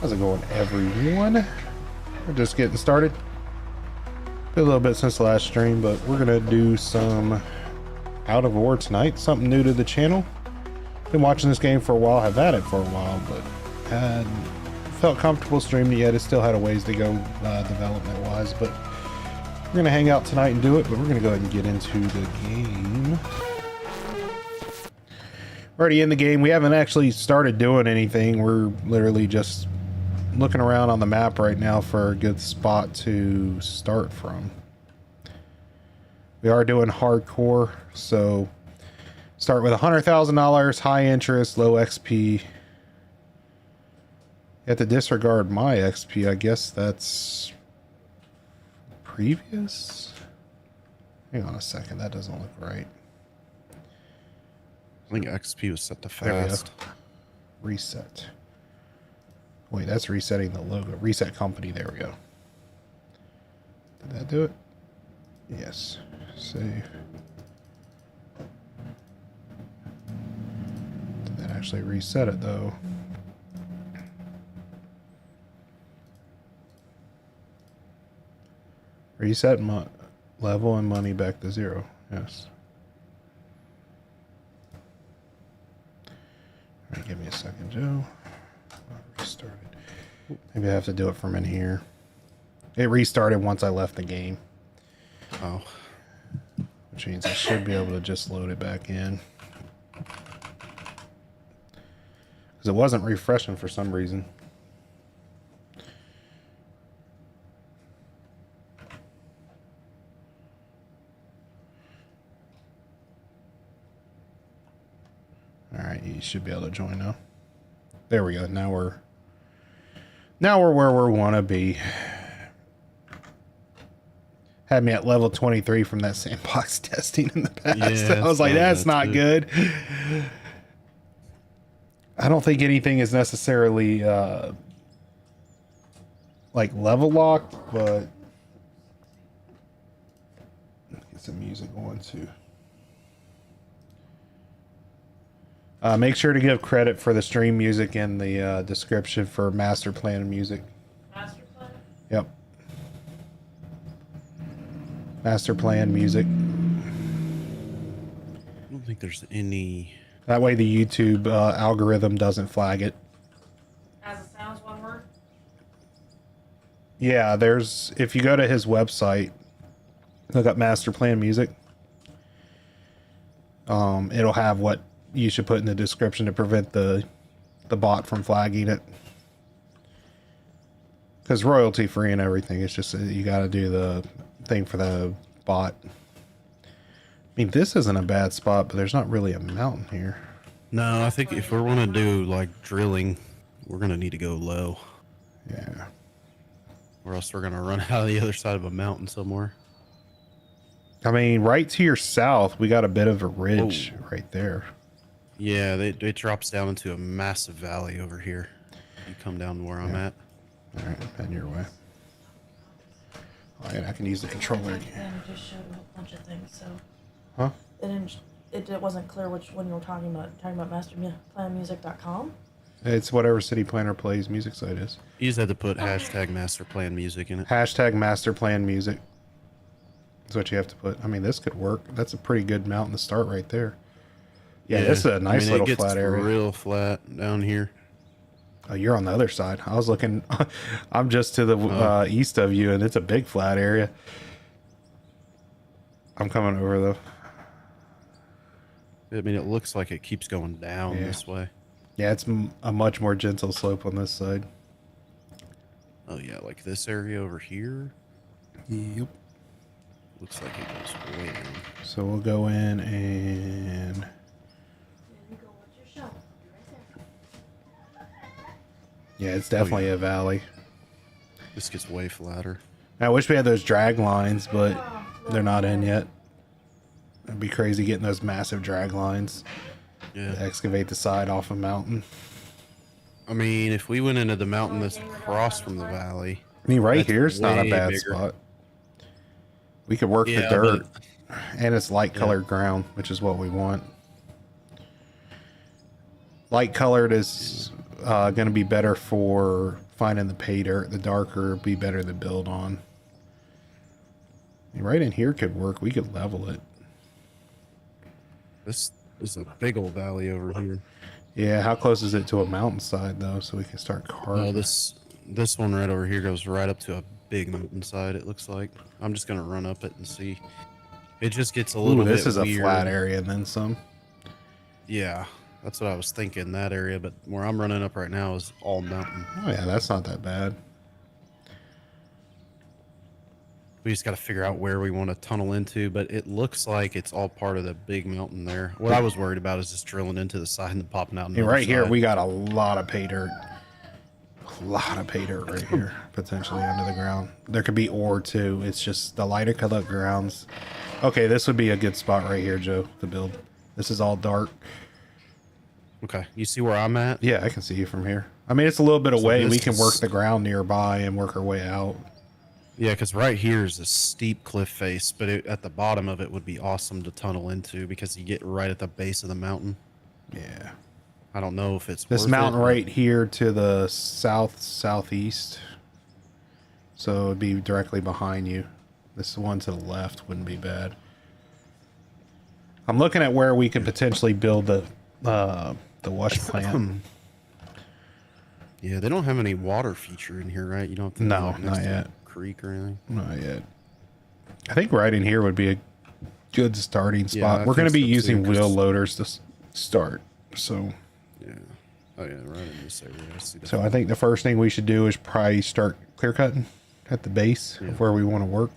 How's it going, everyone? We're just getting started. Been a little bit since the last stream, but we're gonna do some Out of War tonight. Something new to the channel. Been watching this game for a while, have had it for a while, but hadn't felt comfortable streaming it yet. It still had a ways to go development-wise, but we're gonna hang out tonight and do it. But we're gonna go ahead and get into the game. We're already in the game. We haven't actually started doing anything. We're literally just looking around on the map right now for a good spot to start from. We are doing hardcore, so start with $100,000, high interest, low XP. You have to disregard my XP. I guess that's previous. Hang on a second, that doesn't look right. I think XP was set to fast. Reset. Wait, that's resetting the logo. Reset company. There we go. Did that do it? Yes. Save. Did that actually reset it though? Reset level and money back to 0. Yes. All right, give me a second, Joe. Restarted. Maybe I have to do it from in here. It restarted once I left the game. Oh. Which means I should be able to just load it back in. Because it wasn't refreshing for some reason. Alright, you should be able to join now. There we go. Now we're where we want to be. Had me at level 23 from that sandbox testing in the past. Yeah, I was like, that's not good. I don't think anything is necessarily like level locked, but get some music going too. Make sure to give credit for the stream music in the description for Master Plan music. Master Plan? Yep. Master Plan music. I don't think there's any... That way the YouTube algorithm doesn't flag it. As it sounds, one word? Yeah, there's... If you go to his website, look up Master Plan music. It'll have what you should put in the description to prevent the bot from flagging it. Because royalty free and everything. It's just you got to do the thing for the bot. I mean, this isn't a bad spot, but there's not really a mountain here. No, I think if we want to do like drilling, we're going to need to go low. Yeah. Or else we're going to run out of the other side of a mountain somewhere. I mean, right to your south, we got a bit of a ridge right there. Yeah, it drops down into a massive valley over here. You come down to where I'm at. All right, head your way. Oh, and I can use the controller again. And it just showed a bunch of things, so. Huh? It wasn't clear which one you were talking about. Talking about masterplanmusic.com? It's whatever City Planner Plays music site is. You just had to put hashtag master plan music in it. Hashtag Master Plan music. That's what you have to put. I mean, this could work. That's a pretty good mountain to start right there. Yeah, this is a nice little flat area. It gets real flat down here. Oh, you're on the other side. I was looking. I'm just to the east of you, and it's a big flat area. I'm coming over though. I mean, it looks like it keeps going down this way. Yeah, it's a much more gentle slope on this side. Oh yeah, like this area over here. Yep. Looks like it goes way down. So we'll go in and. There you go, what's your show? Right there. Yeah, it's definitely a valley. This gets way flatter. I wish we had those drag lines, but they're not in yet. It'd be crazy getting those massive drag lines to excavate the side off a mountain. I mean, if we went into the mountain that's across from the valley. I mean, right here is not a bad spot. We could work the dirt, and it's light colored ground, which is what we want. Light colored is going to be better for finding the pay dirt, the darker would be better to build on. Right in here could work. We could level it. This is a big old valley over here. Yeah, how close is it to a mountainside though, so we can start carving? Oh, this one right over here goes right up to a big mountainside. It looks like. I'm just gonna run up it and see. It just gets a little Ooh, bit this is weird. a flat area and then some. Yeah, that's what I was thinking, that area. But where I'm running up right now is all mountain. Oh yeah, that's not that bad. We just got to figure out where we want to tunnel into, but it looks like it's all part of the big mountain there. What I was worried about is just drilling into the side and popping out. Yeah, right here, we got a lot of pay dirt. A lot of pay dirt right here, potentially under the ground. There could be ore too. It's just the lighter colored grounds. Okay, this would be a good spot right here, Joe, to build. This is all dark. Okay, you see where I'm at? Yeah, I can see you from here. I mean, it's a little bit away. this We can work is- the ground nearby and work our way out. Yeah, because right here is a steep cliff face, but at the bottom of it would be awesome to tunnel into because you get right at the base of the mountain. Yeah. I don't know if it's This worth mountain it, right here to the southeast. So it'd be directly behind you. This one to the left wouldn't be bad. I'm looking at where we could potentially build the wash plant. Yeah, they don't have any water feature in here, right? You don't have to No, next not to a yet. creek or anything. Not yet. I think right in here would be a good starting spot. I We're going to think be so, too, using wheel 'cause- loaders to start. So Yeah. Oh yeah, right in this area. I see that. I think the first thing we should do is probably start clear cutting at the base of where we want to work.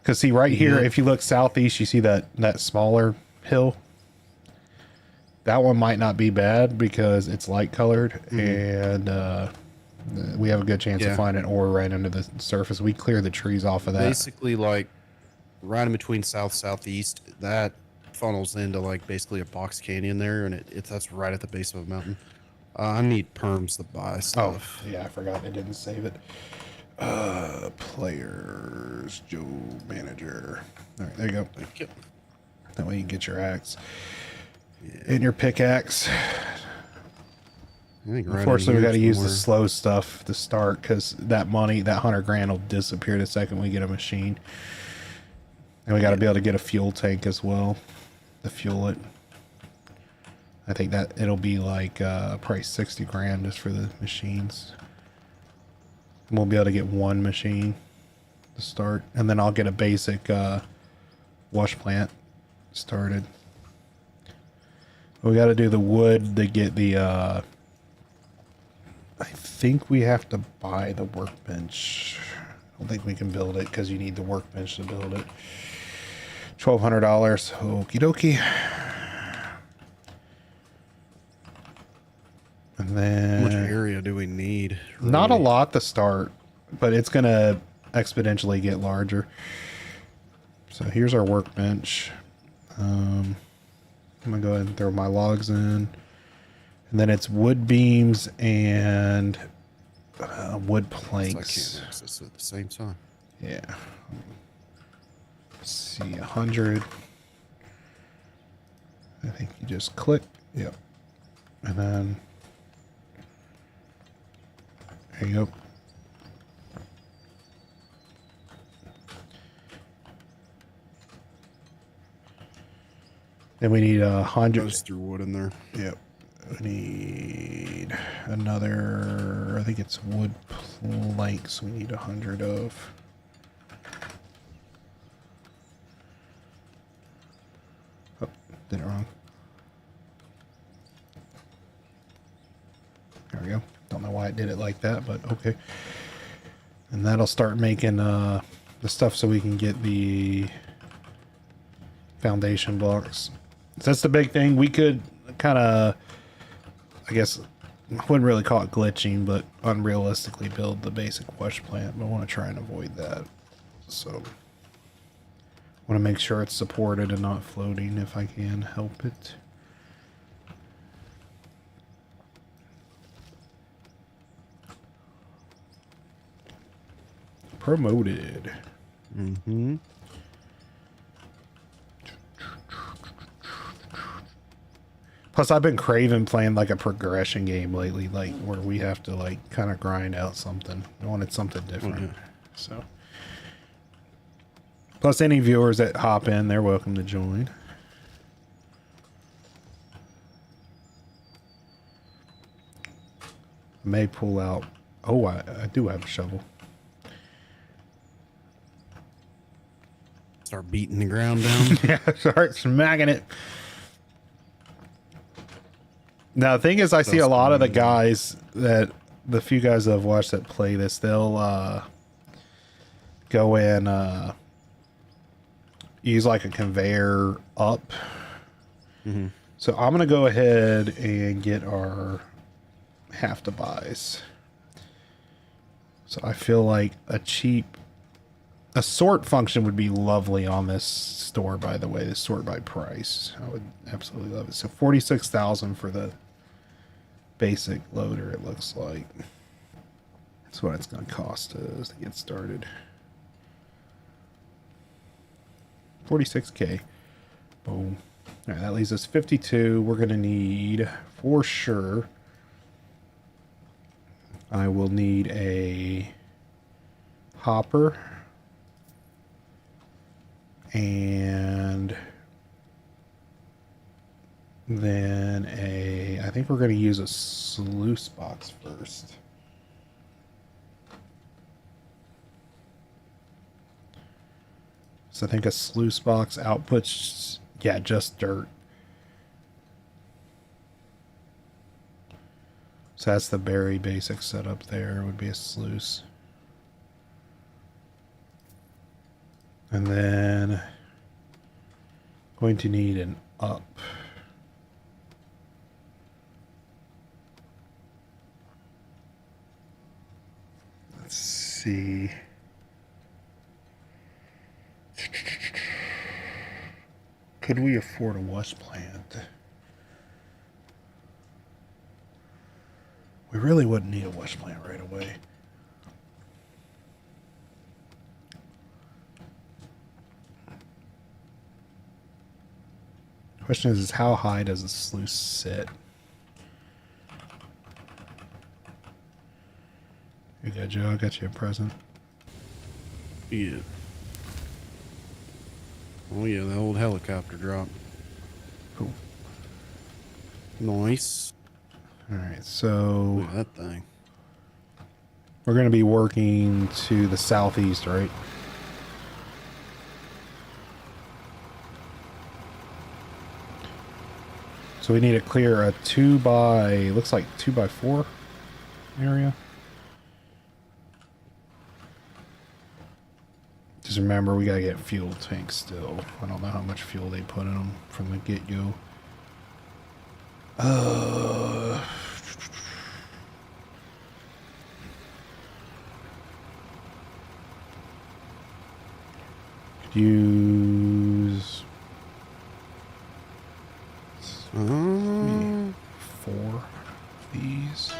Because see right here, if you look southeast, you see that smaller hill. That one might not be bad because it's light colored and we have a good chance of finding ore right under the surface. We clear the trees off of that. Basically, like right in between southeast, that funnels into like basically a box canyon there, and that's right at the base of a mountain. I need perms to buy Oh, stuff. yeah, I forgot I didn't save it. Players, Joe Manager. All right, there you go. Thank you. That way you can get your axe and your pickaxe. I think right Unfortunately, we in got to here use the somewhere. slow stuff to start because that money, that 100 grand, will disappear the second we get a machine. And we got to be able to get a fuel tank as well to fuel it. I think that it'll be like probably 60 grand just for the machines. And we'll be able to get one machine to start, and then I'll get a basic wash plant started. We got to do the wood to get the. I think we have to buy the workbench. I don't think we can build it because you need the workbench to build it. $1,200. Okie dokie. And How then much area do we need? not a really? lot to start, but it's gonna exponentially get larger. So here's our workbench. I'm gonna go ahead and throw my logs in, and then it's wood beams and wood So I planks. can't access it at the same time. Yeah. Let's see, 100. I think you just click. Yep. And then there you go. Then we need 100. Goes through wood in there. Yep. We need another, I think it's wood planks we need 100 of. Oh, did it wrong. There we go. Don't know why it did it like that, but okay. And that'll start making the stuff so we can get the foundation blocks. So that's the big thing. We could kind of, I guess, I wouldn't really call it glitching, but unrealistically build the basic wash plant. But I want to try and avoid that. So want to make sure it's supported and not floating if I can help it. Promoted. Mm-hmm. Plus, I've been craving playing like a progression game lately, like where we have to like kind of grind out something. I wanted something different. So, plus, any viewers that hop in, they're welcome to join. I may pull out. Oh, I do have a shovel. Start beating the ground down. Yeah, start smacking it. Now, the thing is, I see a lot of the guys that, the few guys that I've watched that play this, they'll go in, use like a conveyor up. Mm-hmm. So I'm going to go ahead and get our have to buys. So I feel like a sort function would be lovely on this store, by the way, the sort by price. I would absolutely love it. So 46,000 for the basic loader, it looks like. That's what it's going to cost us to get started. 46K. Boom. All right, that leaves us 52. We're going to need, for sure, I will need a hopper and then I think we're going to use a sluice box first. So I think a sluice box outputs, yeah, just dirt. So that's the very basic setup there, would be a sluice. And then going to need an up. Let's see. Could we afford a wash plant? We really wouldn't need a wash plant right away. Question is how high does the sluice sit? You got Joe, I got you a present. Yeah. Oh yeah, the old helicopter drop. Cool. Nice. Alright, so Look at that thing. we're going to be working to the southeast, right? So we need to clear a 2x, looks like 2x4 area. Just remember, we got to get fuel tanks still. I don't know how much fuel they put in them from the get-go. Could use 4 of these.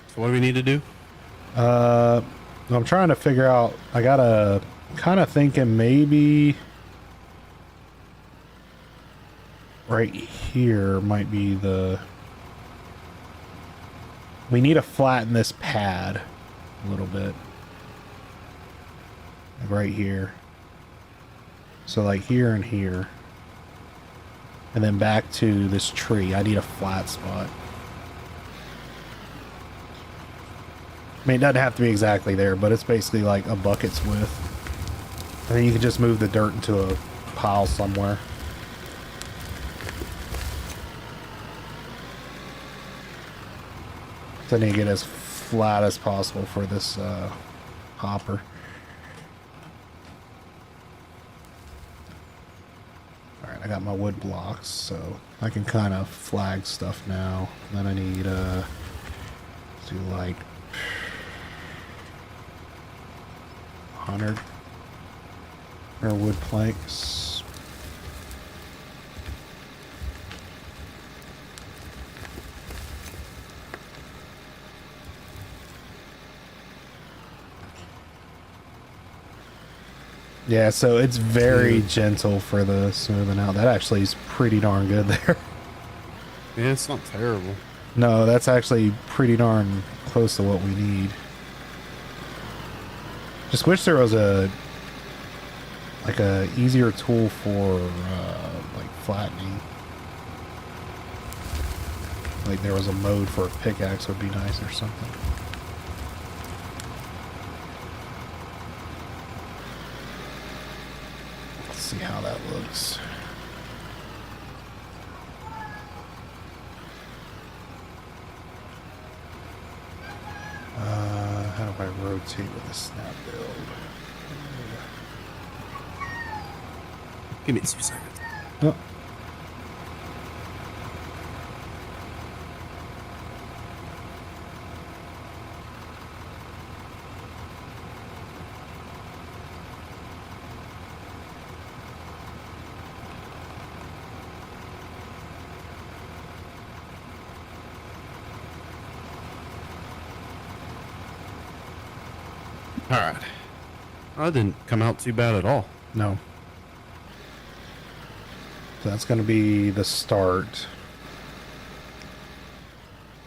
So what do we need to do? I'm trying to figure out, I gotta kind of thinking maybe right here might be we need to flatten this pad a little bit. Like right here. So like here and here. And then back to this tree. I need a flat spot. I mean, it doesn't have to be exactly there, but it's basically like a bucket's width. And then you can just move the dirt into a pile somewhere. So then you get as flat as possible for this hopper. Alright, I got my wood blocks, so I can kind of flag stuff now. Then I need to do like 100. Or wood planks. Yeah, so it's very gentle for the smoothing out. That actually is pretty darn good there. Yeah, it's not terrible. No, that's actually pretty darn close to what we need. Just wish there was a easier tool for like flattening. Like there was a mode for a pickaxe would be nice or something. Let's see how that looks. How do I rotate with a snap build? Give me 2 seconds. Oh. All right. Oh, that didn't come out too bad at all. No. So that's going to be the start.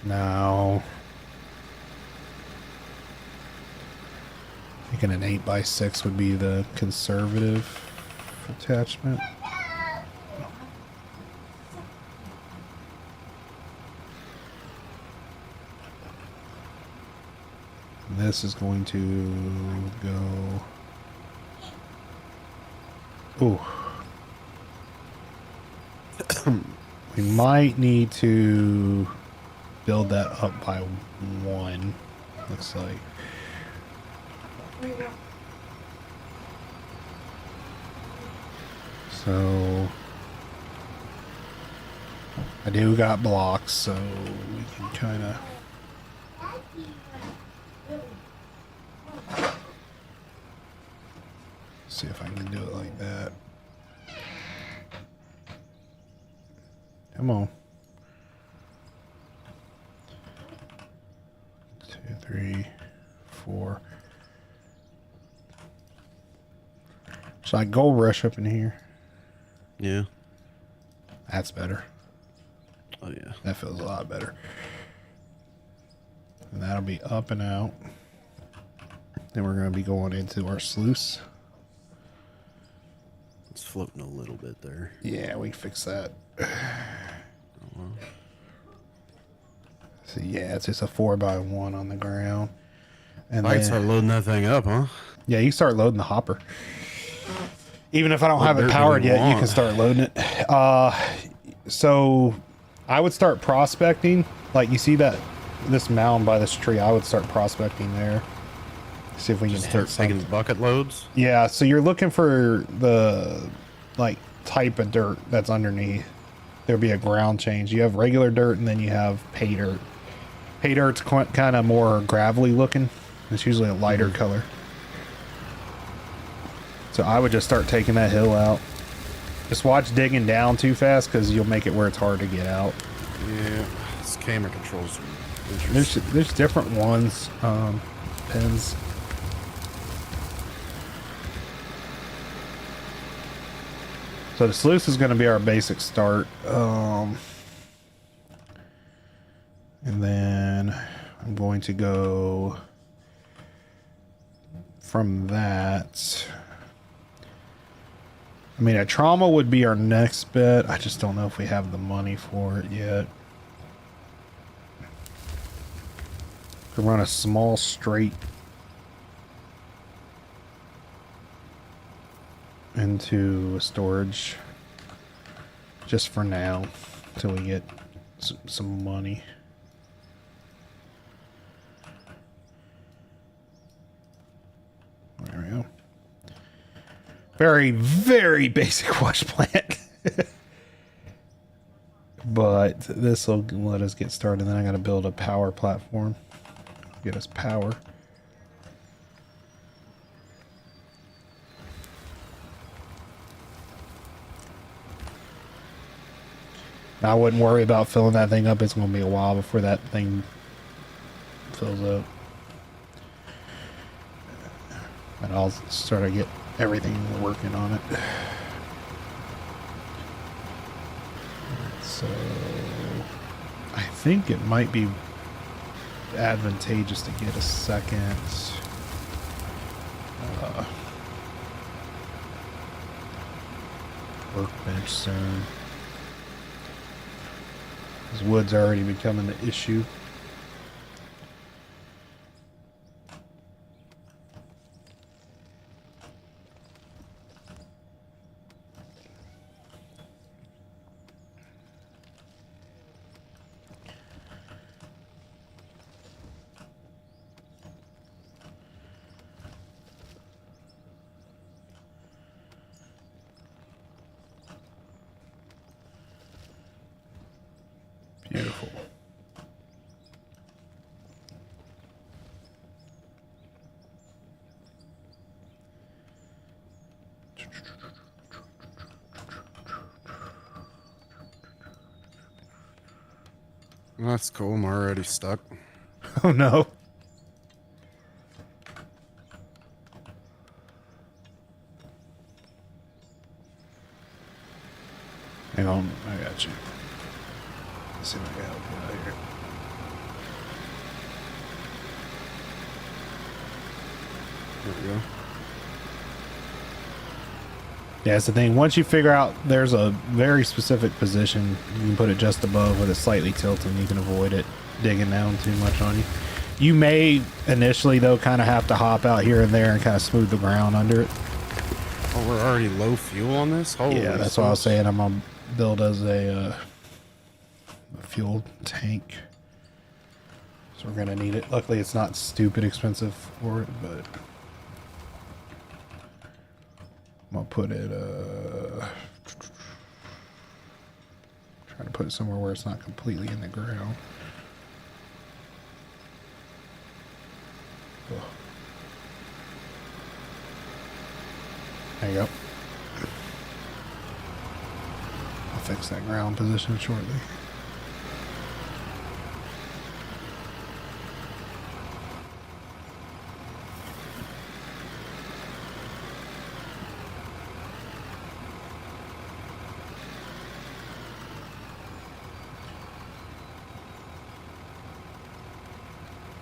Now, thinking an 8x6 would be the conservative attachment. This is going to go. Ooh. We might need to build that up by 1. Looks like. So I do got blocks, so we can kind of. See if I can do it like that. Come on. 2, 3, 4. Should I gold rush up in here? Yeah. That's better. Oh, yeah. That feels a lot better. And that'll be up and out. Then we're going to be going into our sluice. It's floating a little bit there. Yeah, we can fix that. So yeah, it's just a 4x1 on the ground. And I can start loading that thing up, huh? yeah, you start loading the hopper. Even if I don't have it dirt do powered we yet, you want? can start loading it. So I would start prospecting. Like you see this mound by this tree, I would start prospecting there. See if we can Just hit start taking something. bucket loads. Yeah, so you're looking for the like type of dirt that's underneath. There'll be a ground change. You have regular dirt and then you have pay dirt. Pay dirt's kind of more gravelly looking. It's usually a lighter color. So I would just start taking that hill out. Just watch digging down too fast because you'll make it where it's hard to get out. Yeah, this camera controls are interesting. There's different ones. Depends. So the sluice is going to be our basic start. And then I'm going to go from that. I mean, a trauma would be our next bet. I just don't know if we have the money for it yet. We run a small straight into a storage just for now until we get some money. There we go. Very, very basic wash plant. But this will let us get started. Then I got to build a power platform. Get us power. I wouldn't worry about filling that thing up. It's going to be a while before that thing fills up. And I'll start to get everything working on it. So I think it might be advantageous to get a second workbench soon. This wood's already becoming an issue. Beautiful. Well, that's cool. I'm already stuck. Oh no. Hang on, I got you. Let's see if I can help you out here. There we go. Yeah, that's the thing. Once you figure out there's a very specific position, you can put it just above with it slightly tilted and you can avoid it digging down too much on you. You may initially, though, kind of have to hop out here and there and kind of smooth the ground under it. Oh, we're already low fuel on this? Holy Yeah, that's what I was saying. I'm going to build as a fuel tank. So we're going to need it. Luckily, it's not stupid expensive for it, but I'm going to put it, trying to put it somewhere where it's not completely in the ground. Oh. There you go. I'll fix that ground position shortly.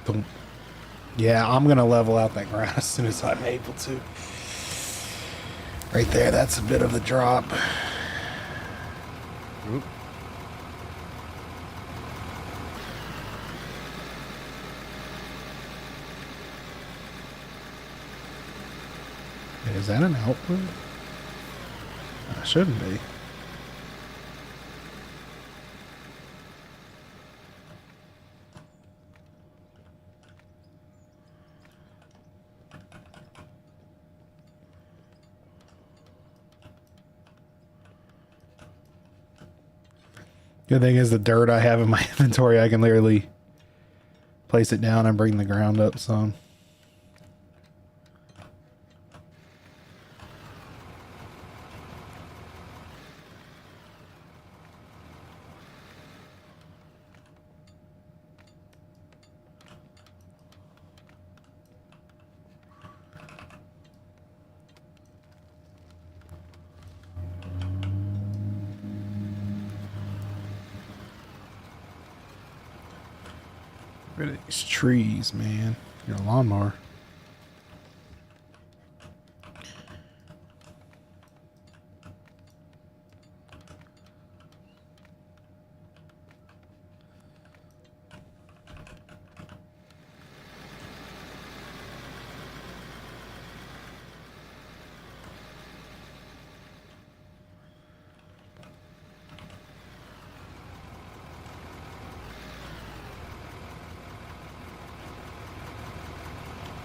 Boom. Yeah, I'm going to level out that ground as soon as I'm able to. Right there, that's a bit of a drop. Oop. Is that an output? It shouldn't be. Good thing is the dirt I have in my inventory, I can literally place it down and bring the ground up some. Rid of these trees, man. Your lawnmower.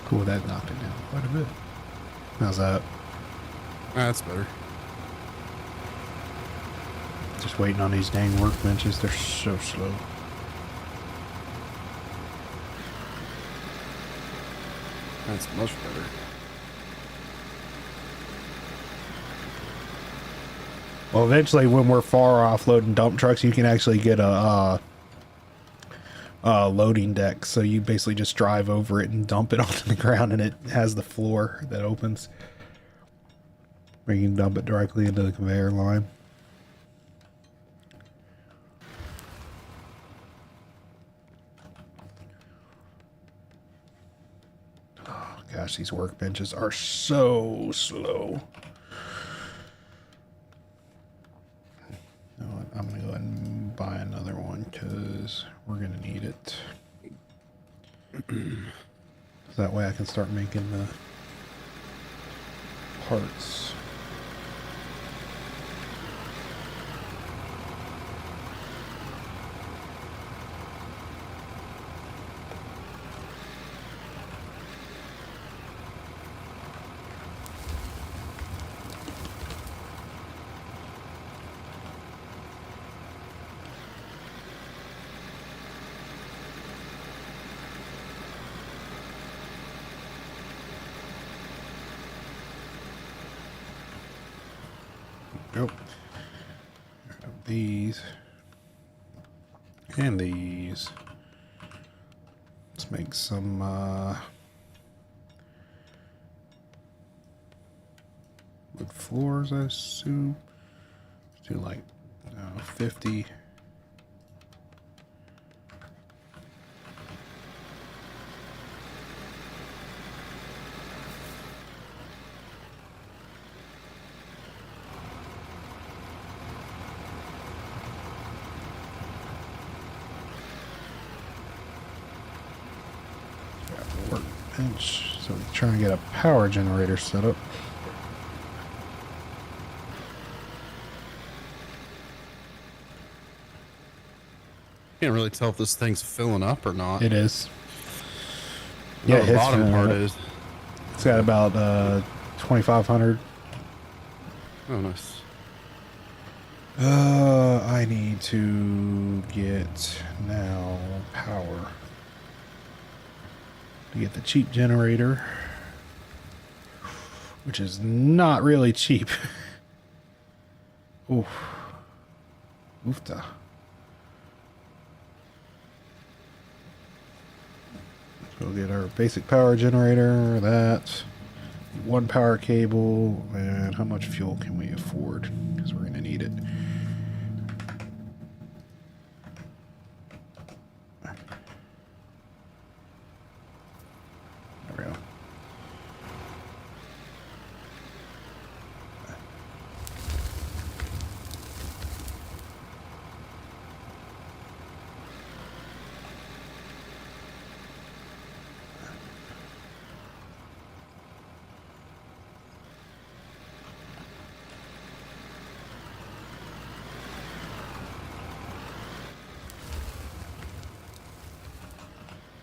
Cool, that knocked it down quite a bit. How's that? That's better. Just waiting on these dang workbenches. They're so slow. That's much better. Well, eventually, when we're far off loading dump trucks, you can actually get a loading deck. So you basically just drive over it and dump it onto the ground, and it has the floor that opens. Where you can dump it directly into the conveyor line. Oh gosh, these workbenches are so slow. You know what? I'm gonna go ahead and buy another one because we're gonna need it. So that way I can start making the parts. Nope. These and these. Let's make some wood floors, I assume. Let's do like 50. Workbench. So we're trying to get a power generator set up. Can't really tell if this thing's filling up or not. It is. Yeah, Yeah, the it's bottom filling part up. is. It's got about 2,500. Oh, nice. I need to get now power to get the cheap generator, which is not really cheap. Oof. Oofta. We'll get our basic power generator, that, one power cable, and how much fuel can we afford? Because we're going to need it. There we go.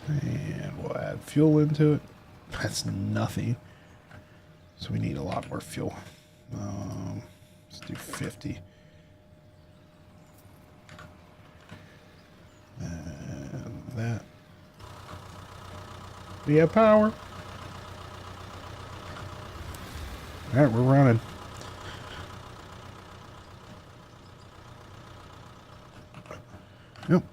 And we'll add fuel into it. That's nothing. So we need a lot more fuel. Let's do 50. And that. We have power. All right, we're running. Yep.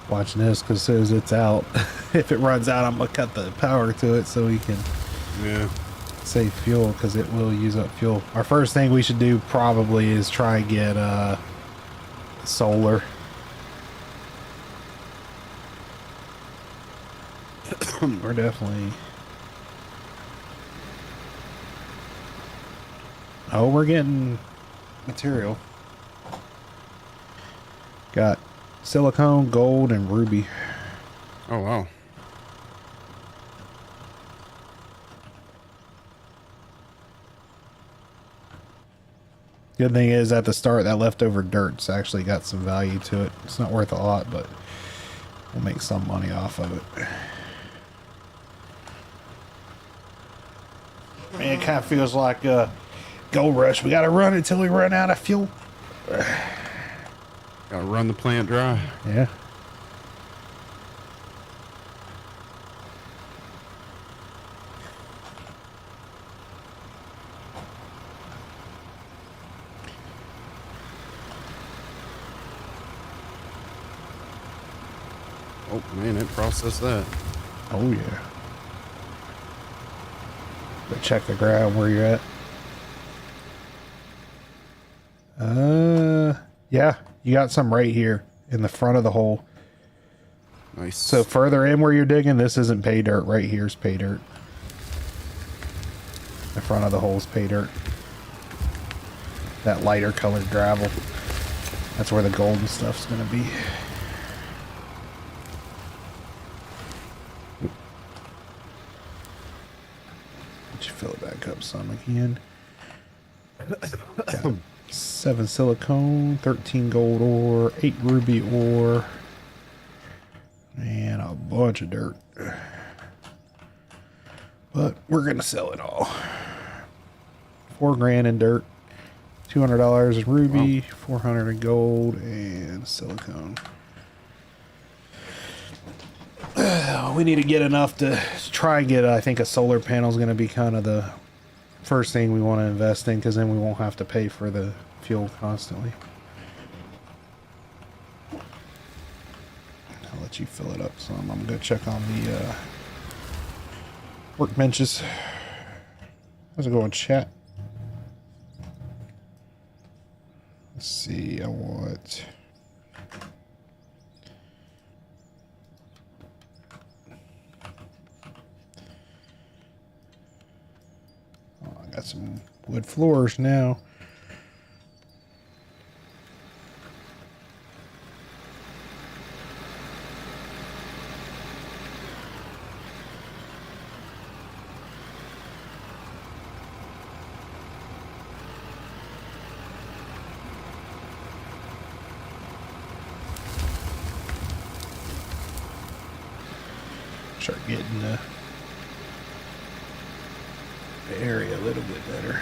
Watching this because as soon as it's out, if it runs out, I'm gonna cut the power to it so we can save fuel because it will use up fuel. Our first thing we should do probably is try and get solar. We're definitely. Oh, we're getting material. Got silicone, gold, and ruby. Oh, wow. Good thing is at the start that leftover dirt's actually got some value to it. It's not worth a lot, but we'll make some money off of it. Man, it kind of feels like Gold Rush. We got to run until we run out of fuel. Gotta run the plant dry. Yeah. Oh man, it processed that. Oh, yeah. But check the ground where you're at. Yeah, you got some right here in the front of the hole. Nice. So further in where you're digging, this isn't pay dirt. Right here's pay dirt. The front of the hole's pay dirt. That lighter colored gravel. That's where the golden stuff's gonna be. Let you fill it back up some again. Got 7 silicone, 13 gold ore, 8 ruby ore, and a bunch of dirt. But we're gonna sell it all. $4 in dirt, $200 in ruby, wow. $400 in gold, and silicone. We need to get enough to try and get, I think a solar panel is going to be kind of the first thing we want to invest in, because then we won't have to pay for the fuel constantly. I'll let you fill it up some. I'm going to check on the workbenches. How's it going, chat? Let's see, I want... Got some wood floors now. Start getting the area a little bit better.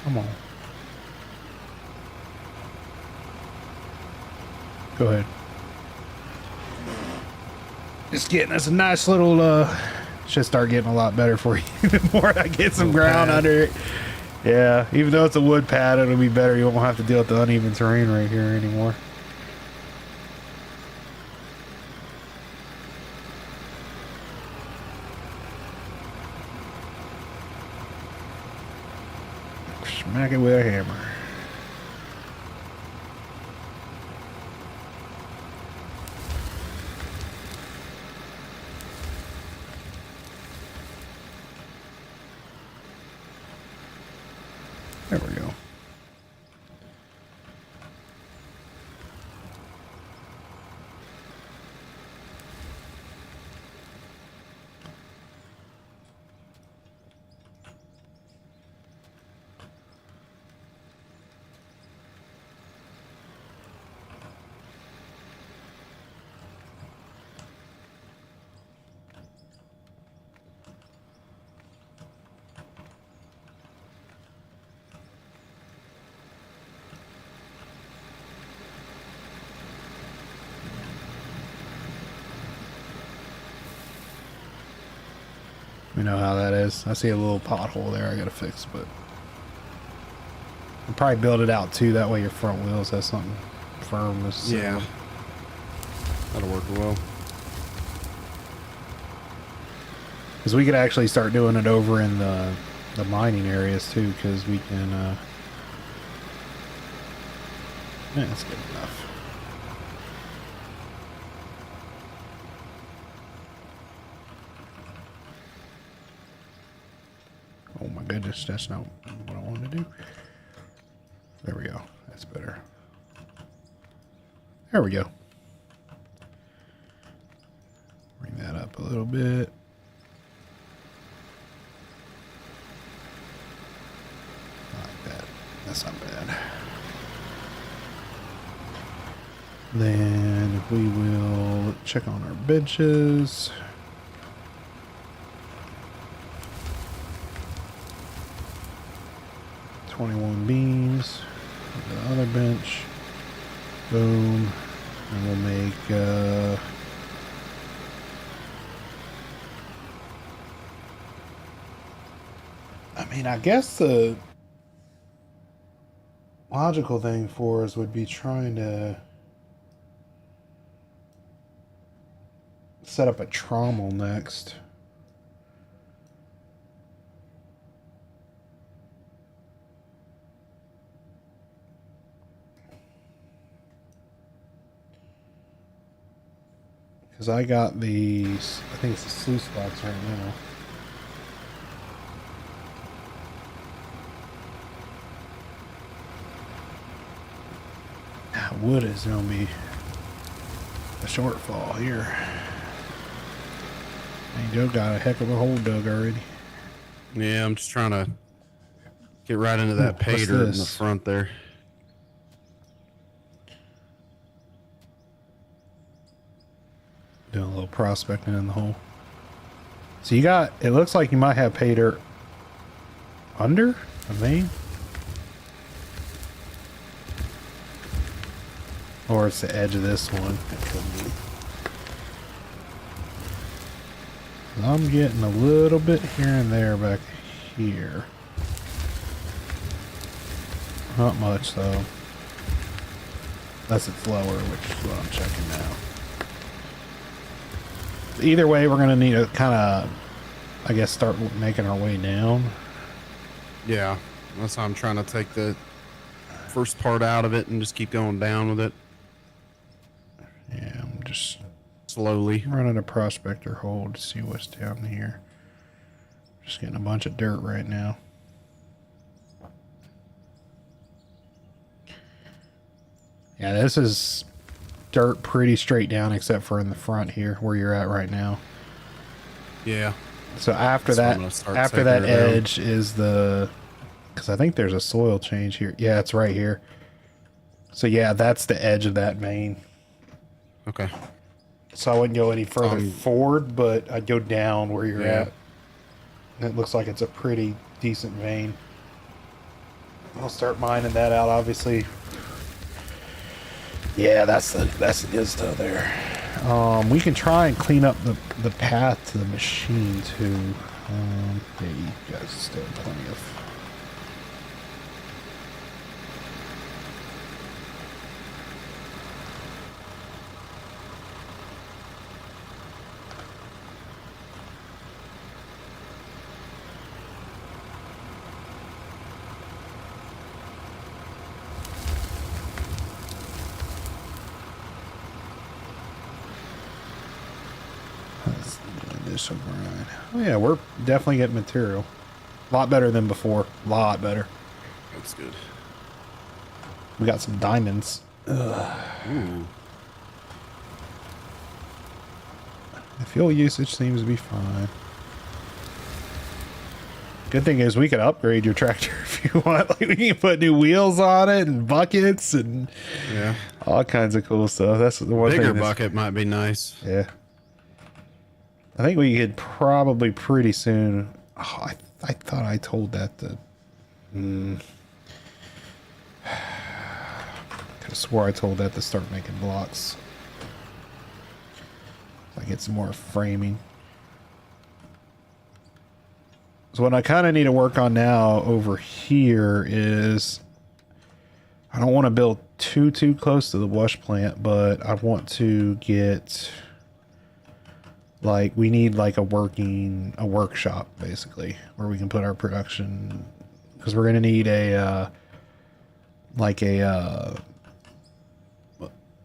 Come on. Go ahead. Just getting us a nice little, should start getting a lot better for you the more I get some ground under it. Yeah, even though it's a wood pad, it'll be better. You won't have to deal with the uneven terrain right here anymore. Smack it with a hammer. There we go. You know how that is. I see a little pothole there I gotta fix, but I'll probably build it out too. That way your front wheels has something firm. Yeah. That'll work well. Because we could actually start doing it over in the mining areas too, because we can, yeah, that's good enough. that's not what I wanted to do. There we go. That's better. There we go. Bring that up a little bit. Like that. That's not bad. Then we will check on our benches. $21 beams. The other bench. Boom. And we'll make I mean, I guess the logical thing for us would be trying to set up a trommel next. Because I got these, I think it's the sluice box right now. Wood is going to be a shortfall here. Hey, Joe got a heck of a hole dug already. Yeah, I'm just trying to get right into that pay dirt in the front there. Doing a little prospecting in the hole. So you got, it looks like you might have pay dirt under the main. Or it's the edge of this one. It could be. I'm getting a little bit here and there back here. Not much though. Unless it's lower, which is what I'm checking now. Either way, we're going to need to kind of, I guess, start making our way down. Yeah, that's how I'm trying to take the first part out of it and just keep going down with it. Yeah, I'm just slowly running a prospector hole to see what's down here. Just getting a bunch of dirt right now. Yeah, this is dirt pretty straight down except for in the front here where you're at right now. Yeah. So after that edge is the, because I think there's a soil change here. Yeah, it's right here. So yeah, that's the edge of that main. Okay. So I wouldn't go any further forward, but I'd go down where you're at. And it looks like it's a pretty decent vein. I'll start mining that out, obviously. Yeah, that's the good stuff there. We can try and clean up the path to the machine too. Yeah, you guys still have plenty of. Grind. Oh yeah, we're definitely getting material. A lot better than before. A lot better. That's good. We got some diamonds. Ooh. The fuel usage seems to be fine. Good thing is we can upgrade your tractor if you want. Like we can put new wheels on it and buckets and all kinds of cool stuff. That's the one thing. Bigger bucket might be nice. Yeah. I think we could probably pretty soon. Oh, I thought I told that to. Could have swore I told that to start making blocks. So I get some more framing. So what I kind of need to work on now over here is I don't want to build too close to the wash plant, but I want to get. Like we need like a workshop basically where we can put our production, because we're gonna need a what do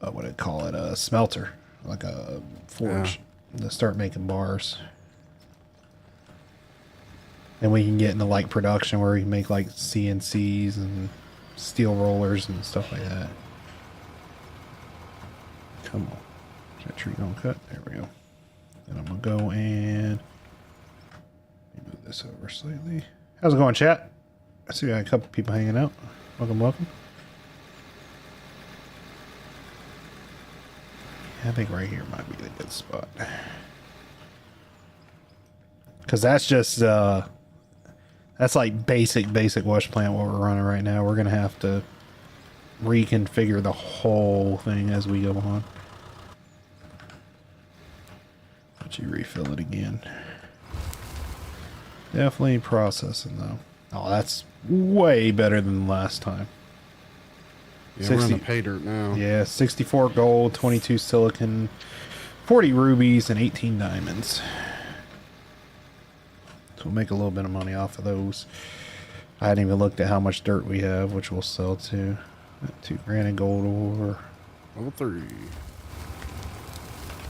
I call it, a smelter, like a forge to start making bars. Then we can get into like production where we can make like CNCs and steel rollers and stuff like that. Come on. Is that tree gonna cut? There we go. Then I'm gonna go and move this over slightly. How's it going, chat? I see we got a couple people hanging out. Welcome, welcome. I think right here might be the good spot. Because that's just, that's like basic wash plant what we're running right now. We're going to have to reconfigure the whole thing as we go on. Let you refill it again. Definitely processing though. Oh, that's way better than last time. Yeah, we're on the pay dirt now. Yeah, 64 gold, 22 silicon, 40 rubies, and 18 diamonds. So we'll make a little bit of money off of those. I hadn't even looked at how much dirt we have, which we'll sell to. 2 grand in gold ore. Level 3.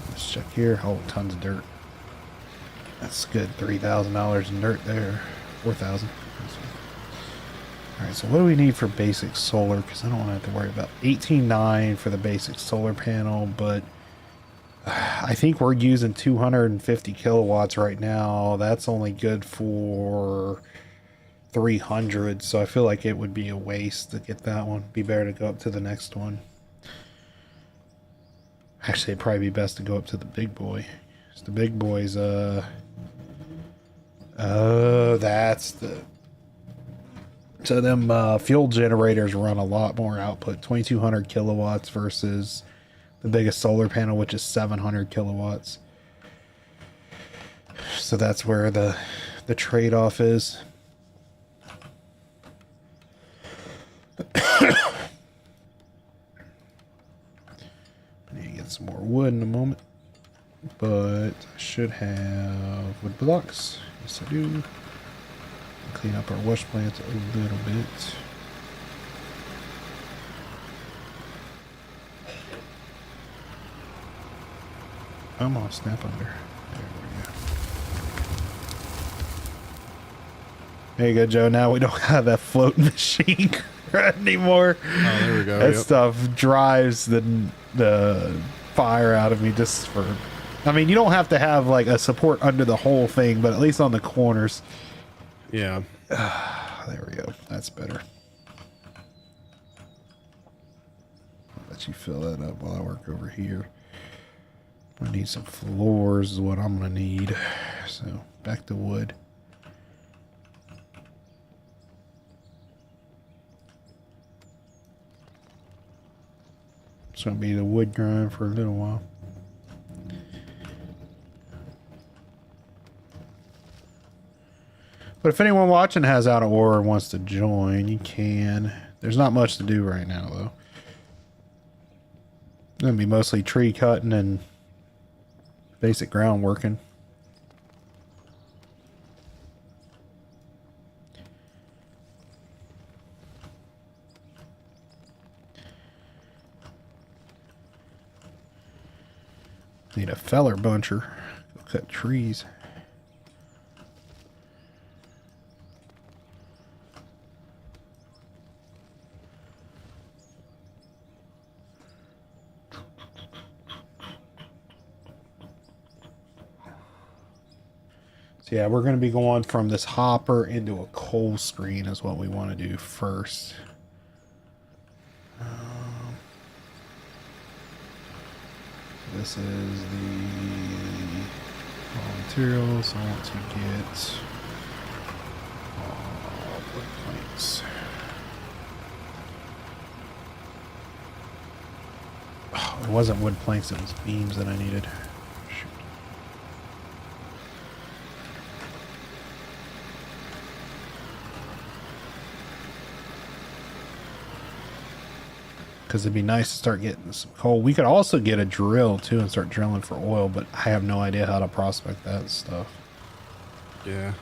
Let's check here. Oh, tons of dirt. That's good. $3,000 in dirt there. 4,000. Alright, so what do we need for basic solar? Because I don't want to have to worry about 18.9 for the basic solar panel, but I think we're using 250 kilowatts right now. That's only good for 300, so I feel like it would be a waste to get that one. Be better to go up to the next one. Actually, it'd probably be best to go up to the big boy. The big boy's, oh, that's the... So them fuel generators run a lot more output. 2,200 kilowatts versus the biggest solar panel, which is 700 kilowatts. So that's where the trade-off is. I need to get some more wood in a moment. But I should have wood blocks. Yes, I do. Clean up our wash plants a little bit. I'm on snap under. There we go. There you go, Joe. Now we don't have that floating machine anymore. Oh, there we go. That stuff drives the fire out of me just for... I mean, you don't have to have like a support under the whole thing, but at least on the corners. Yeah. There we go. That's better. I'll let you fill that up while I work over here. I need some floors is what I'm going to need. So, back to wood. It's going to be the wood grind for a little while. But if anyone watching has out of ore and wants to join, you can. There's not much to do right now, though. It's going to be mostly tree cutting and basic ground working. Need a feller buncher. Go cut trees. So yeah, we're going to be going from this hopper into a coal screen is what we want to do first. This is the raw materials. I want to get wood planks. Oh, it wasn't wood planks, it was beams that I needed. Shoot. Because it'd be nice to start getting some coal. We could also get a drill too and start drilling for oil, but I have no idea how to prospect that stuff. Yeah.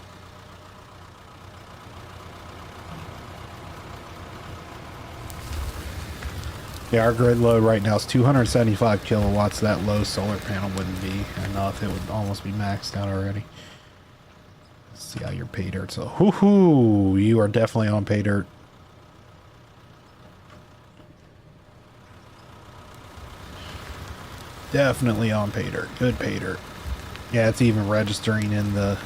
Yeah, our grid load right now is 275 kilowatts. That low solar panel wouldn't be enough. It would almost be maxed out already. See how your pay dirt. So, hoo-hoo, you are definitely on pay dirt. Definitely on pay dirt. Good pay dirt. Yeah, it's even registering in the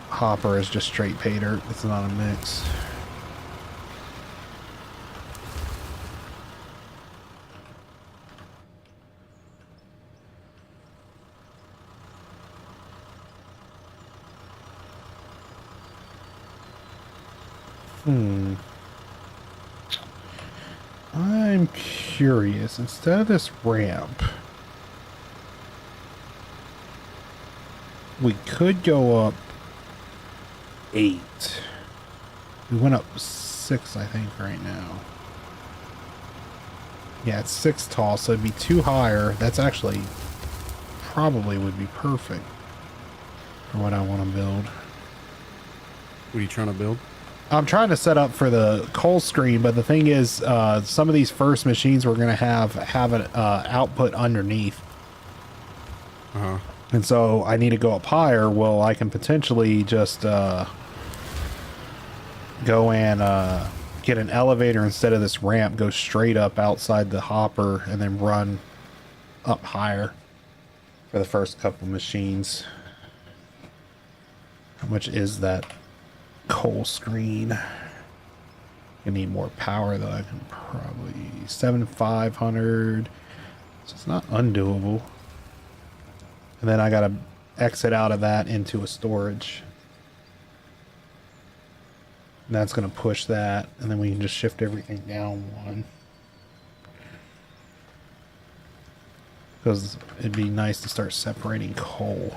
hopper as just straight pay dirt. It's not a mix. I'm curious. Instead of this ramp, we could go up 8. We went up 6, I think, right now. Yeah, it's 6 tall, so it'd be 2 higher. That's actually probably would be perfect for what I want to build. What are you trying to build? I'm trying to set up for the coal screen, but the thing is, some of these first machines we're going to have an output underneath. Uh-huh. And so I need to go up higher. Well, I can potentially just go and get an elevator instead of this ramp, go straight up outside the hopper, and then run up higher for the first couple machines. How much is that coal screen? I need more power though. I can probably 7,500. So it's not undoable. And then I gotta exit out of that into a storage. And that's gonna push that, and then we can just shift everything down 1. Because it'd be nice to start separating coal.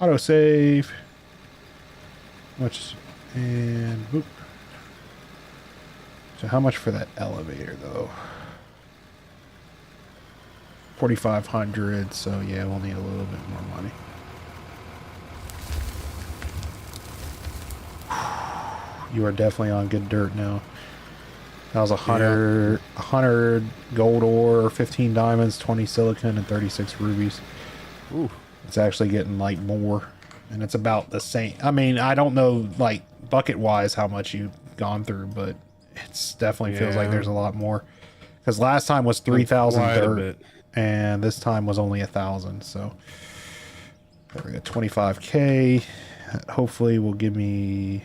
Autosave. Which, and boop. So how much for that elevator though? 4,500, so yeah, we'll need a little bit more money. You are definitely on good dirt now. That was 100 gold ore, 15 diamonds, 20 silicon, and 36 rubies. Ooh. It's actually getting like more, and it's about the same. I mean, I don't know like bucket wise how much you've gone through, but it's definitely feels like there's a lot more. Because last time was 3,000 dirt, and this time was only 1,000. So there we go, 25k. Hopefully, will give me.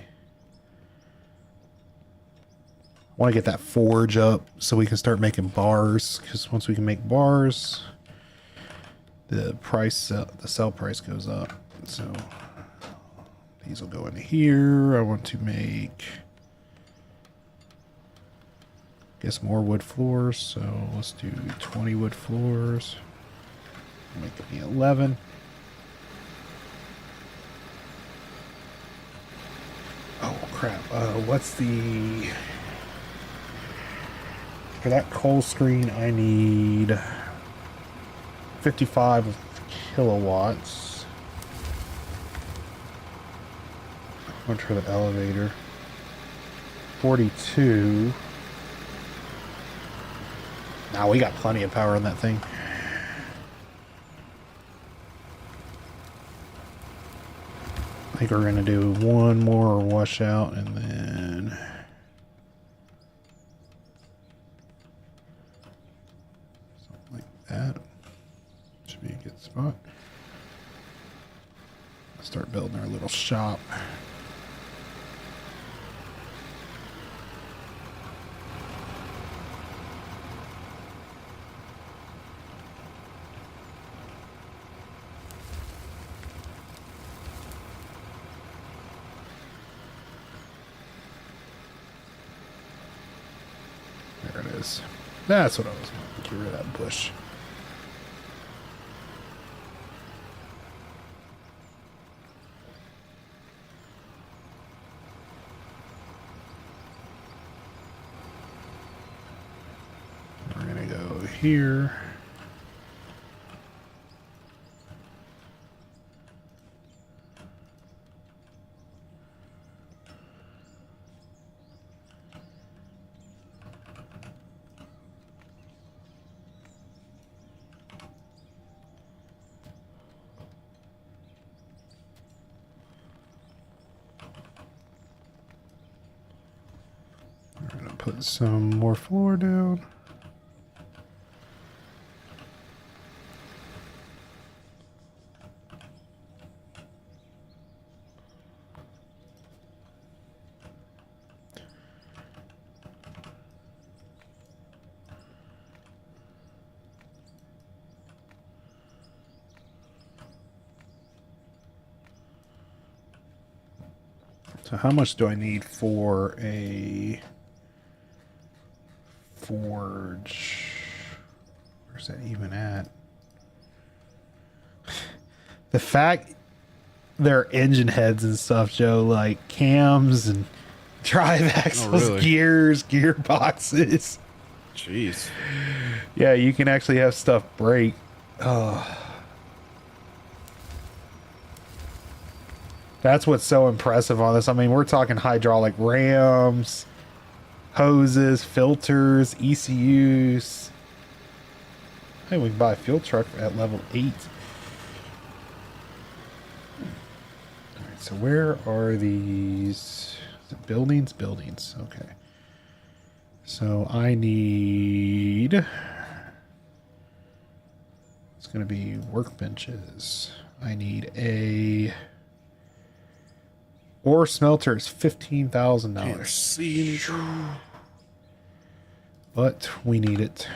I want to get that forge up so we can start making bars. Because once we can make bars, the price, the sell price goes up. So these will go in here. I want to make, guess, more wood floors. So let's do 20 wood floors. Make it 11. Oh crap! What's the, for that coal screen? I need 55 kilowatts. How much for the elevator? 42. Now we got plenty of power on that thing. I think we're gonna do one more washout and then something like that. Should be a good spot. Start building our little shop. There it is. That's what I was wanting. Get rid of that bush. We're gonna go here. put some more floor down. So how much do I need for a forge? Where's that even at? The fact they're engine heads and stuff, Joe, like cams and drive axles, really? gears, gearboxes. Jeez. Yeah, you can actually have stuff break. Oh. That's what's so impressive on this. I mean, we're talking hydraulic rams, hoses, filters, ECUs. Hey, we can buy a fuel truck at level 8. Alright, so where are these? Is it buildings? Buildings. Okay. So I need... It's going to be workbenches. I need a... Ore smelter is $15,000. See anything? But we need it.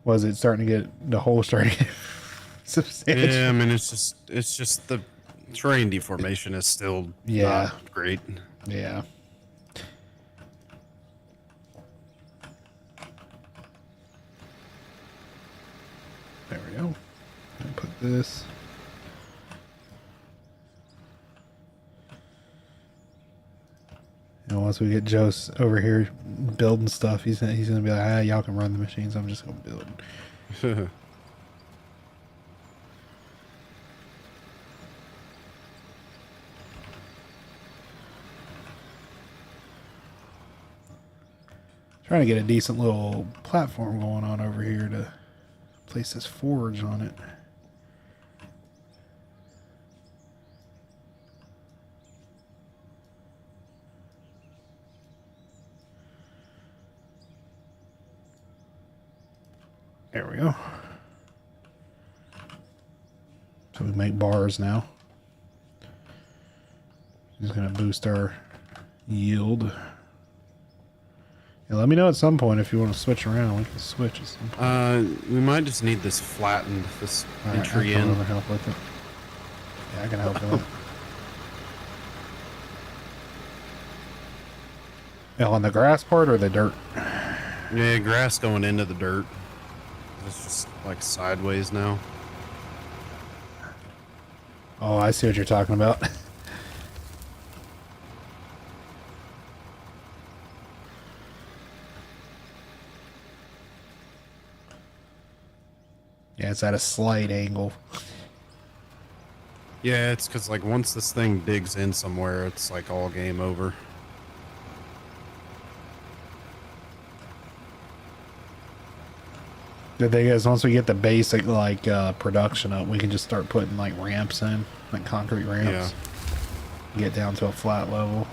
Was it starting to get the hole starting to get substantial? Yeah, I mean it's just the terrain deformation is still not great. Yeah. There we go. And put this. And once we get Joe over here building stuff, he's gonna be like, ah, y'all can run the machines. I'm just gonna build. Trying to get a decent little platform going on over here to place this forge on it. There we go. So we make bars now. Just gonna boost our yield. Yeah, let me know at some point if you want to switch around. We can switch at some point. We might just need this flattened, this All right, entry I'll come in. over and help with it. Yeah, I can help with it. Yeah, on the grass part or the dirt? Yeah, grass going into the dirt. It's just like sideways now. Oh, I see what you're talking about. Yeah, it's at a slight angle. Yeah, it's because like once this thing digs in somewhere, it's like all game over. The thing is, once we get the basic like production up, we can just start putting like ramps in, like concrete ramps. Get down to a flat level.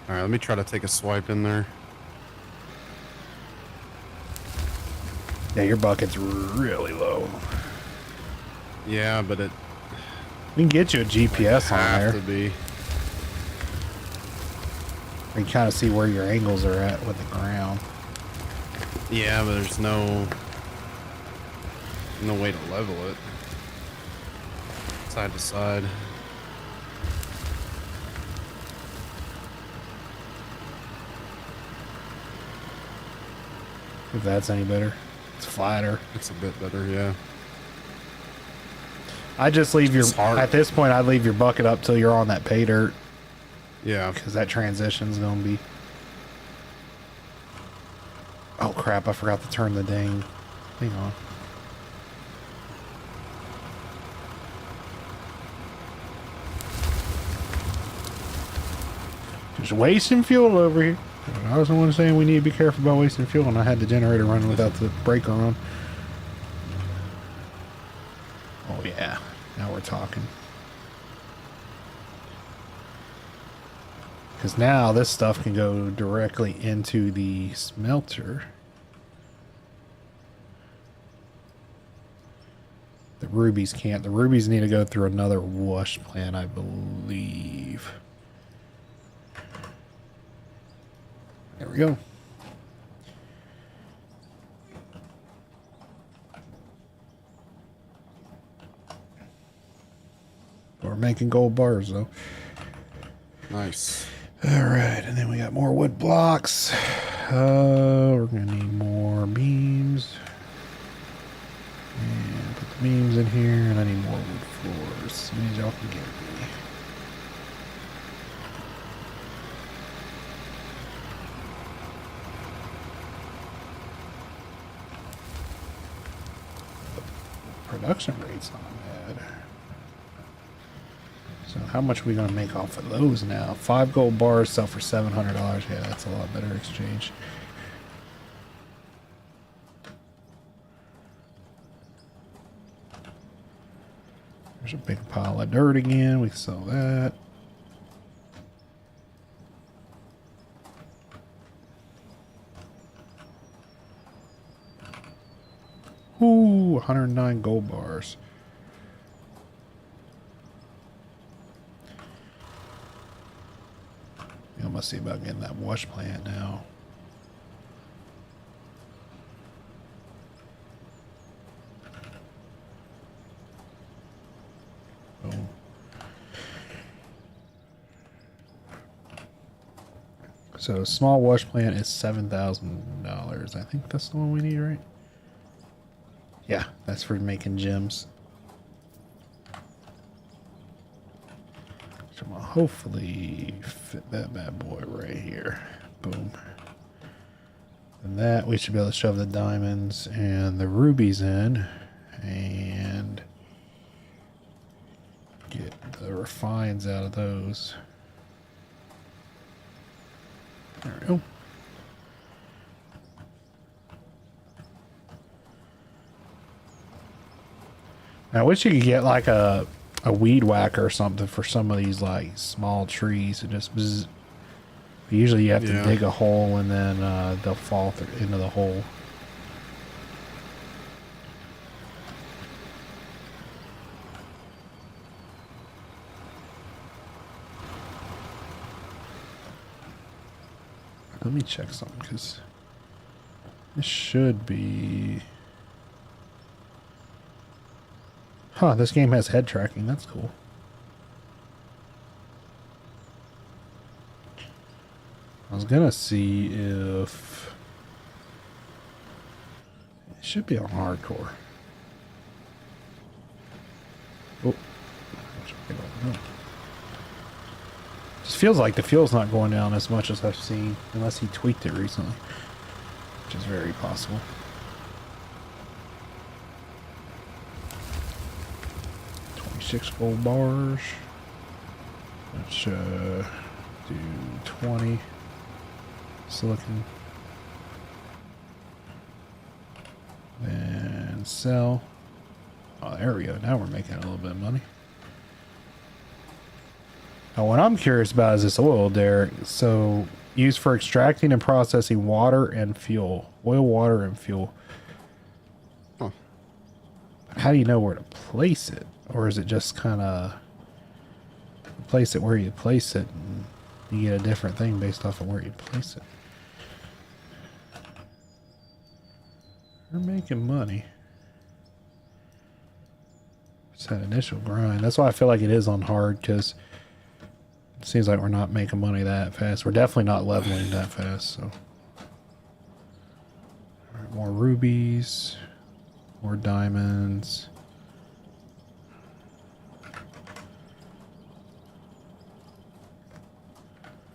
All right, let me try to take a swipe in there. Yeah, your bucket's really low. Yeah, but it We can get you a GPS on have there. to be. You can kind of see where your angles are at with the ground. Yeah, but there's no way to level it. Side to side. If that's any better. It's flatter. It's a bit better, yeah. I just leave your, It's hard. at this point, I'd leave your bucket up till you're on that pay dirt. Yeah. Because that transition's going to be... Oh crap, I forgot to turn the dang thing on. Just wasting fuel over here. I was the one saying we need to be careful about wasting fuel, and I had the generator running without the breaker on. Oh yeah, now we're talking. Because now this stuff can go directly into the smelter. The rubies can't. The rubies need to go through another wash plant, I believe. There we go. We're making gold bars, though. Nice. All right, and then we got more wood blocks. We're going to need more beams. And put the beams in here, and I need more wood floors. As many as y'all can give me. Production rate's not bad. So how much are we going to make off of those now? 5 gold bars sell for $700. Yeah, that's a lot better exchange. There's a big pile of dirt again. We can sell that. Ooh, 109 gold bars. I must see about getting that wash plant now. Boom. So small wash plant is $7,000. I think that's the one we need, right? Yeah, that's for making gems. So I'm gonna hopefully fit that bad boy right here. Boom. And that we should be able to shove the diamonds and the rubies in and get the refines out of those. There we go. I wish you could get like a weed whacker or something for some of these like small trees and just bzz. Usually you have to dig a hole and then they'll fall into the hole. Let me check something because this should be... Huh, this game has head tracking. That's cool. I was gonna see if... It should be on hardcore. Oh. I don't know. Just feels like the fuel's not going down as much as I've seen, unless he tweaked it recently, which is very possible. Six gold bars. Let's do 20 silicon. Then sell. Oh, there we go. Now we're making a little bit of money. Now, what I'm curious about is this oil, Derek. So, used for extracting and processing water and fuel. Oil, water, and fuel. Huh. How do you know where to place it? Or is it just kind of place it where you place it and you get a different thing based off of where you place it? We're making money. It's that initial grind. That's why I feel like it is on hard, because it seems like we're not making money that fast. We're definitely not leveling that fast. So, all right, more rubies, more diamonds.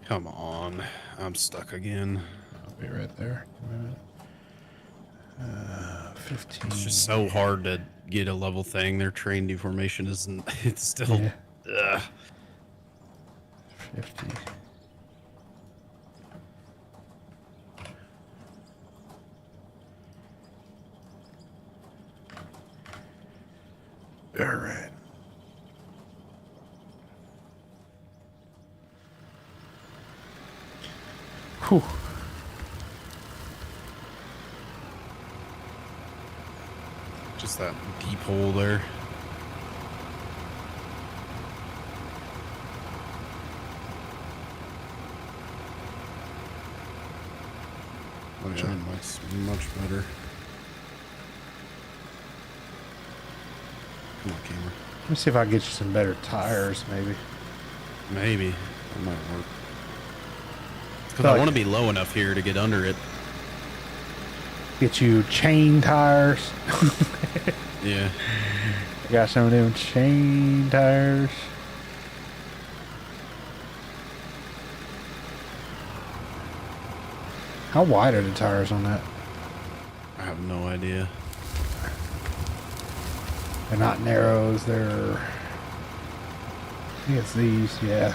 Come on. I'm stuck again. I'll be right there. 15. It's just so hard to get a level thing. Their terrain deformation isn't... It's still... Yeah. 50. All right. Whew. Just that deep hole there. Oh yeah, that's much better. Come on, camera. Let me see if I can get you some better tires, maybe. Maybe that might work. Because Like- I want to be low enough here to get under it. Get you chain tires. Yeah. I got some of them chain tires. How wide are the tires on that? I have no idea. They're not narrows, they're... I think it's these, yeah.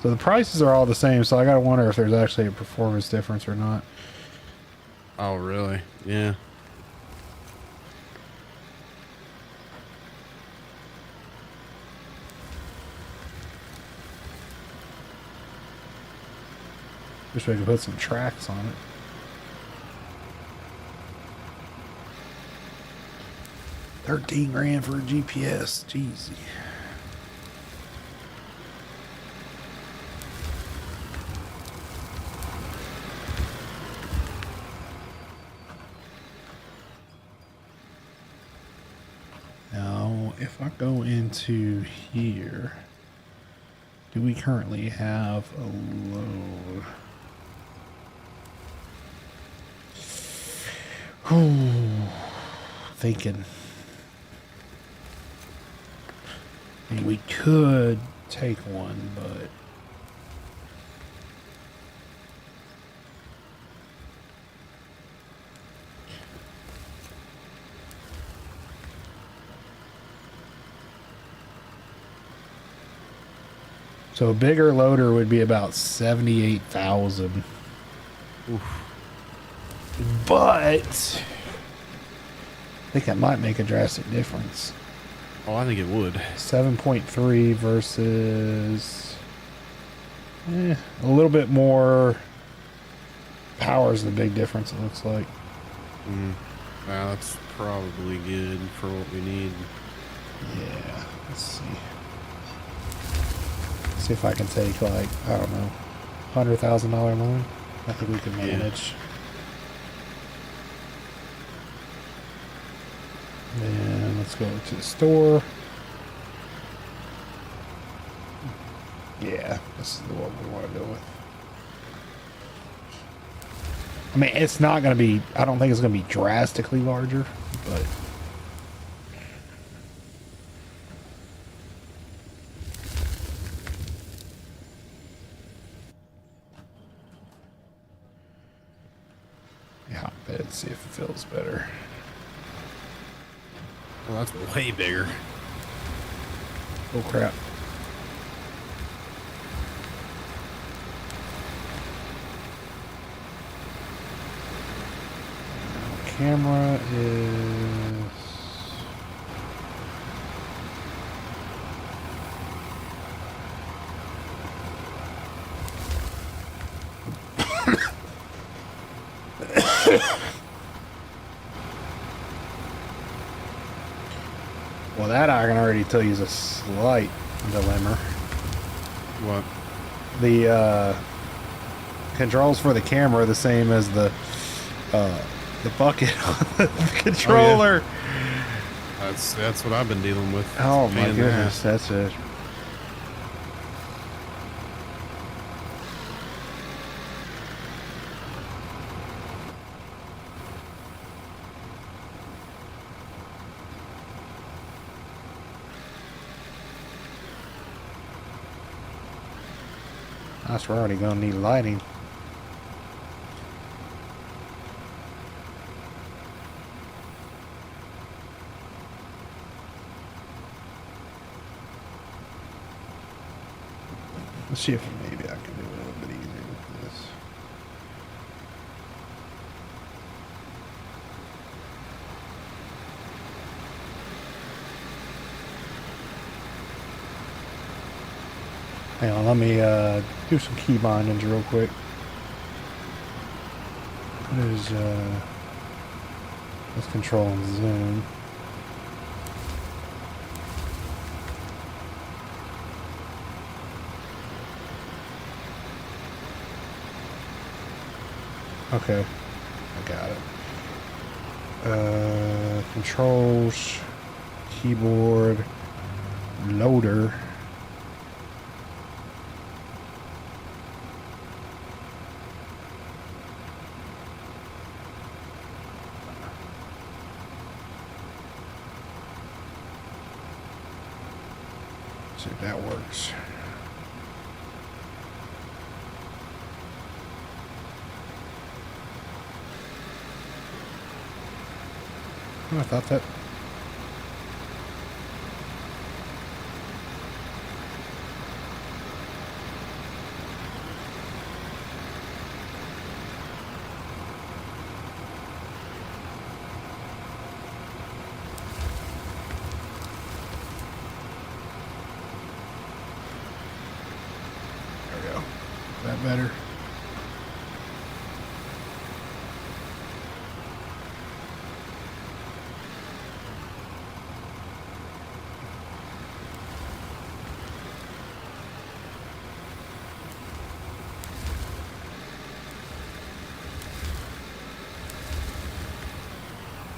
So the prices are all the same, so I gotta wonder if there's actually a performance difference or not. Oh, really? Yeah. Wish we could put some tracks on it. $13 grand for a GPS. Jeez. Now, if I go into here, do we currently have a load? Thinking. I mean, we could take one, but so a bigger loader would be about 78,000. But I think that might make a drastic difference. Oh, I think it would. 7.3 versus a little bit more power is the big difference, it looks like. Well, that's probably good for what we need. Yeah, let's see. See if I can take, like, I don't know, $100,000 loan. I think we can manage. Then let's go to the store. Yeah, this is the one we want to go with. I mean, it's not going to be, I don't think it's going to be drastically larger, but yeah, let's see if it feels better. Well, that's way bigger. Oh crap. Camera is well, that I can already tell you is a slight dilemma. What? The controls for the camera are the same as the bucket on the controller. That's what I've been dealing with. Oh, It's a my pain in the goodness, ass. that's it. That's we're already gonna need lighting. Let's see if maybe I can do it a little bit easier with this. Hang on, let me do some key bindings real quick. What is let's control and zoom. Okay, I got it. Controls, keyboard, loader. See if that works. Oh, I thought that. There we go. Is that better?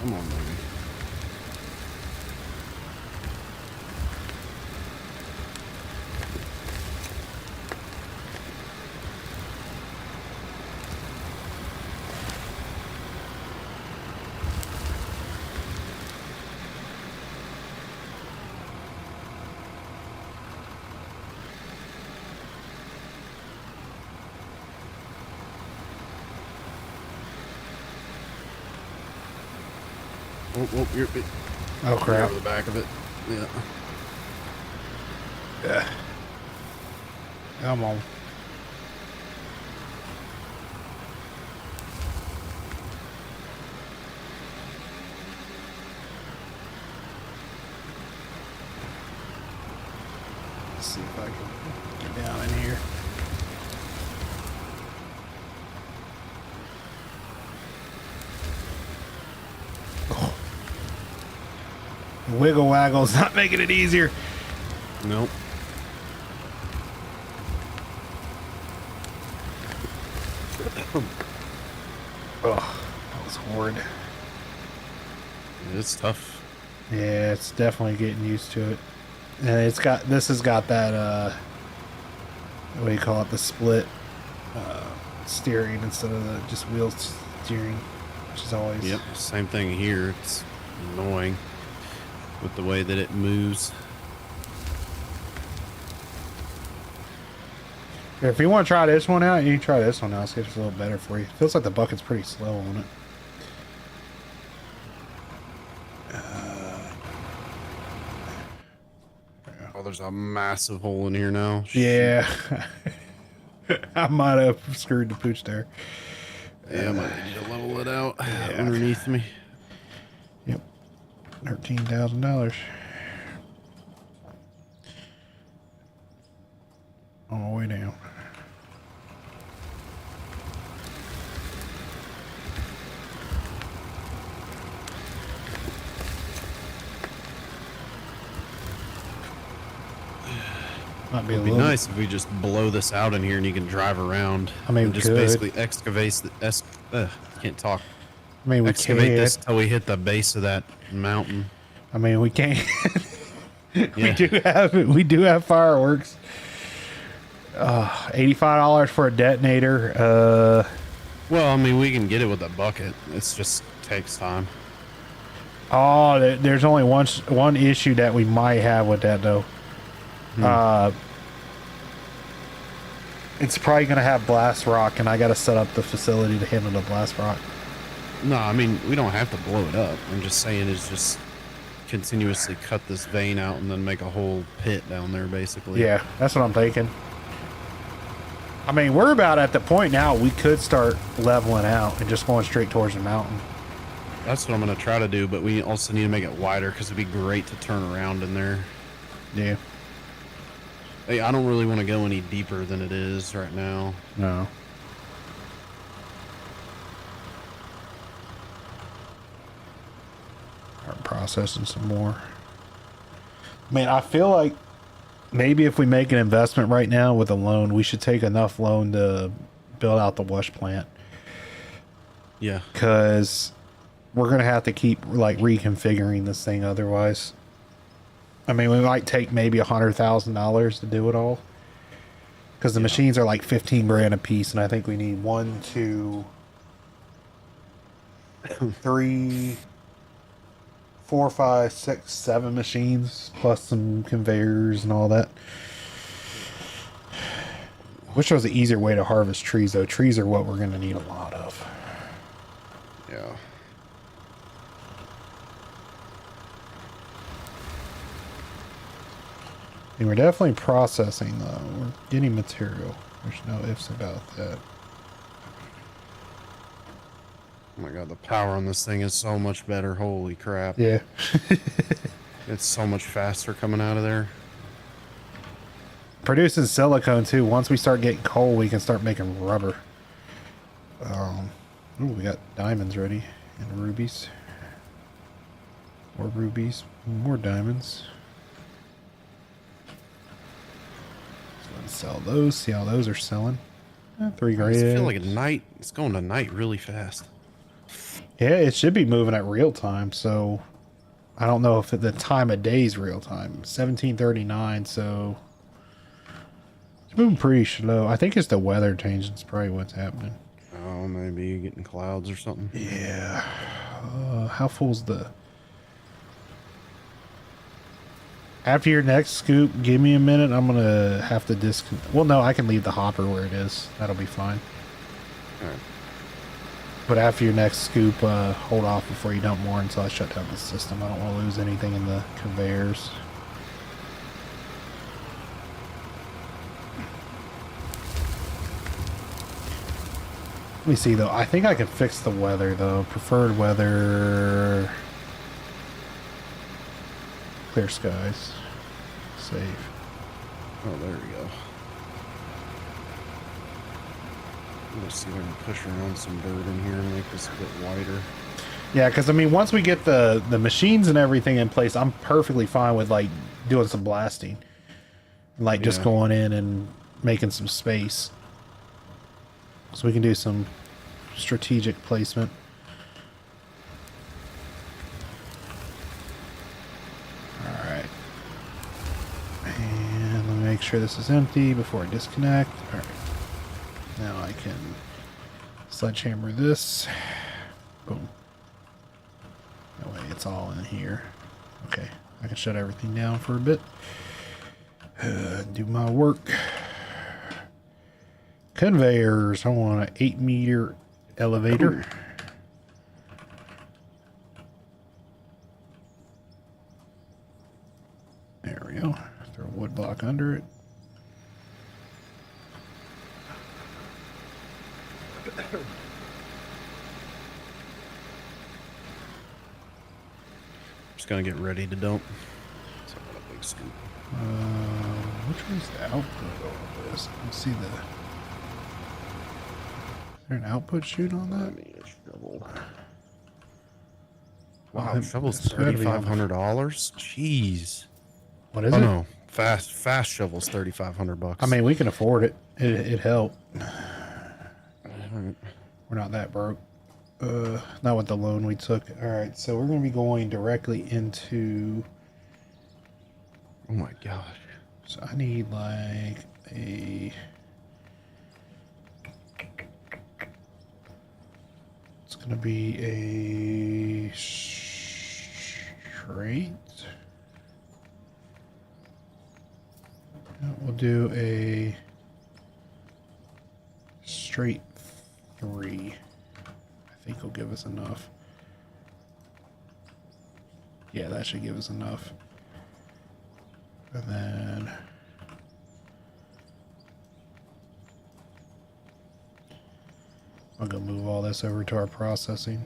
Come on, baby. Oh, you're Oh crap! over the back of it. Yeah. Yeah. Come on. Let's see if I can get down in here. Oh. The wiggle waggle's not making it easier. Nope. Oh, that was horrid. It's tough. Yeah, it's definitely getting used to it. And this has got that what do you call it, the split steering instead of the just wheel steering, which is always Yep. Same thing here. It's annoying with the way that it moves. If you want to try this one out, you can try this one out. See if it's a little better for you. Feels like the bucket's pretty slow on it. Oh, there's a massive hole in here now. Yeah. I might have screwed the pooch there. Yeah, I might need to level it out underneath me. Yep. $13,000. On my way down. Might be a It'd be little nice if we just blow this out in here and you can drive around. I mean, and we just could. basically excavate can't talk. I mean, we Excavate can. this till we hit the base of that mountain. I mean, we can. Yeah. We do have fireworks. $85 for a detonator. Well, I mean, we can get it with a bucket. It's just takes time. Oh, there's only one issue that we might have with that though. It's probably gonna have blast rock, and I gotta set up the facility to handle the blast rock. No, I mean, we don't have to blow it up. I'm just saying is just continuously cut this vein out and then make a whole pit down there, basically. Yeah, that's what I'm thinking. I mean, we're about at the point now we could start leveling out and just going straight towards the mountain. That's what I'm going to try to do, but we also need to make it wider because it'd be great to turn around in there. Yeah. Hey, I don't really want to go any deeper than it is right now. No. Start processing some more. Man, I feel like maybe if we make an investment right now with a loan, we should take enough loan to build out the wash plant. Yeah. Because we're going to have to keep like reconfiguring this thing otherwise. I mean, we might take maybe $100,000 to do it all. Because the machines are like 15 grand a piece, and I think we need 1, 2, 3, 4, 5, 6, 7 machines, plus some conveyors and all that. Wish there was an easier way to harvest trees, though. Trees are what we're going to need a lot of. Yeah. And we're definitely processing, though. We're getting material. There's no ifs about that. Oh my god, the power on this thing is so much better. Holy crap. Yeah. It's so much faster coming out of there. Producing silicone, too. Once we start getting coal, we can start making rubber. Ooh, we got diamonds ready. And rubies. More rubies. More diamonds. Let's sell those. See how those are selling. 3 I grand. just feel like at night, it's going to night really fast. Yeah, it should be moving at real time, so I don't know if the time of day is real time. 1739, so it's moving pretty slow. I think it's the weather changing. It's probably what's happening. Oh, maybe you're getting clouds or something. Yeah. How full's the... After your next scoop, give me a minute. I'm going to have to disconnect. Well, no, I can leave the hopper where it is. That'll be fine. All right. But after your next scoop, hold off before you dump more until I shut down the system. I don't want to lose anything in the conveyors. Let me see, though. I think I can fix the weather, though. Preferred weather... Clear skies. Save. Oh, there we go. Let's see if I can push around some dirt in here and make this a bit wider. Yeah, because, I mean, once we get the machines and everything in place, I'm perfectly fine with, like, doing some blasting. Like, just going in and making some space. So we can do some strategic placement. Alright. And let me make sure this is empty before I disconnect. Alright. Now I can sledgehammer this. Boom. That way it's all in here. Okay. I can shut everything down for a bit. Do my work. Conveyors. I want an 8-meter elevator. There we go. Throw a wood block under it. Just gonna get ready to dump. So I got a big scoop. Which one's the output of this? Let's see the... Is there an output chute on that? Wow, shovel's it's gotta be on the- $3,500. Jeez. What is Oh it? no, fast shovel's $3,500. I mean, we can afford it. It helped. Alright. We're not that broke. Not with the loan we took. All right, so we're going to be going directly into... Oh my gosh. So I need like a... It's going to be a straight. We'll do a straight 3. I think will give us enough. Yeah, that should give us enough. And then I'll go move all this over to our processing.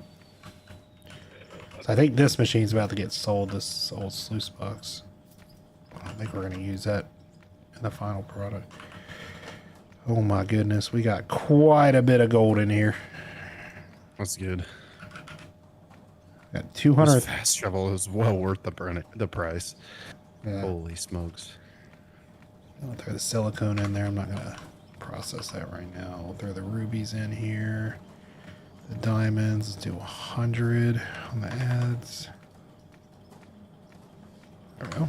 So I think this machine's about to get sold, this old sluice box. I don't think we're going to use that in the final product. Oh my goodness, we got quite a bit of gold in here. That's good. Got This 200. fast travel is well worth the price. Yeah. Holy smokes. I'll throw the silicone in there. I'm not gonna process that right now. We'll throw the rubies in here. The diamonds, let's do 100 on the ads. There we go.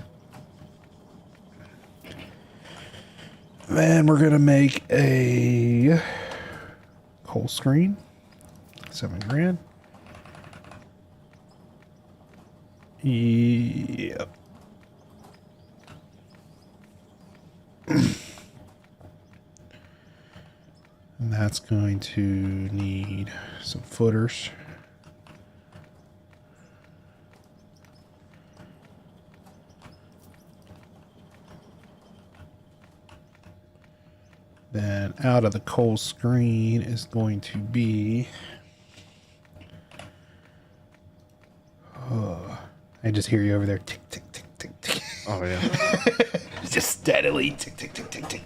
Then we're gonna make a coal screen. 7 grand. Yep. And that's going to need some footers. Then out of the coal screen is going to be... Oh, I just hear you over there. Tick, tick, tick, tick, tick. Oh, yeah. Just steadily tick, tick, tick, tick, tick.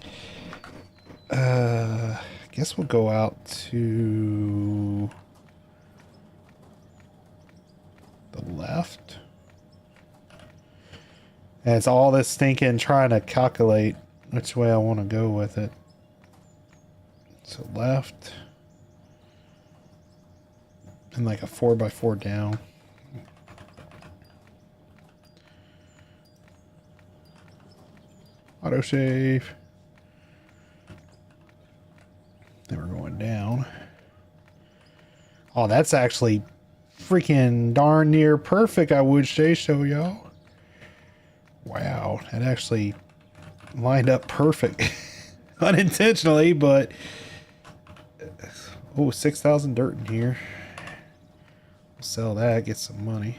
I guess we'll go out to the left. And it's all this thinking, trying to calculate which way I want to go with it. So left. And like a 4x4 down. Autosave. Then we're going down. Oh, that's actually freaking darn near perfect, I would say so, y'all. Wow, that actually lined up perfect. Unintentionally, but... Oh, 6,000 dirt in here. We'll sell that, get some money.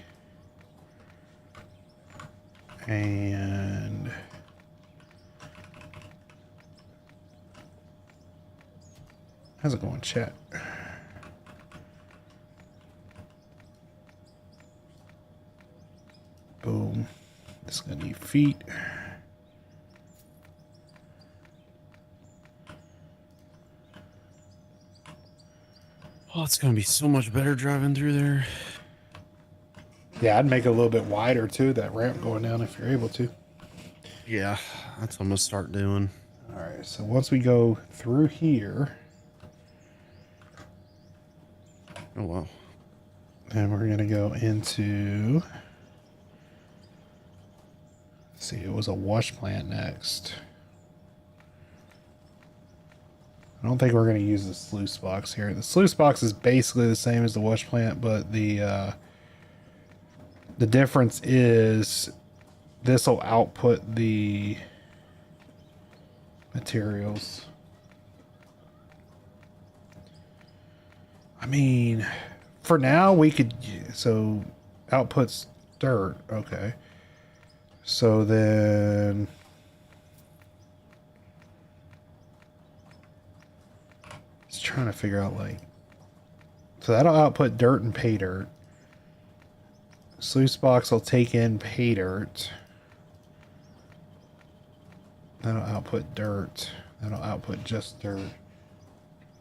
And... how's it going, chat? Boom. This is gonna need feet. Oh, it's going to be so much better driving through there. Yeah, I'd make it a little bit wider too, that ramp going down if you're able to. Yeah, that's what I'm going to start doing. All right, so once we go through here, Oh, wow. then we're gonna go into... let's see, it was a wash plant next. I don't think we're going to use the sluice box here. The sluice box is basically the same as the wash plant, but the difference is this will output the materials. I mean, for now we could... so outputs dirt. Okay. So then... trying to figure out, like, so that'll output dirt and pay dirt. Sluice box will take in pay dirt. That'll output dirt. That'll output just dirt.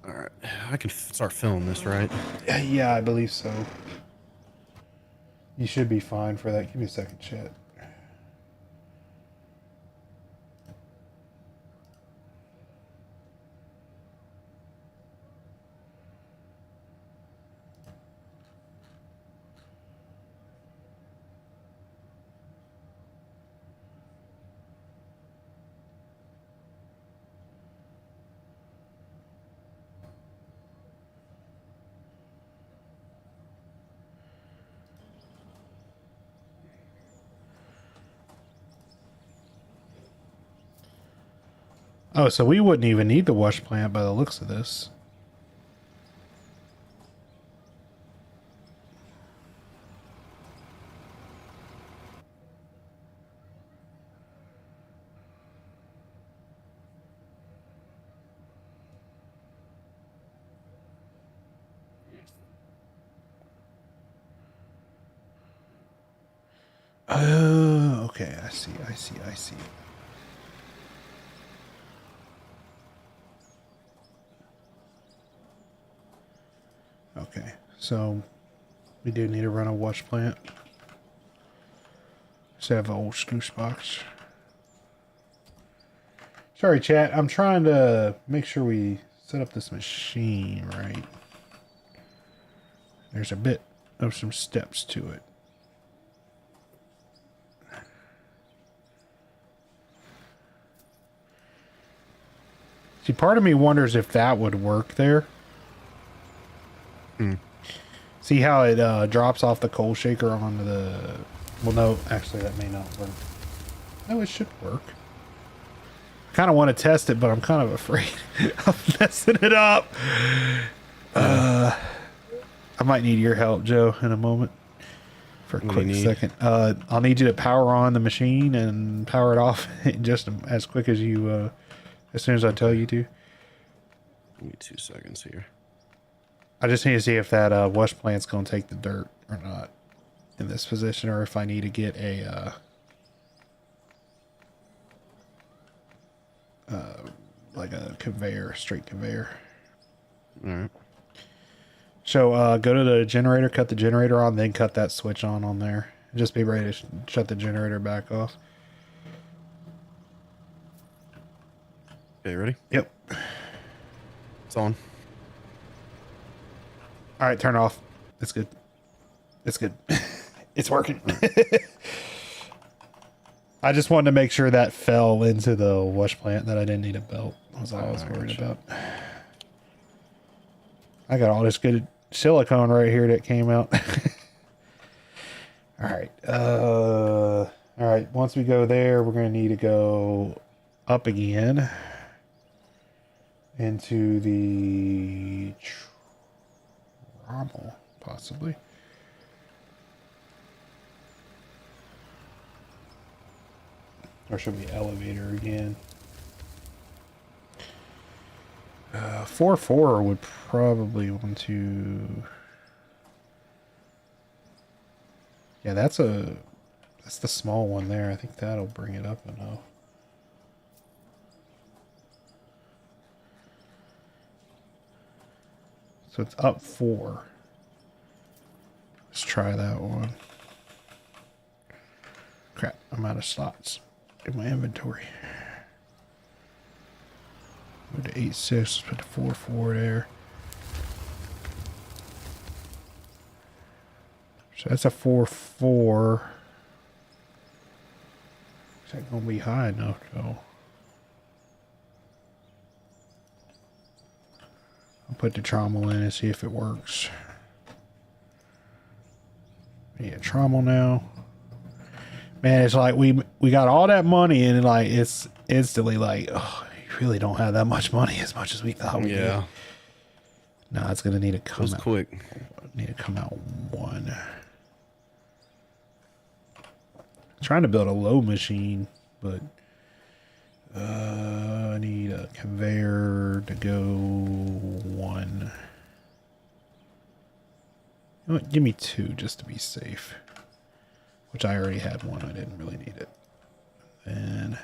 All right. I can start filling this, right? Yeah, I believe so. You should be fine for that. Give me a second, chat. Oh, so we wouldn't even need the wash plant by the looks of this. Oh, okay. I see. Okay, so we do need to run a wash plant. Just have an old sluice box. Sorry, chat. I'm trying to make sure we set up this machine right. There's a bit of some steps to it. See, part of me wonders if that would work there. See how it drops off the coal shaker onto the... Well, no, actually, that may not work. No, it should work. I kind of want to test it, but I'm kind of afraid of messing it up. I might need your help, Joe, in a moment. For a quick second. I'll need you to power on the machine and power it off just as quick as you... as soon as I tell you to. Give me 2 seconds here. I just need to see if that wash plant's going to take the dirt or not in this position, or if I need to get a like a conveyor, straight conveyor. All right. So go to the generator, cut the generator on, then cut that switch on there. Just be ready to shut the generator back off. Okay, ready? Yep. It's on. All right, turn it off. It's good. It's good. It's working. I just wanted to make sure that fell into the wash plant, that I didn't need a belt. That was all I was worried about. I got all this good silicone right here that came out. All right. All right. Once we go there, we're going to need to go up again into the trommel, possibly. Or should we elevator again? 4-4 would probably want to... Yeah, that's the small one there. I think that'll bring it up enough. So it's up 4. Let's try that one. Crap, I'm out of slots in my inventory. Go to 8-6, put the 4-4 there. So that's a 4-4. Is that going to be high enough, though? I'll put the trommel in and see if it works. Yeah, trommel now. Man, it's like we got all that money and like it's instantly like, oh, you really don't have that much money as much as we thought we did. Yeah. No, it's gonna need to come out quick. Need to come out 1. Trying to build a low machine, but I need a conveyor to go 1. You know what? Give me 2 just to be safe. Which I already had 1. I didn't really need it. And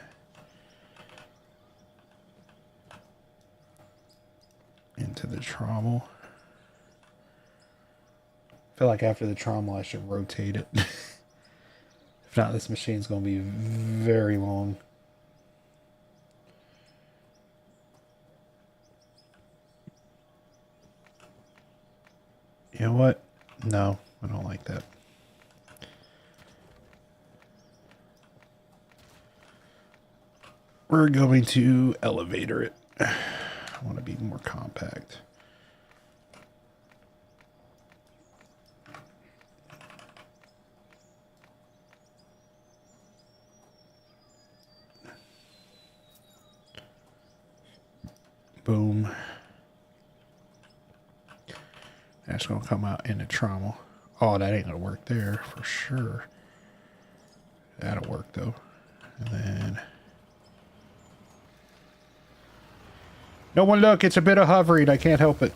into the trommel. I feel like after the trommel I should rotate it. If not, this machine's going to be very long. You know what? No, I don't like that. We're going to elevator it. I want to be more compact. Boom. That's going to come out in the trommel. Oh, that ain't going to work there for sure. That'll work though. And then... No one look, it's a bit of hovering. I can't help it.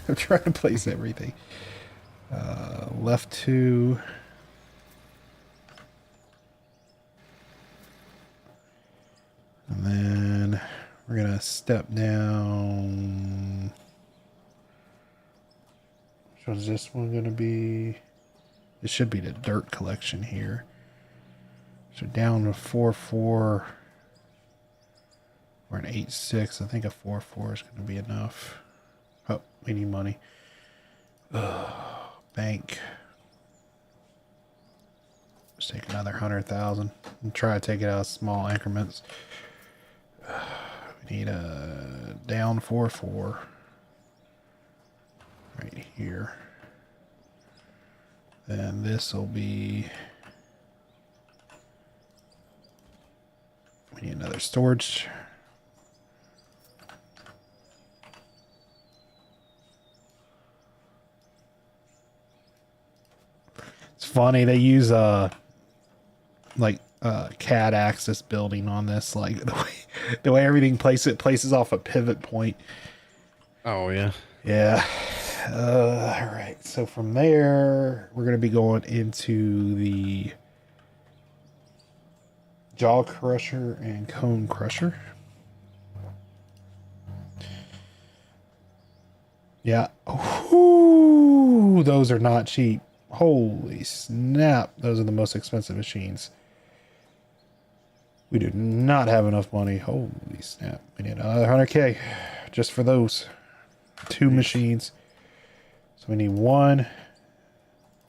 I'm trying to place everything. Left 2. And then we're going to step down Which one's this one going to be? It should be the dirt collection here. So down to 4-4 or an 8-6. I think a 4-4 is going to be enough. Oh, we need money. Bank. Let's take another 100,000 and try to take it out of small increments. We need a down 4-4 right here. Then this will be. We need another storage. It's funny they use CAD access building on this, like the way everything places off a pivot point. Oh yeah. Yeah. All right. So from there, we're gonna be going into the jaw crusher and cone crusher. Yeah. Ooh, those are not cheap. Holy snap. Those are the most expensive machines. We do not have enough money. Holy snap. We need another 100K just for those 2 machines. So we need one,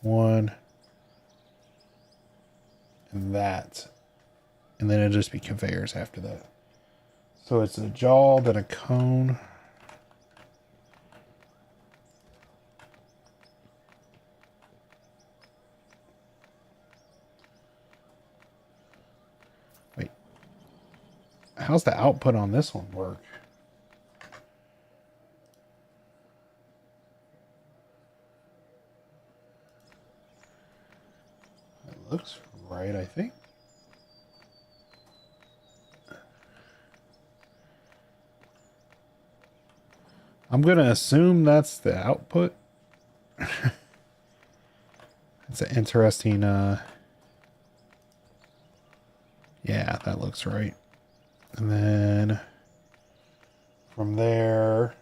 and that. And then it'll just be conveyors after that. So it's a jaw, then a cone. Wait. How's the output on this one work? It looks right, I think. I'm going to assume that's the output. It's an interesting, yeah, that looks right. And then from there,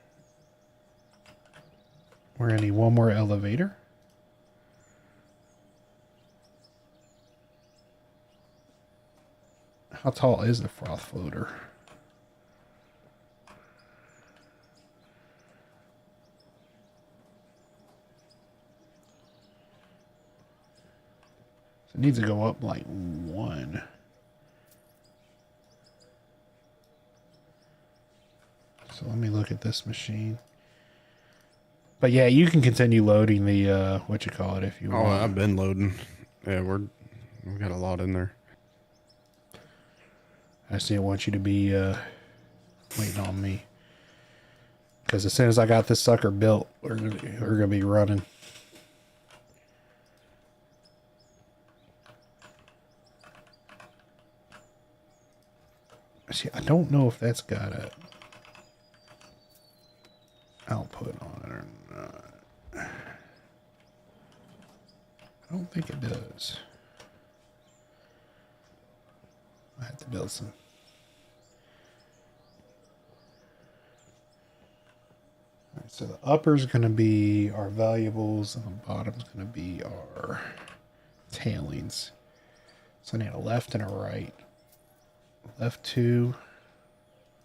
we're going to need one more elevator. How tall is the froth floater? It needs to go up like 1. So let me look at this machine. But yeah, you can continue loading the what you call it if you want. Oh, I've been loading. Yeah, we've got a lot in there. I just didn't want you to be waiting on me. Because as soon as I got this sucker built, we're gonna be running. See, I don't know if that's got a output on it or not. I don't think it does. I have to build some. All right, so the upper's going to be our valuables, and the bottom's going to be our tailings. So I need a left and a right. Left 2,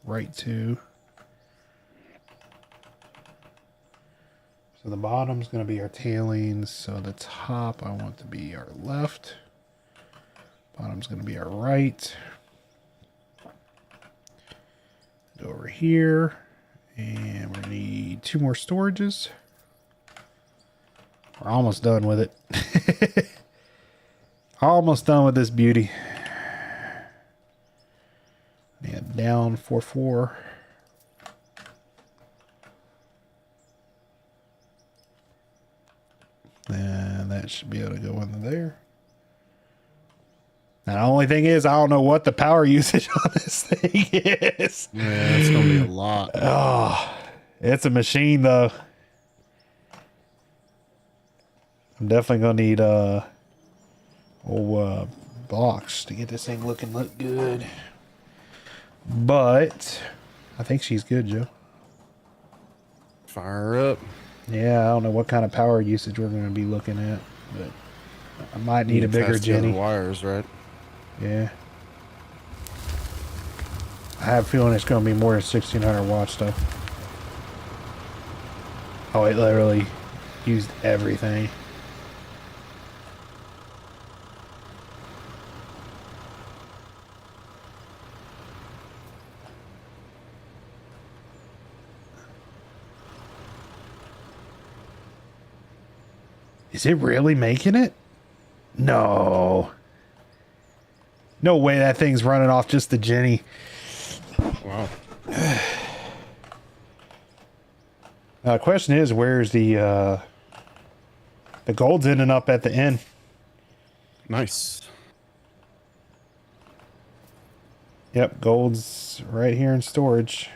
right 2. So the bottom's going to be our tailings. So the top I want to be our left. Bottom's going to be our right. Go over here. And we're going to need 2 more storages. We're almost done with it. Almost done with this beauty. And down 4-4. And that should be able to go into there. Now, the only thing is, I don't know what the power usage on this thing is. Yeah, it's gonna be a lot. Oh, it's a machine though. I'm definitely gonna need blocks to get this thing look good. But I think she's good, Joe. Fire up. Yeah, I don't know what kind of power usage we're going to be looking at, but I might need a Need bigger fast together Jenny. wires, right? Yeah. I have a feeling it's going to be more than 1600 watts though. Oh, it literally used everything. Is it really making it? No. No way that thing's running off just the Jenny. Wow. Now, the question is, where's the gold's ending up at the end? Nice. Yep, gold's right here in storage.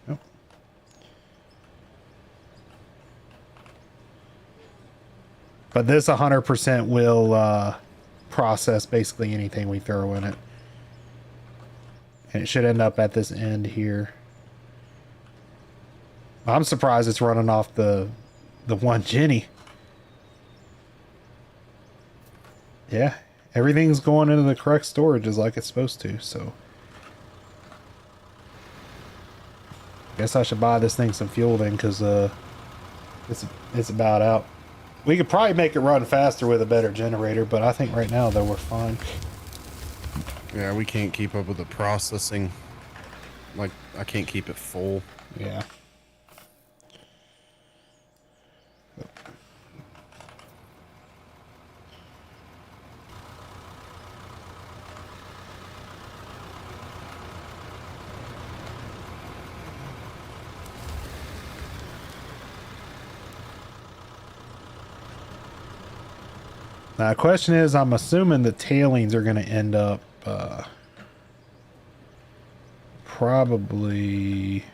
Yep. But this 100% will process basically anything we throw in it. And it should end up at this end here. I'm surprised it's running off the one Jenny. Yeah, everything's going into the correct storages like it's supposed to, so. Guess I should buy this thing some fuel then, because it's about out. We could probably make it run faster with a better generator, but I think right now, though, we're fine. Yeah, we can't keep up with the processing. Like, I can't keep it full. Yeah. Now, the question is, I'm assuming the tailings are going to end up probably...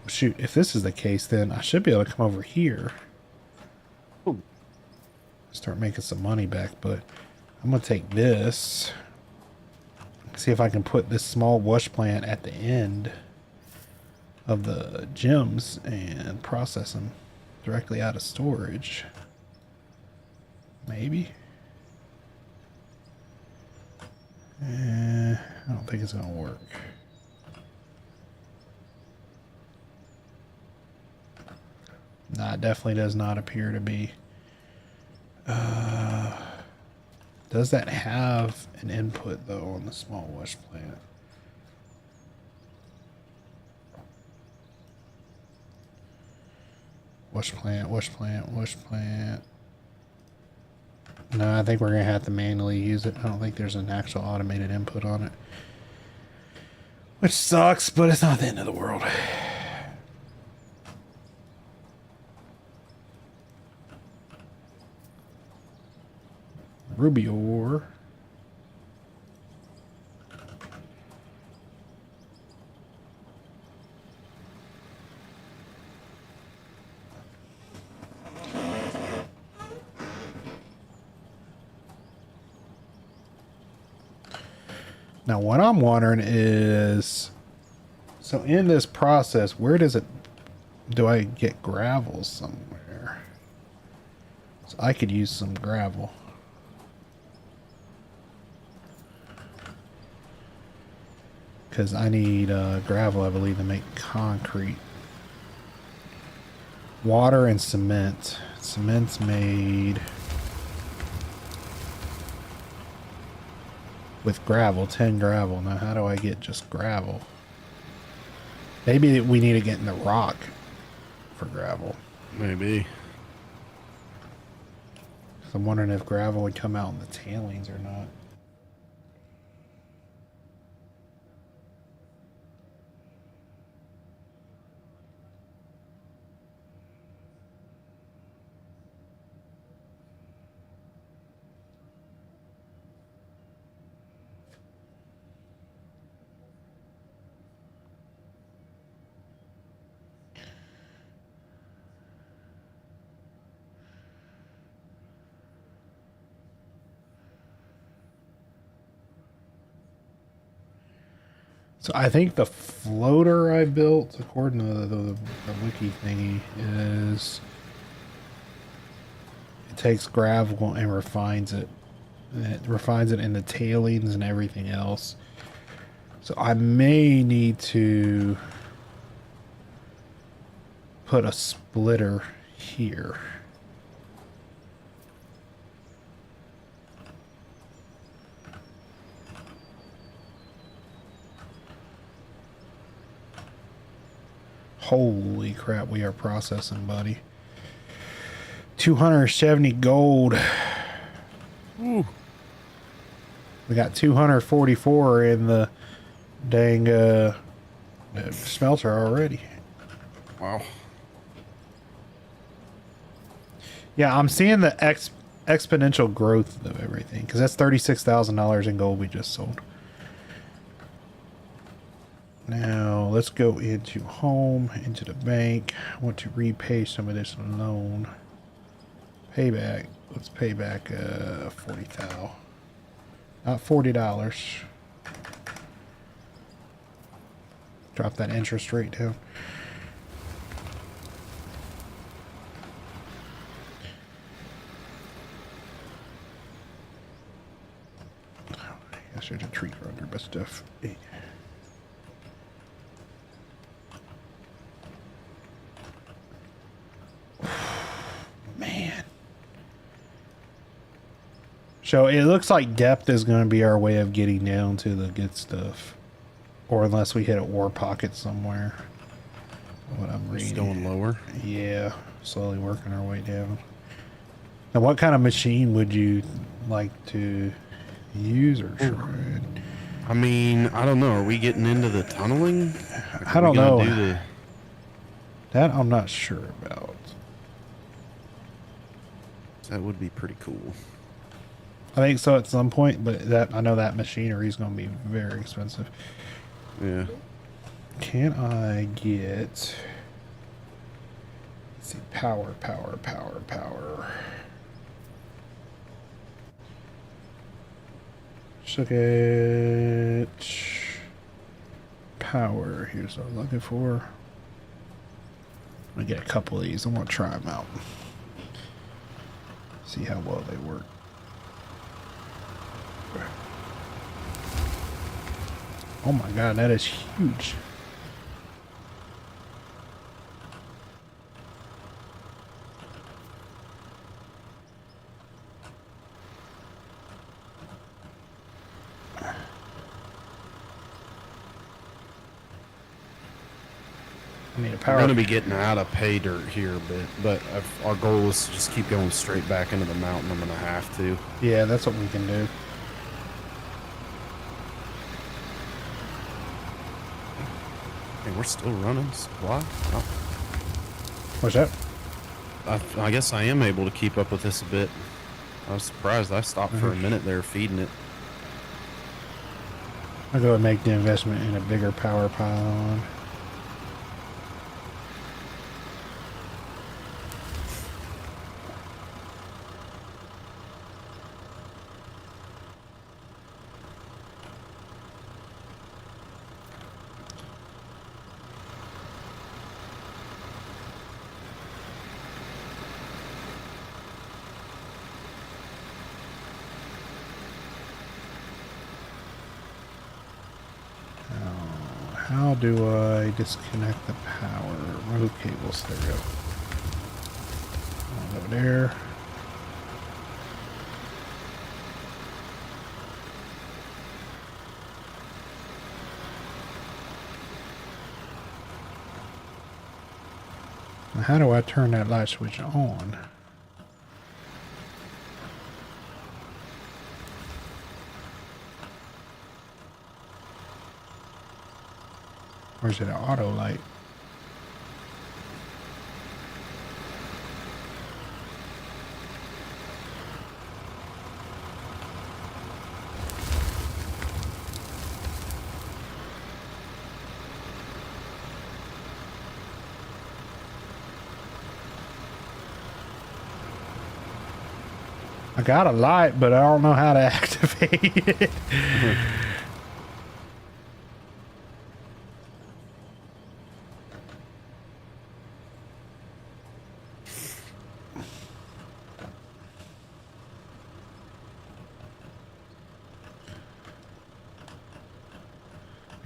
Shoot, if this is the case, then I should be able to come over here. Ooh. Start making some money back, but I'm going to take this. See if I can put this small wash plant at the end of the gems and process them directly out of storage. Maybe. I don't think it's gonna work. Nah, it definitely does not appear to be. Does that have an input though on the small wash plant? Wash plant, wash plant, wash plant. No, I think we're going to have to manually use it. I don't think there's an actual automated input on it. Which sucks, but it's not the end of the world. Ruby ore. Now, what I'm wondering is, so in this process, where does it, do I get gravel somewhere? So I could use some gravel. Because I need gravel, I believe, to make concrete. Water and cement. Cement's made with gravel, 10 gravel. Now, how do I get just gravel? Maybe we need to get in the rock for gravel. Maybe. So I'm wondering if gravel would come out in the tailings or not. So I think the floater I built, according to the wiki thingy, is it takes gravel and refines it. And it refines it in the tailings and everything else. So I may need to put a splitter here. Holy crap, we are processing, buddy. 270 gold. Ooh. We got 244 in the dang smelter already. Wow. Yeah, I'm seeing the exponential growth of everything because that's $36,000 in gold we just sold. Now let's go into home, into the bank. I want to repay some of this loan. Payback. Let's pay back 40,000. Not $40. Drop that interest rate down. I should have tree runner, but stuff. Man. So it looks like depth is going to be our way of getting down to the good stuff. Or unless we hit a ore pocket somewhere. What I'm reading. Just going lower. Yeah, slowly working our way down. Now, what kind of machine would you like to use or try? I mean, I don't know. Are we getting into the tunneling? I don't know. Do That I'm not sure about. that would be pretty cool. I think so at some point, but that I know that machinery is going to be very expensive. Yeah. Can I get... Let's see, power. Just look at power. Here's what I'm looking for. I'm gonna get a couple of these. I want to try them out. See how well they work. Oh my god, that is huge. I need a power. We're going to be getting out of pay dirt here a bit, but if our goal is to just keep going straight back into the mountain. I'm going to have to. Yeah, that's what we can do. Hey, we're still running supply. Oh, What's that? I guess I am able to keep up with this a bit. I was surprised. I stopped for a minute there feeding it. I'll go and make the investment in a bigger power pylon. How do I disconnect the power? Remove cables. There we go. Over there. Now how do I turn that light switch on? Or is it an auto light? I got a light, but I don't know how to activate it.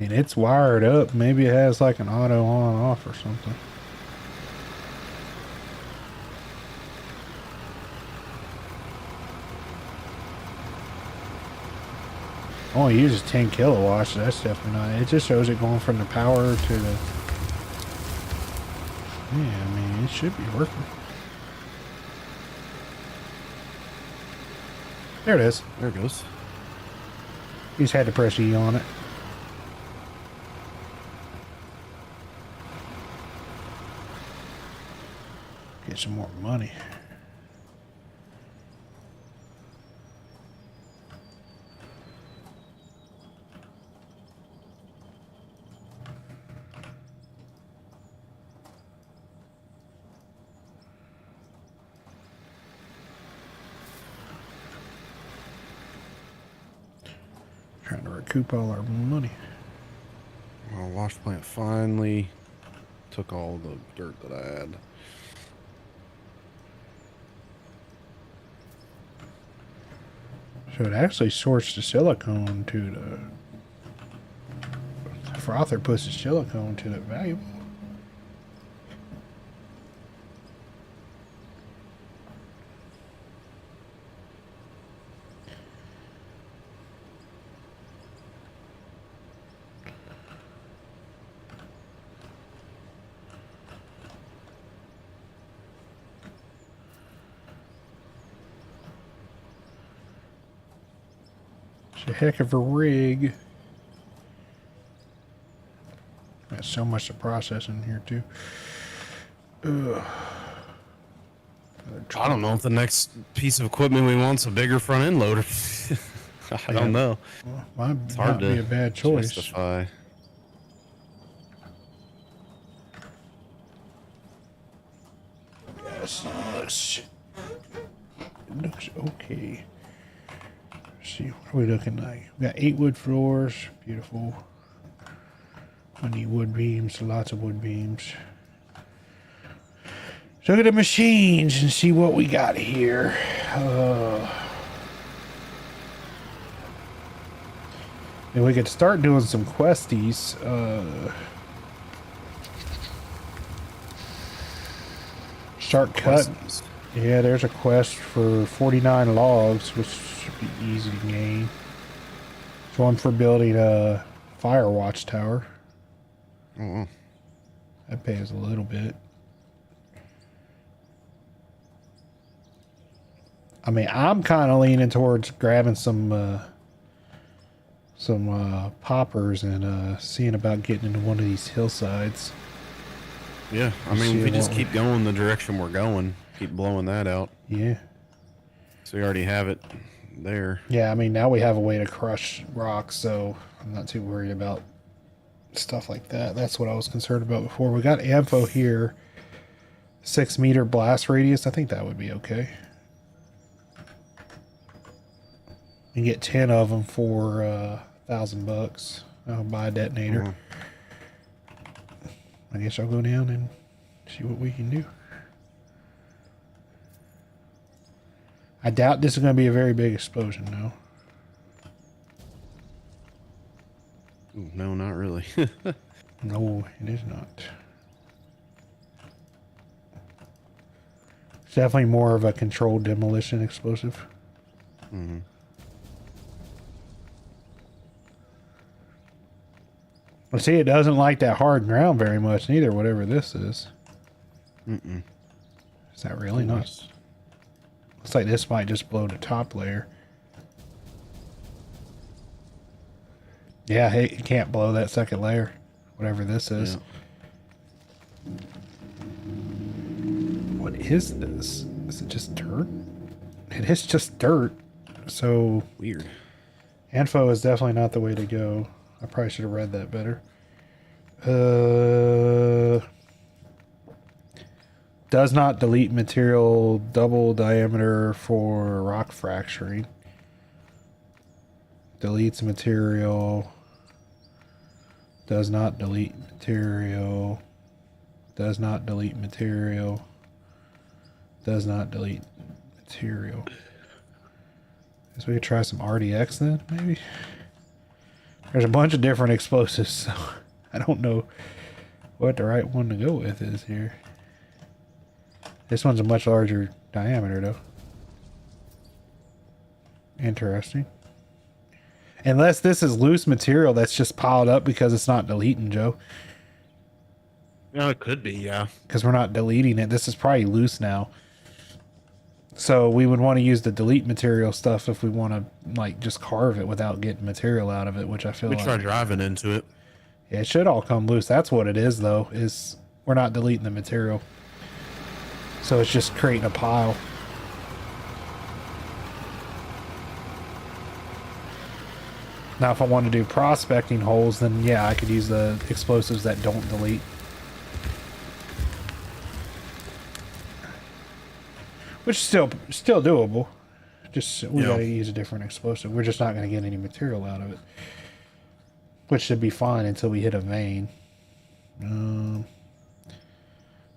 mean, it's wired up. Maybe it has like an auto on off or something. Only uses 10 kilowatts. So that's definitely not. It just shows it going from the power to the. Yeah, I mean, it should be working. There it is. There it goes. You just had to press E on it. Get some more money. Trying to recoup all our money. Well, wash plant finally took all the dirt that I had. So it actually sorts the silicone to the frother puts the silicone to the valuable. It's a heck of a rig. Got so much to process in here too. Ugh. I don't know if the next piece of equipment we want's a bigger front end loader. I don't know. Well, might It's not hard be to a bad choice. justify. Yes, it looks okay. Let's see, what are we looking like? We got 8 wood floors, beautiful. I need wood beams, lots of wood beams. So look at the machines and see what we got here. And we could start doing some questies. Start cutting. Questions. Yeah, there's a quest for 49 logs, which should be easy to gain. There's one for building a fire watchtower. Oh, wow. That pays a little bit. I mean, I'm kind of leaning towards grabbing some poppers and seeing about getting into one of these hillsides. Yeah, I mean, if we just keep going the direction we're going, keep blowing that out. Yeah. So we already have it there. Yeah, I mean, now we have a way to crush rocks, so I'm not too worried about stuff like that. That's what I was concerned about before. We got info here. 6-meter blast radius. I think that would be okay. You can get 10 of them for $1,000. I'll buy a detonator. Mm-hmm. I guess I'll go down and see what we can do. I doubt this is going to be a very big explosion, though. Ooh, no, not really. No, it is not. It's definitely more of a controlled demolition explosive. Mm-hmm. Well, see, it doesn't like that hard ground very much neither, whatever this is. Mm-mm. Is that really nice? Looks like this might just blow the top layer. Yeah, it can't blow that second layer, whatever this is. Yeah. What is this? Is it just dirt? It is just dirt. So Weird. info is definitely not the way to go. I probably should have read that better. Does not delete material double diameter for rock fracturing. Deletes material. Does not delete material. Does not delete material. Does not delete material. Guess we could try some RDX then, maybe? There's a bunch of different explosives, so I don't know what the right one to go with is here. This one's a much larger diameter, though. Interesting. Unless this is loose material that's just piled up because it's not deleting, Joe. Yeah, it could be, yeah. Because we're not deleting it. This is probably loose now. So we would want to use the delete material stuff if we want to, like, just carve it without getting material out of it, which I feel We like... try driving into it. Yeah, it should all come loose. That's what it is, though, is we're not deleting the material. So it's just creating a pile. Now, if I want to do prospecting holes, then yeah, I could use the explosives that don't delete. Which is still doable. Just we gotta use a different explosive. We're just not gonna get any material out of it. Which should be fine until we hit a vein.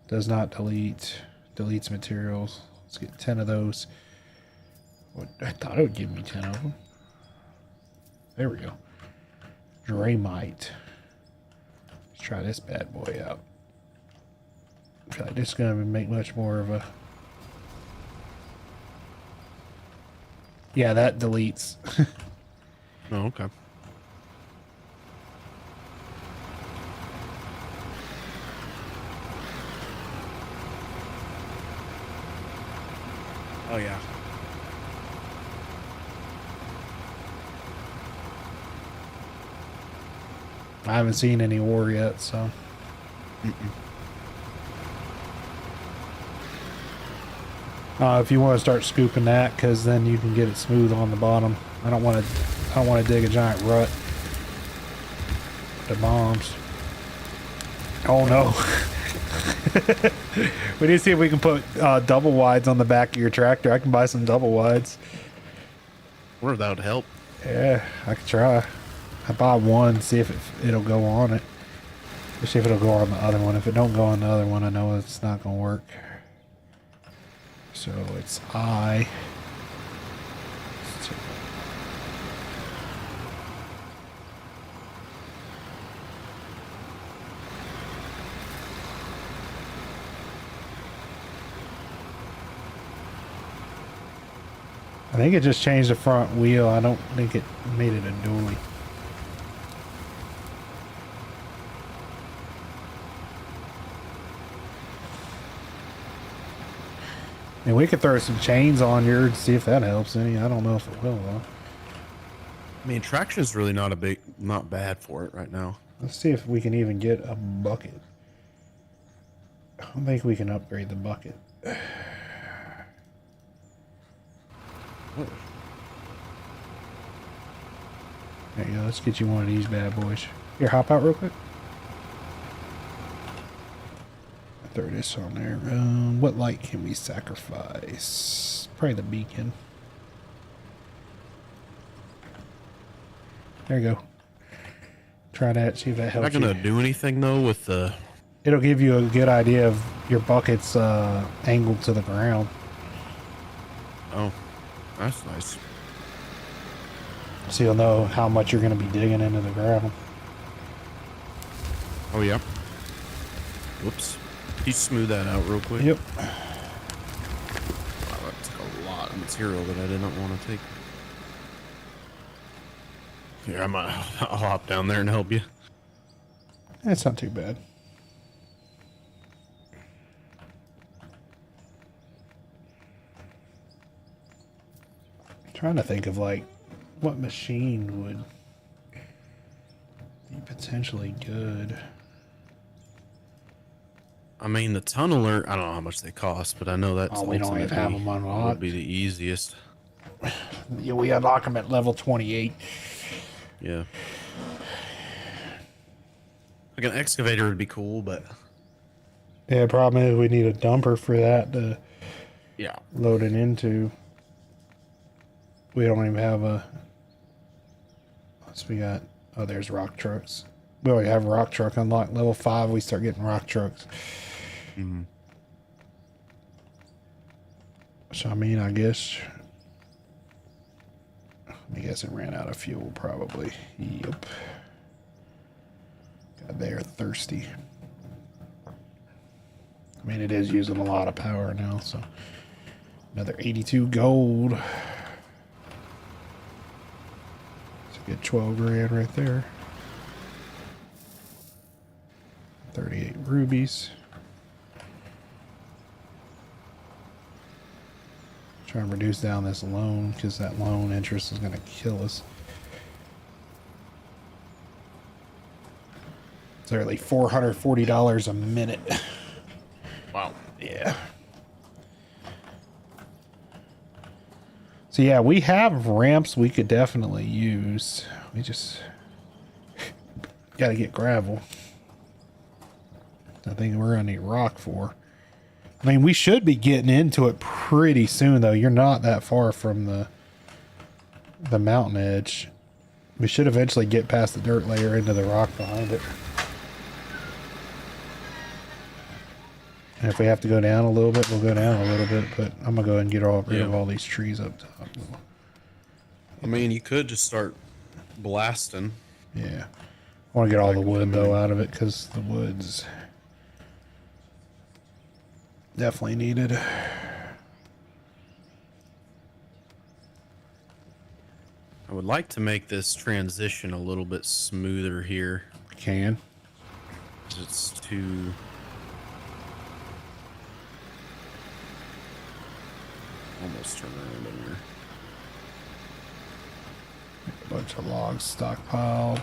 Does not delete. Deletes materials. Let's get 10 of those. I thought it would give me 10 of them. There we go. Dramite. Let's try this bad boy out. I feel like this is gonna make much more of a... Yeah, that deletes. Oh, okay. Oh, yeah. I haven't seen any ore yet, so... if you want to start scooping that, because then you can get it smooth on the bottom. I don't want to dig a giant rut. The bombs. Oh no! We need to see if we can put double wides on the back of your tractor. I can buy some double wides. Where that would help. Yeah, I could try. I buy one, see if it'll go on it. See if it'll go on the other one. If it don't go on the other one, I know it's not gonna work. So it's I. I think it just changed the front wheel. I don't think it made it a dually. And we could throw some chains on yours to see if that helps any. I don't know if it will though. I mean, traction's really not bad for it right now. Let's see if we can even get a bucket. I don't think we can upgrade the bucket. There you go. Let's get you one of these bad boys. Here, hop out real quick. Throw this on there. What light can we sacrifice? Probably the beacon. There you go. Try that, see if that helps. Not gonna do anything though with the... It'll give you a good idea of your bucket's angled to the ground. Oh, that's nice. So you'll know how much you're going to be digging into the ground. Oh, yeah. Whoops. Can you smooth that out real quick? Yep. Wow, that took a lot of material that I did not want to take. Here, I'll hop down there and help you. That's not too bad. I'm trying to think of like what machine would be potentially good. I mean, the tunneler, I don't know how much they cost, but I know that's We don't even have them unlocked. Would be the easiest. Yeah, we unlock them at level 28. Yeah. Like an excavator would be cool, but... Yeah, problem is we need a dumper for that to load it into. We don't even have a... We got... Oh, there's rock trucks. We already have a rock truck unlocked. Level 5, we start getting rock trucks. Mm-hmm. So, I mean, I guess... I guess it ran out of fuel, probably. Yep. God, they are thirsty. I mean, it is using a lot of power now, so. Another 82 gold. It's a good 12 grand right there. 38 rubies. Try and reduce down this loan because that loan interest is going to kill us. It's nearly $440 a minute. Wow. Yeah. So yeah, we have ramps we could definitely use. We just got to get gravel. I think we're going to need rock for. I mean, we should be getting into it pretty soon, though. You're not that far from the mountain edge. We should eventually get past the dirt layer into the rock behind it. And if we have to go down a little bit, we'll go down a little bit. But I'm going to go ahead and get rid of all these trees up top. I mean, you could just start blasting. Yeah. I want to get all the wood, though, out of it because the wood's definitely needed. I would like to make this transition a little bit smoother here. Can. It's too... Almost turn around in here. A bunch of logs stockpiled.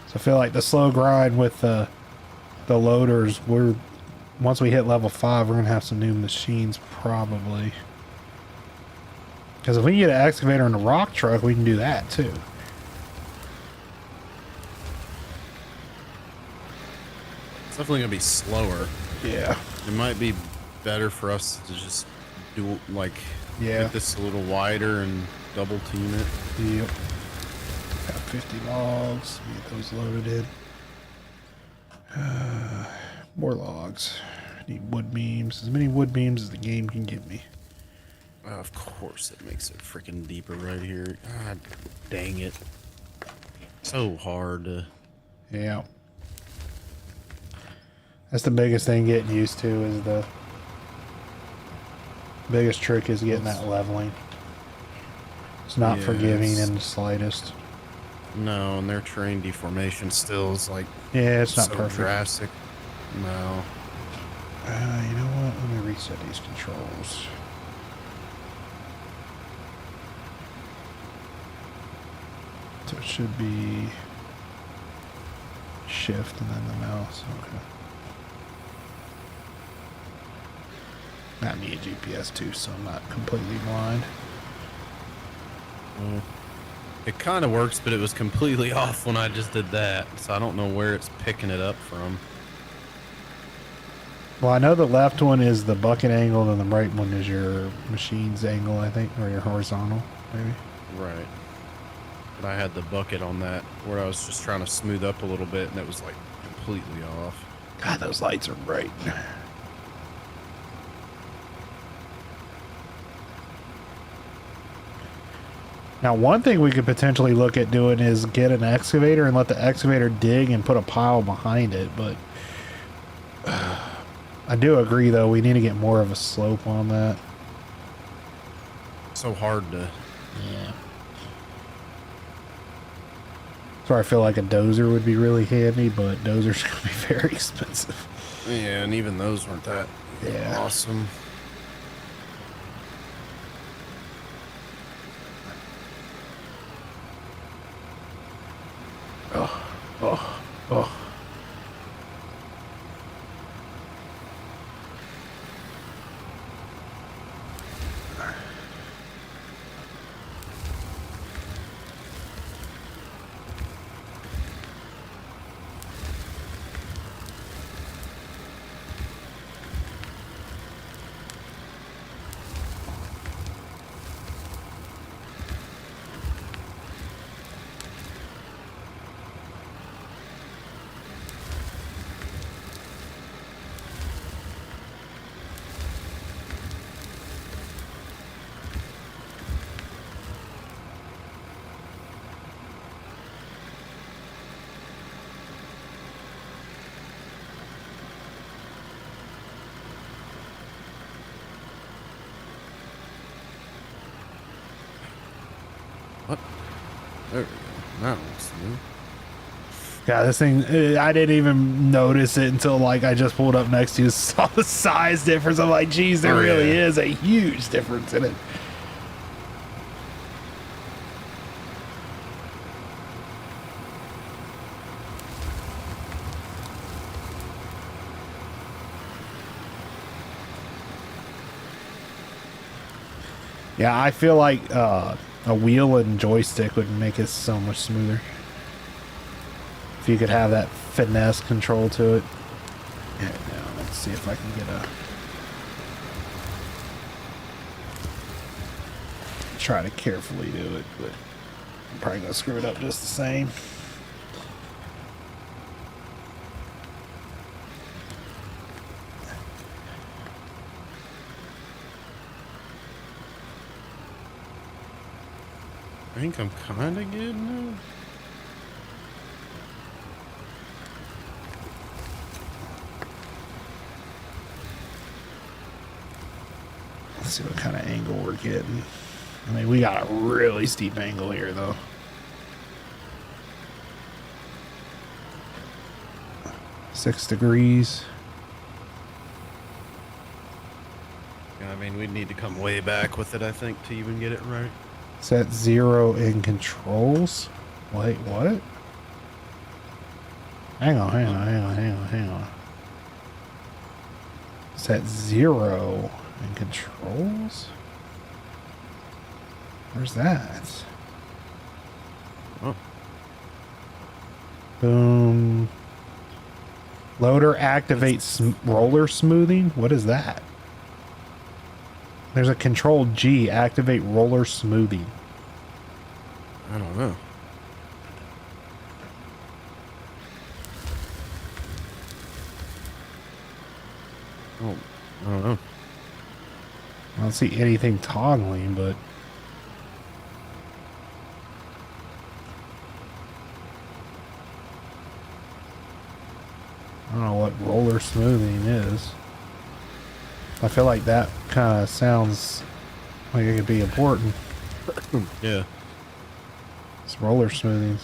So I feel like the slow grind with the loaders, once we hit level 5, we're gonna have some new machines probably. Because if we can get an excavator and a rock truck, we can do that too. It's definitely gonna be slower. Yeah. It might be better for us to just do like make this a little wider and double team it. Yep. Got 50 logs. Get those loaded in. More logs. Need wood beams. As many wood beams as the game can give me. Of course, it makes it freaking deeper right here. God dang it. So hard to... Yeah. That's the biggest thing getting used to is the biggest trick is getting that leveling. It's not forgiving in the slightest. No, and their terrain deformation still is like... Yeah, it's not so perfect. drastic. No. You know what? Let me reset these controls. So it should be shift and then the mouse. Okay. Not me a GPS too, so I'm not completely blind. It kind of works, but it was completely off when I just did that. So I don't know where it's picking it up from. Well, I know the left one is the bucket angle, and the right one is your machine's angle, I think, or your horizontal, maybe. Right. But I had the bucket on that where I was just trying to smooth up a little bit, and it was like completely off. God, those lights are bright. Now, one thing we could potentially look at doing is get an excavator and let the excavator dig and put a pile behind it, but I do agree, though, we need to get more of a slope on that. So hard to... Yeah. So I feel like a dozer would be really handy, but dozers are going to be very expensive. Yeah, and even those weren't that awesome. Oh. There we go. That looks smooth. God, this thing, I didn't even notice it until like I just pulled up next to you, saw the size difference. I'm like, geez, there really is a huge difference in it. Yeah, I feel like a wheel and joystick would make it so much smoother. If you could have that finesse control to it. Yeah, now let's see if I can get a... Try to carefully do it, but I'm probably gonna screw it up just the same. I think I'm kind of good now. Let's see what kind of angle we're getting. I mean, we got a really steep angle here, though. $6 degrees. I mean, we'd need to come way back with it, I think, to even get it right. Set 0 in controls. Wait, what? Hang on. Set 0 in controls? Where's that? Oh. Boom. Loader activates roller smoothing? What is that? There's a control G, activate roller smoothing. I don't know. Oh, I don't know. I don't see anything toggling, but... I don't know what roller smoothing is. I feel like that kind of sounds like it could be important. Yeah. It's roller smoothings.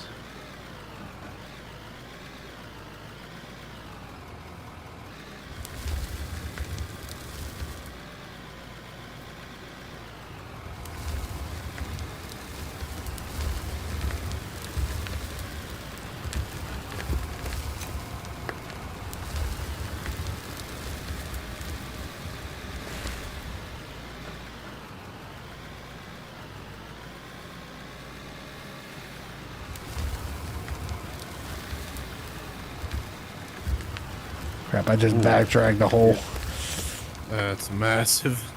Crap, I just backtracked the whole... That's massive.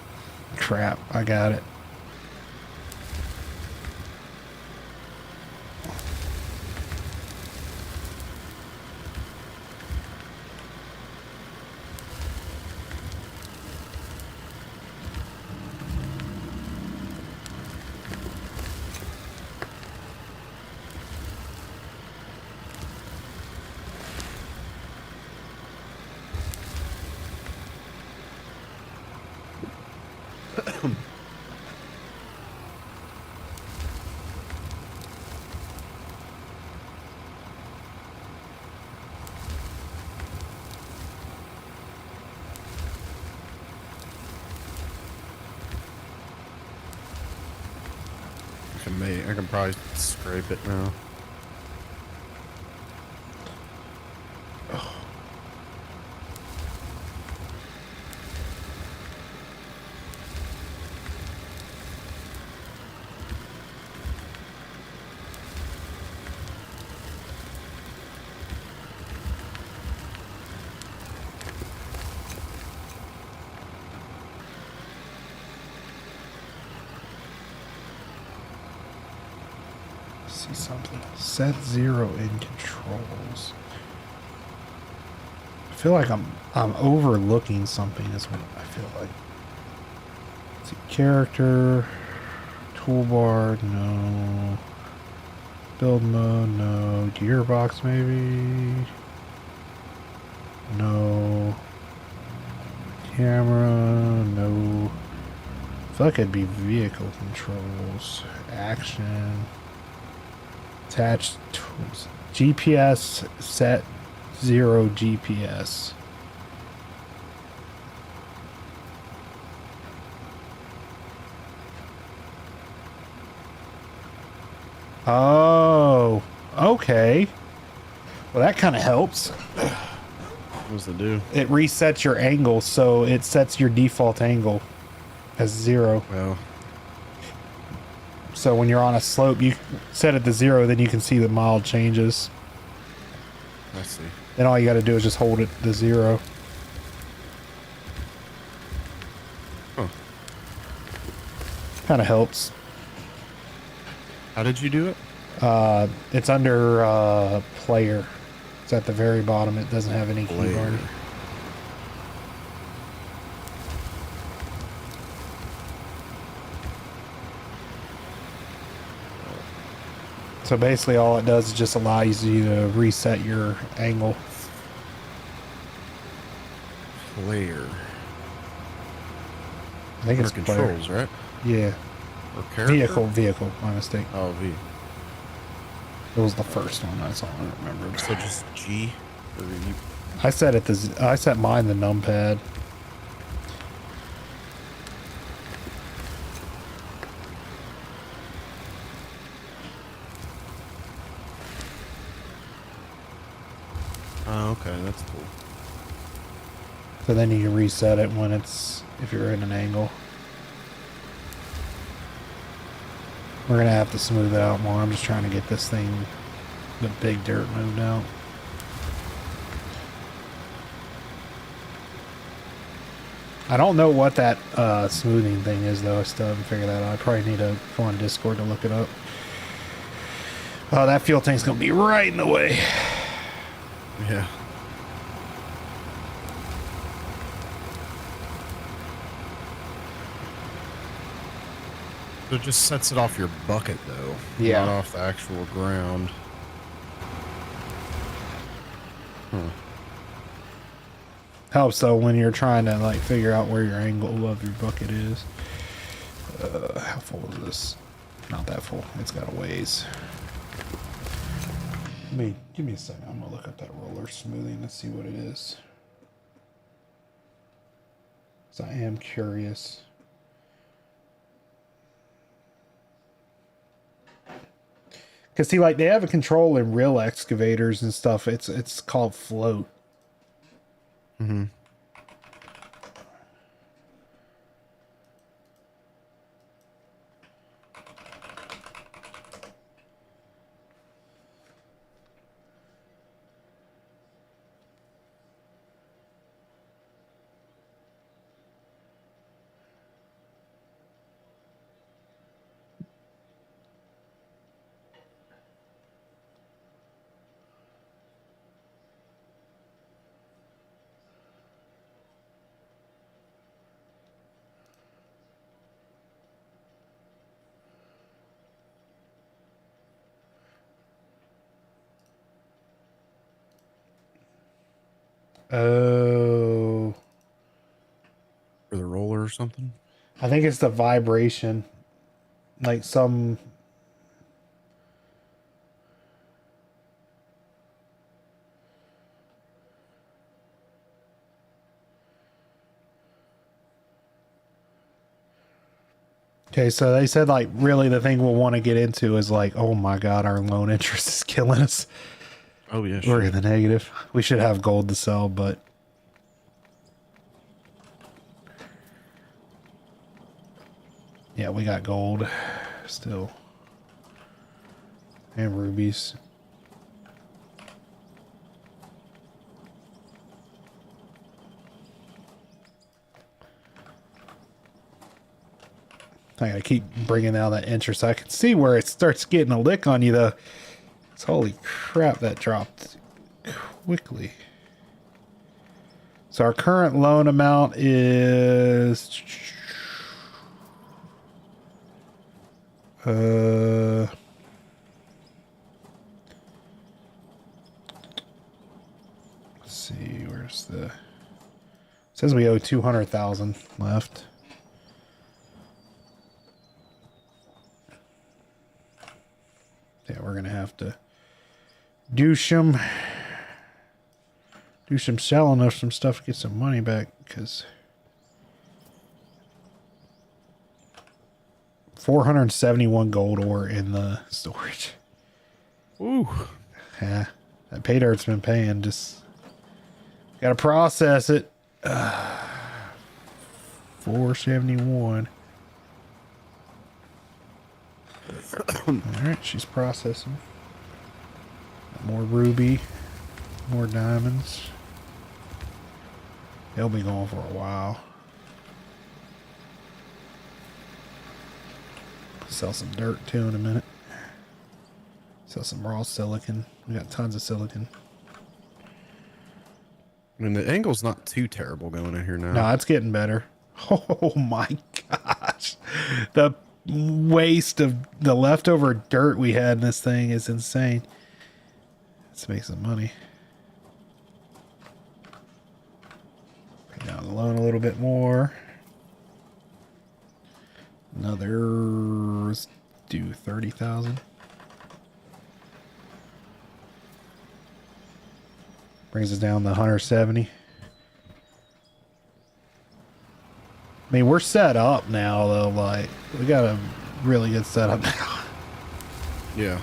Crap, I got it. I can probably scrape it now. See something. Set 0 in controls. I feel like I'm overlooking something is what I feel like. Let's see, character, toolbar, no. Build mode, no. Gearbox maybe. No. Camera, no. I feel like it'd be vehicle controls. Action. Attached tools. GPS set 0 GPS. Oh, okay. Well, that kind of helps. What does it do? It resets your angle, so it sets your default angle as 0. Well, So when you're on a slope, you set it to 0, then you can see the mild changes. I see. Then all you got to do is just hold it to 0. Huh. Kind of helps. How did you do it? It's under player. It's at the very bottom. It doesn't have any Player. keyboard. So basically all it does is just allows you to reset your angle. Player. I think Under it's player. controls, right? Yeah. Or character? Vehicle, my mistake. Oh, V. It was the first one, that's all I remembered. So just G? Or you... I set mine the numpad. Oh, okay, that's cool. So then you can reset it when if you're in an angle. We're gonna have to smooth it out more. I'm just trying to get this thing, the big dirt, moved out. I don't know what that smoothing thing is though. I still haven't figured that out. I probably need to go on Discord to look it up. Oh, that fuel tank's gonna be right in the way. Yeah. So it just sets it off your bucket, though. Yeah. Not off the actual ground. Huh. Helps though when you're trying to like figure out where your angle of your bucket is. How full is this? Not that full. It's got a ways. Give me a second. I'm gonna look up that roller smoothing and see what it is. 'Cause I am curious. Cause see, like they have a control in real excavators and stuff. It's called float. Mm-hmm. Oh, For the roller or something? I think it's the vibration. Like some. Okay, so they said like really the thing we'll want to get into is like, oh my god, our loan interest is killing us. Oh, yeah, We're sure. in the negative. We should have gold to sell, but yeah, we got gold still. And rubies. I gotta keep bringing out that interest. I can see where it starts getting a lick on you though. It's holy crap, that dropped quickly. So our current loan amount is let's see, where's the, it says we owe 200,000 left. Yeah, we're going to have to do some selling of some stuff to get some money back, because 471 gold ore in the storage. Ooh. Yeah, that pay dirt's been paying. Just gotta process it. 471. All right, she's processing. More ruby, more diamonds. They'll be going for a while. Sell some dirt too in a minute. Sell some raw silicon. We got tons of silicon. I mean, the angle's not too terrible going in here now. No, it's getting better. Oh my gosh. The waste of the leftover dirt we had in this thing is insane. Let's make some money. Pay down the loan a little bit more. Let's do 30,000. Brings us down to 170. I mean, we're set up now, though. Like, we got a really good setup now. Yeah.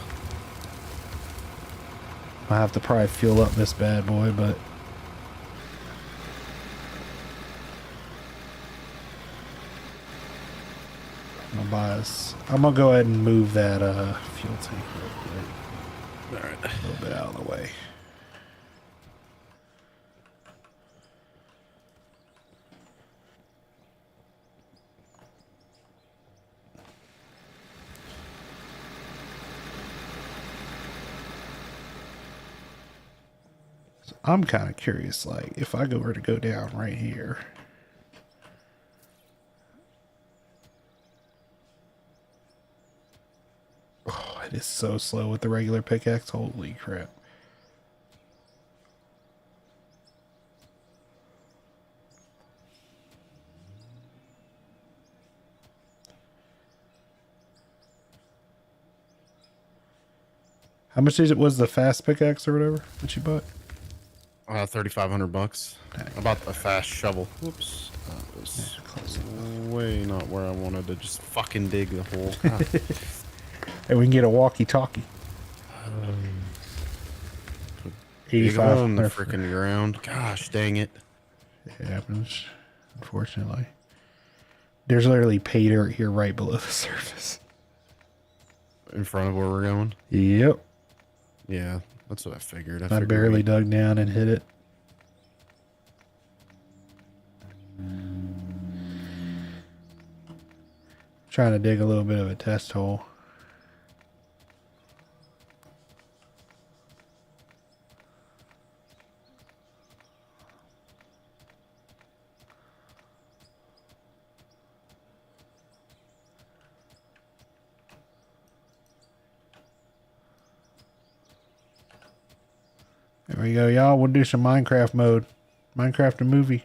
I have to probably fuel up this bad boy, but I'm gonna buy us. I'm gonna go ahead and move that fuel tank real quick. All right. A little bit out of the way. I'm kind of curious, like, if I were to go down right here. Oh, it is so slow with the regular pickaxe. Holy crap. How much is it? Was the fast pickaxe or whatever that you bought? 3,500 bucks. Dang. I bought a fast shovel. Whoops. That was Close way not where I wanted to just fucking dig the hole. God. Hey, we can get a walkie-talkie. Dig a hole in the 85. freaking ground. Gosh dang it. It happens, unfortunately. There's literally pay dirt here right below the surface. In front of where we're going? Yep. Yeah, that's what I figured. I figured barely dug down and hit it. Trying to dig a little bit of a test hole. There we go, y'all. We'll do some Minecraft mode. Minecraft the movie.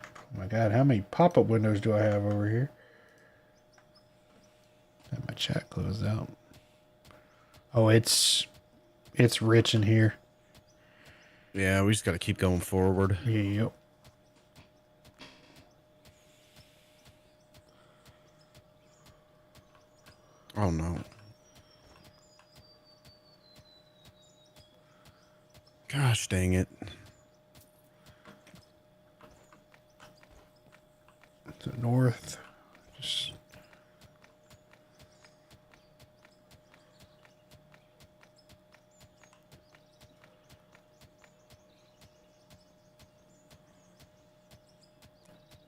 Oh my god, how many pop-up windows do I have over here? Have my chat closed out. Oh, it's rich in here. Yeah, we just got to keep going forward. Yep. Oh no. Gosh dang it. To the north. Just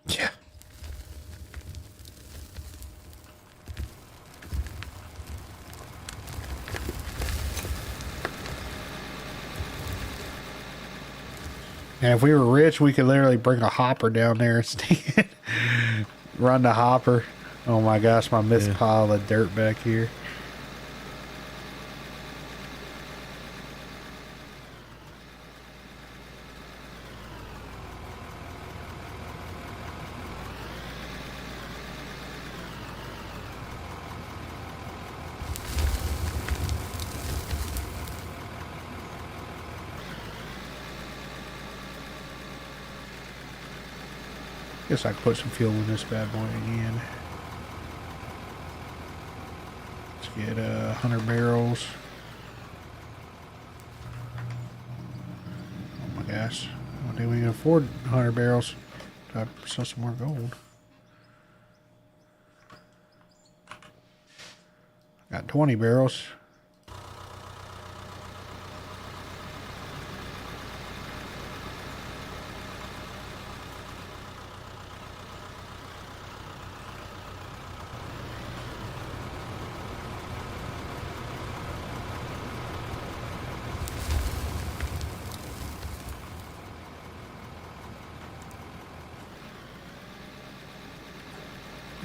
yeah. And if we were rich, we could literally bring a hopper down there and stand, run the hopper. Oh my gosh, my missed pile of dirt back here. Guess I can put some fuel in this bad boy again. Let's get 100 barrels. Oh my gosh. I don't think we can afford 100 barrels. I sell some more gold. Got 20 barrels.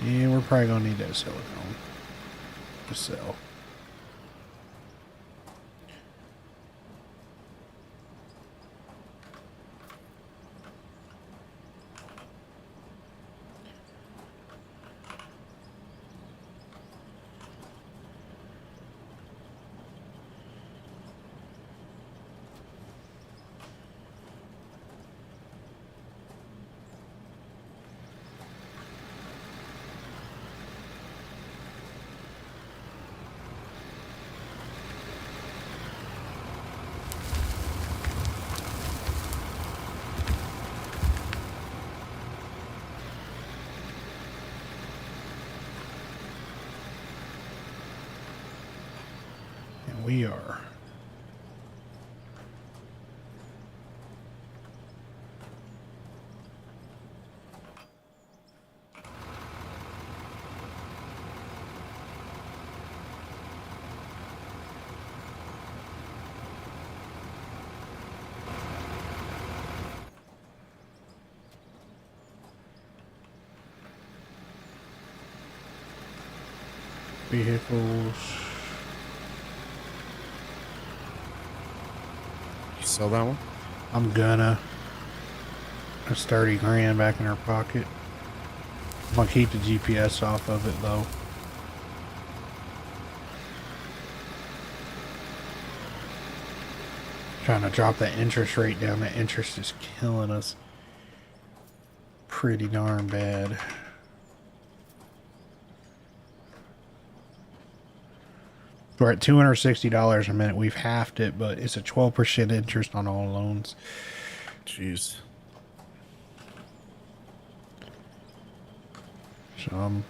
Yeah, we're probably gonna need that silicone to sell. And we are. Vehicles. You sell that one? I'm gonna. That's 30 grand back in our pocket. I'm gonna keep the GPS off of it though. Trying to drop that interest rate down. That interest is killing us pretty darn bad. We're at $260 a minute. We've halved it, but it's a 12% interest on all loans. Jeez. So I'm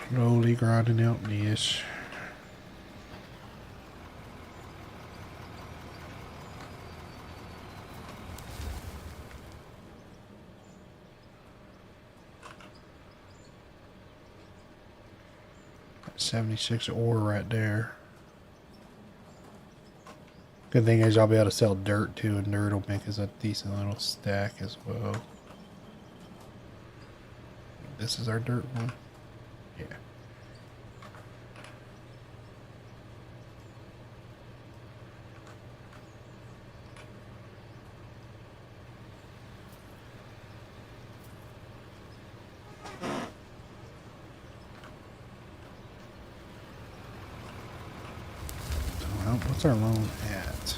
slowly grinding out this. Got 76 ore right there. Good thing is I'll be able to sell dirt too, and dirt will make us a decent little stack as well. This is our dirt one. Yeah. Well, what's our loan at?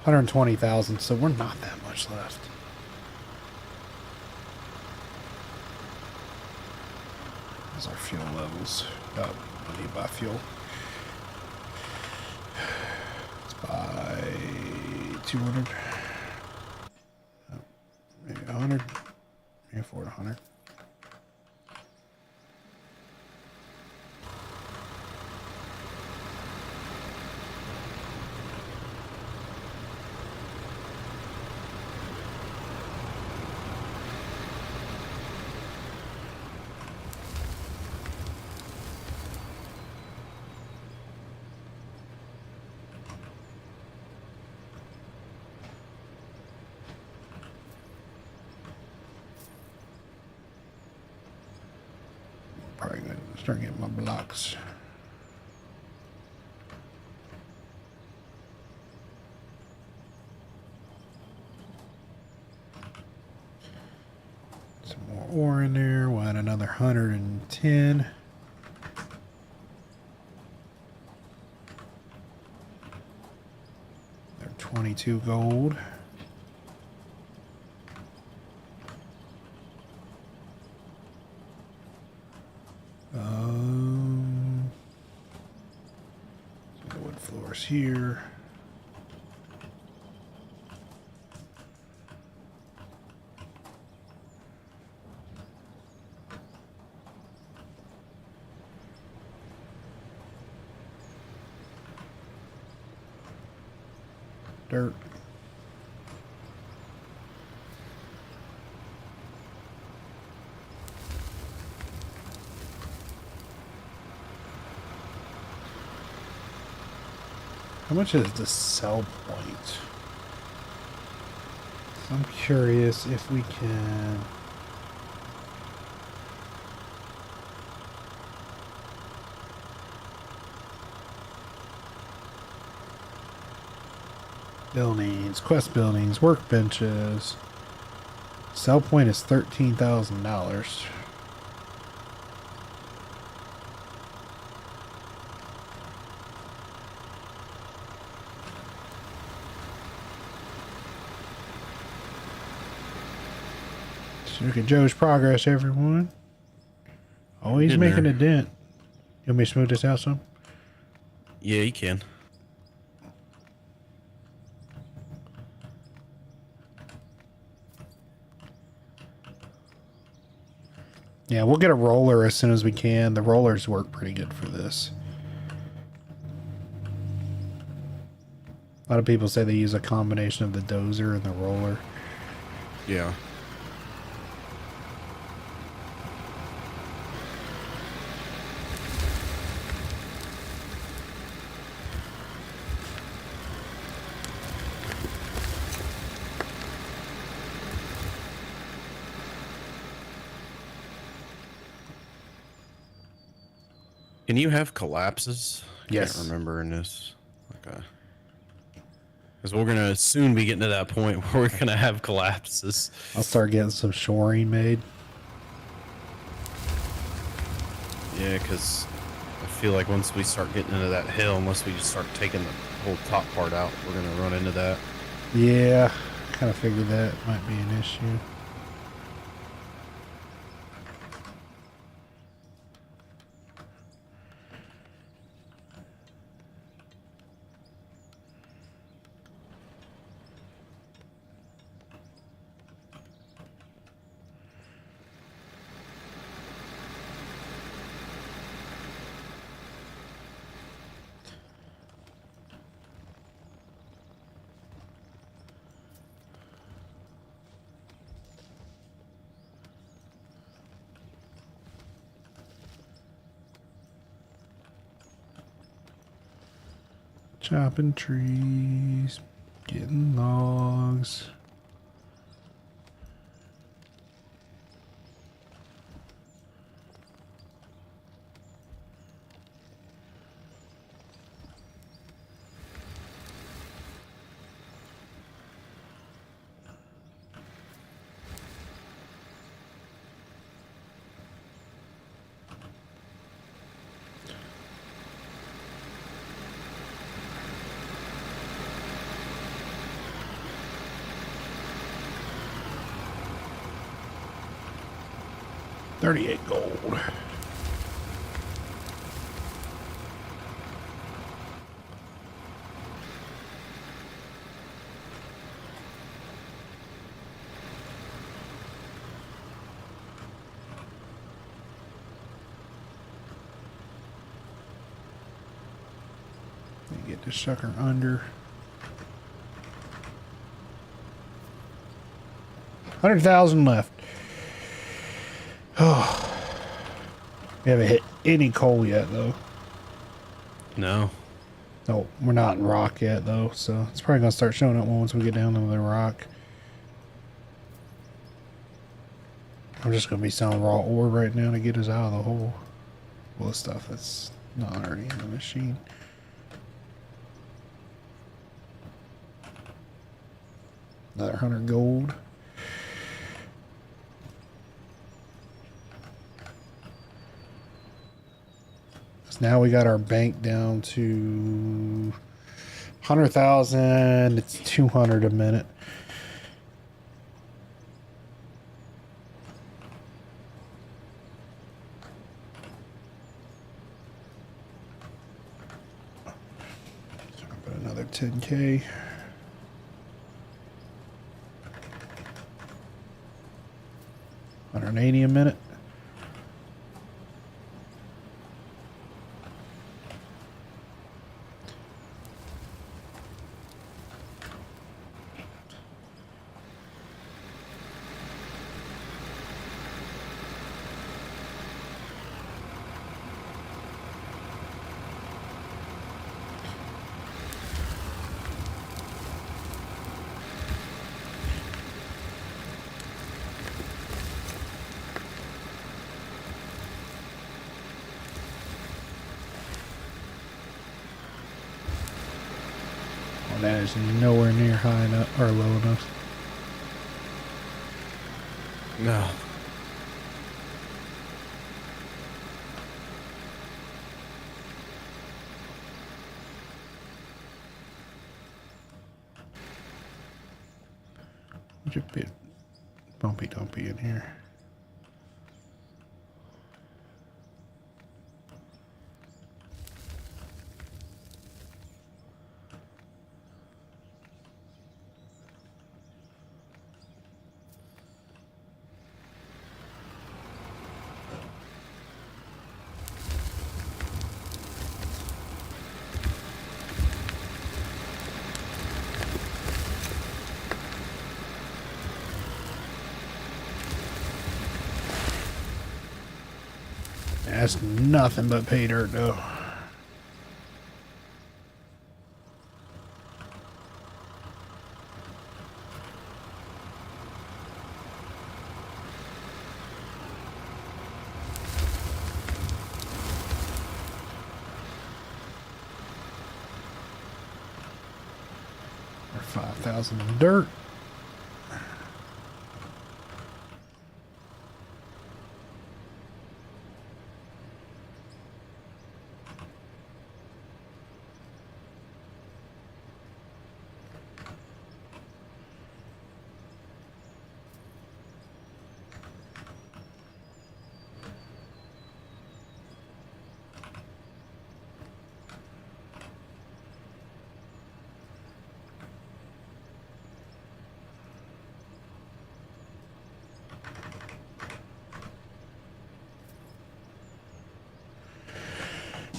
120,000, so we're not that much left. Those are fuel levels. Oh, I need to buy fuel. Let's buy 200. Oh, maybe 100. Maybe afford 100. Probably gonna start getting my blocks. Some more ore in there. We'll add another 110. They're 22 gold. course here. Dirt. How much is the sell point? I'm curious if we can... Buildings, quest buildings, workbenches. Sell point is $13,000. Look at Joe's progress, everyone. Always Getting making there. a dent. You want me to smooth this out some? Yeah, you can. Yeah, we'll get a roller as soon as we can. The rollers work pretty good for this. A lot of people say they use a combination of the dozer and the roller. Yeah. Can you have collapses? I Yes. can't remember in this. Okay. Because we're going to soon be getting to that point where we're going to have collapses. I'll start getting some shoring made. Yeah, because I feel like once we start getting into that hill, unless we just start taking the whole top part out, we're going to run into that. Yeah, kind of figured that might be an issue. Chopping trees, getting logs. $38 gold. Get this sucker under 100,000 left. Oh, we haven't hit any coal yet, though. No. No, we're not in rock yet, though, so it's probably gonna start showing up once we get down to the rock. I'm just gonna be selling raw ore right now to get us out of the hole. Well, the stuff that's not already in the machine. Another 100 gold. So now we got our bank down to 100,000. It's 200 a minute. got 10K. $180 a minute. That is nowhere near high enough or low enough. No. It's a bit bumpy dumpy in here. That's nothing but pay dirt, though. Or 5,000 in dirt.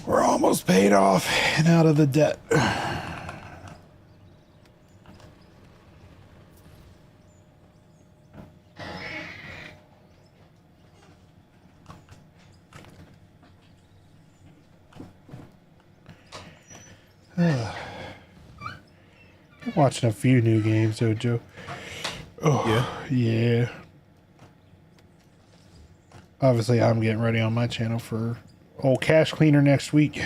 We're almost paid off and out of the debt. I'm watching a few new games, though, Joe. Oh, yeah. Obviously, I'm getting ready on my channel for old Cash Cleaner next week.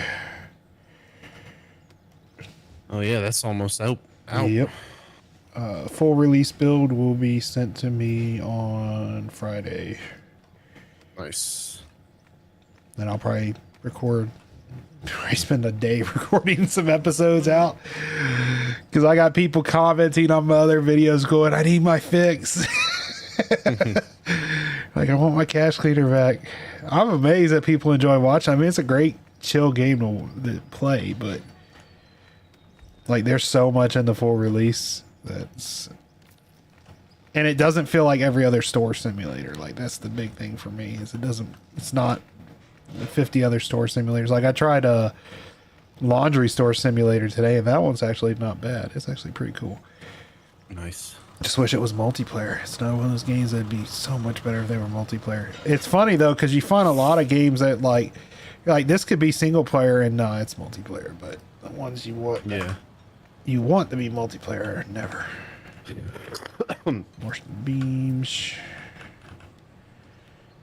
Oh yeah, that's almost out. Yep. Full release build will be sent to me on Friday. Nice. Then I'll probably record. I spend a day recording some episodes out because I got people commenting on my other videos going, I need my fix. Like, I want my Cash Cleaner back. I'm amazed that people enjoy watching. I mean, it's a great chill game to play, but like, there's so much in the full release that's, and it doesn't feel like every other store simulator. Like, that's the big thing for me, is it's not the 50 other store simulators. Like, I tried a laundry store simulator today, and that one's actually not bad. It's actually pretty cool. Nice. Just wish it was multiplayer. It's not one of those games that'd be so much better if they were multiplayer. It's funny though, because you find a lot of games that like this could be single player, and no, it's multiplayer. But the ones you want, you want to be multiplayer, never. More beams.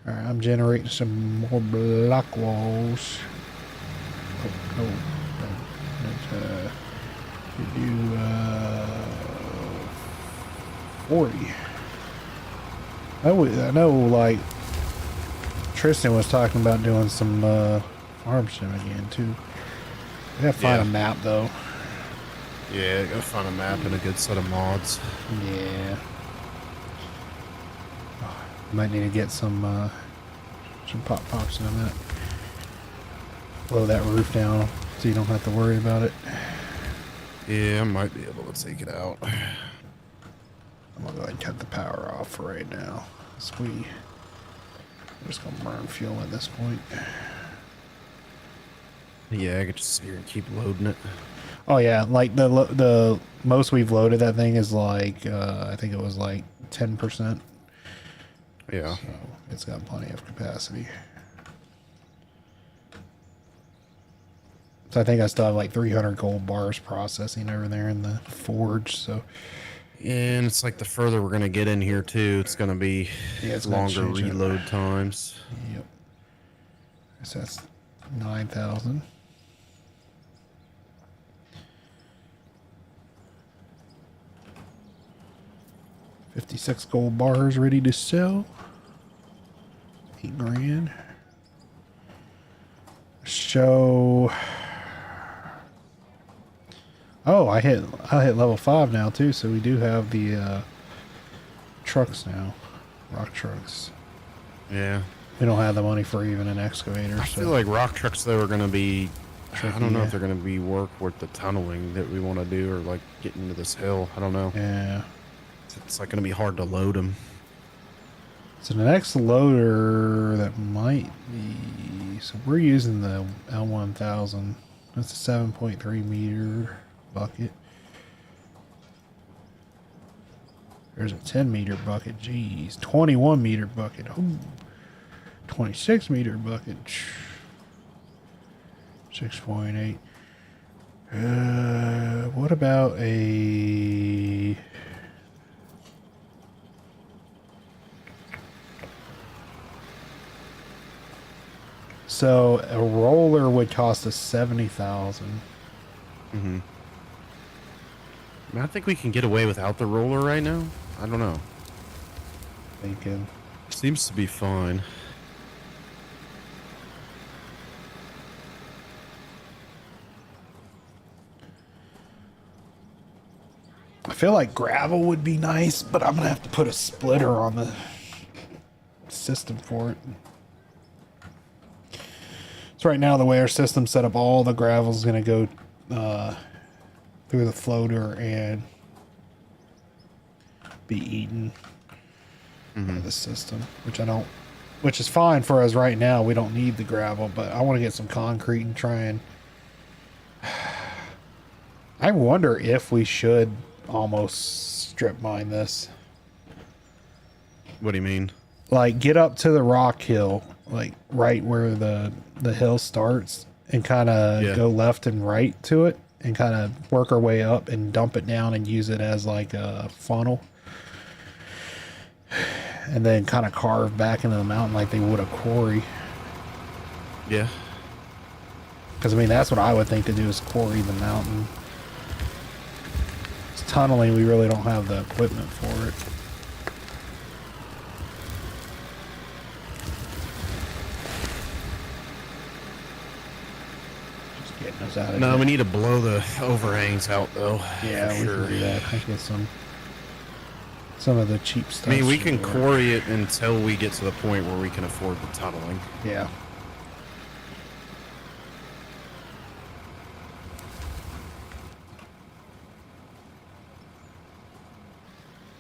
All right, I'm generating some more block walls. Oh, let's do 40. I know, like, Tristan was talking about doing some farm sim again, too. I gotta find a map, though. Yeah, gotta find a map and a good set of mods. Yeah. Oh, might need to get some pops in a minute. Blow that roof down so you don't have to worry about it. Yeah, I might be able to take it out. I'm gonna go ahead and cut the power off for right now. We're just gonna burn fuel at this point. Yeah, I could just sit here and keep loading it. Oh yeah, like the most we've loaded that thing is like I think it was like 10%. Yeah. So it's got plenty of capacity. So I think I still have like 300 gold bars processing over there in the forge. So And it's like the further we're gonna get in here too, it's gonna be yeah, it's gonna longer change it. reload times. Yep. So that's 9,000. $56 gold bars ready to sell. 8 grand. Show. Oh, I hit level 5 now too, so we do have the trucks now. Rock trucks. Yeah. We don't have the money for even an excavator. I So feel like rock trucks though are gonna be tricky, I don't know yeah. if they're gonna be work with the tunneling that we want to do, or like getting into this hill. I don't know. Yeah. It's like gonna be hard to load them. So the next loader that might be, so we're using the L1000. That's a 7.3 meter bucket. There's a 10 meter bucket. Jeez, 21 meter bucket. Ooh. 26 meter bucket. 6.8. What about a? So a roller would cost us 70,000. Mm-hmm. I think we can get away without the roller right now. I don't know. Thinking. Seems to be fine. I feel like gravel would be nice, but I'm gonna have to put a splitter on the system for it. So right now, the way our system's set up, all the gravel is gonna go through the floater and be eaten by the system, which is fine for us right now. We don't need the gravel, but I want to get some concrete and try and. I wonder if we should almost strip mine this. What do you mean? Like get up to the rock hill, like right where the hill starts, and kind of go left and right to it, and kind of work our way up and dump it down and use it as like a funnel, and then kind of carve back into the mountain like they would a quarry. Yeah. Because I mean that's what I would think to do, is quarry the mountain. It's tunneling, we really don't have the equipment for it. Getting us out of No, here. we need to blow the overhangs out though. Yeah, for we sure. can do that. I get some of the cheap stuff. I mean, we can quarry it until we get to the point where we can afford the tunneling. Yeah.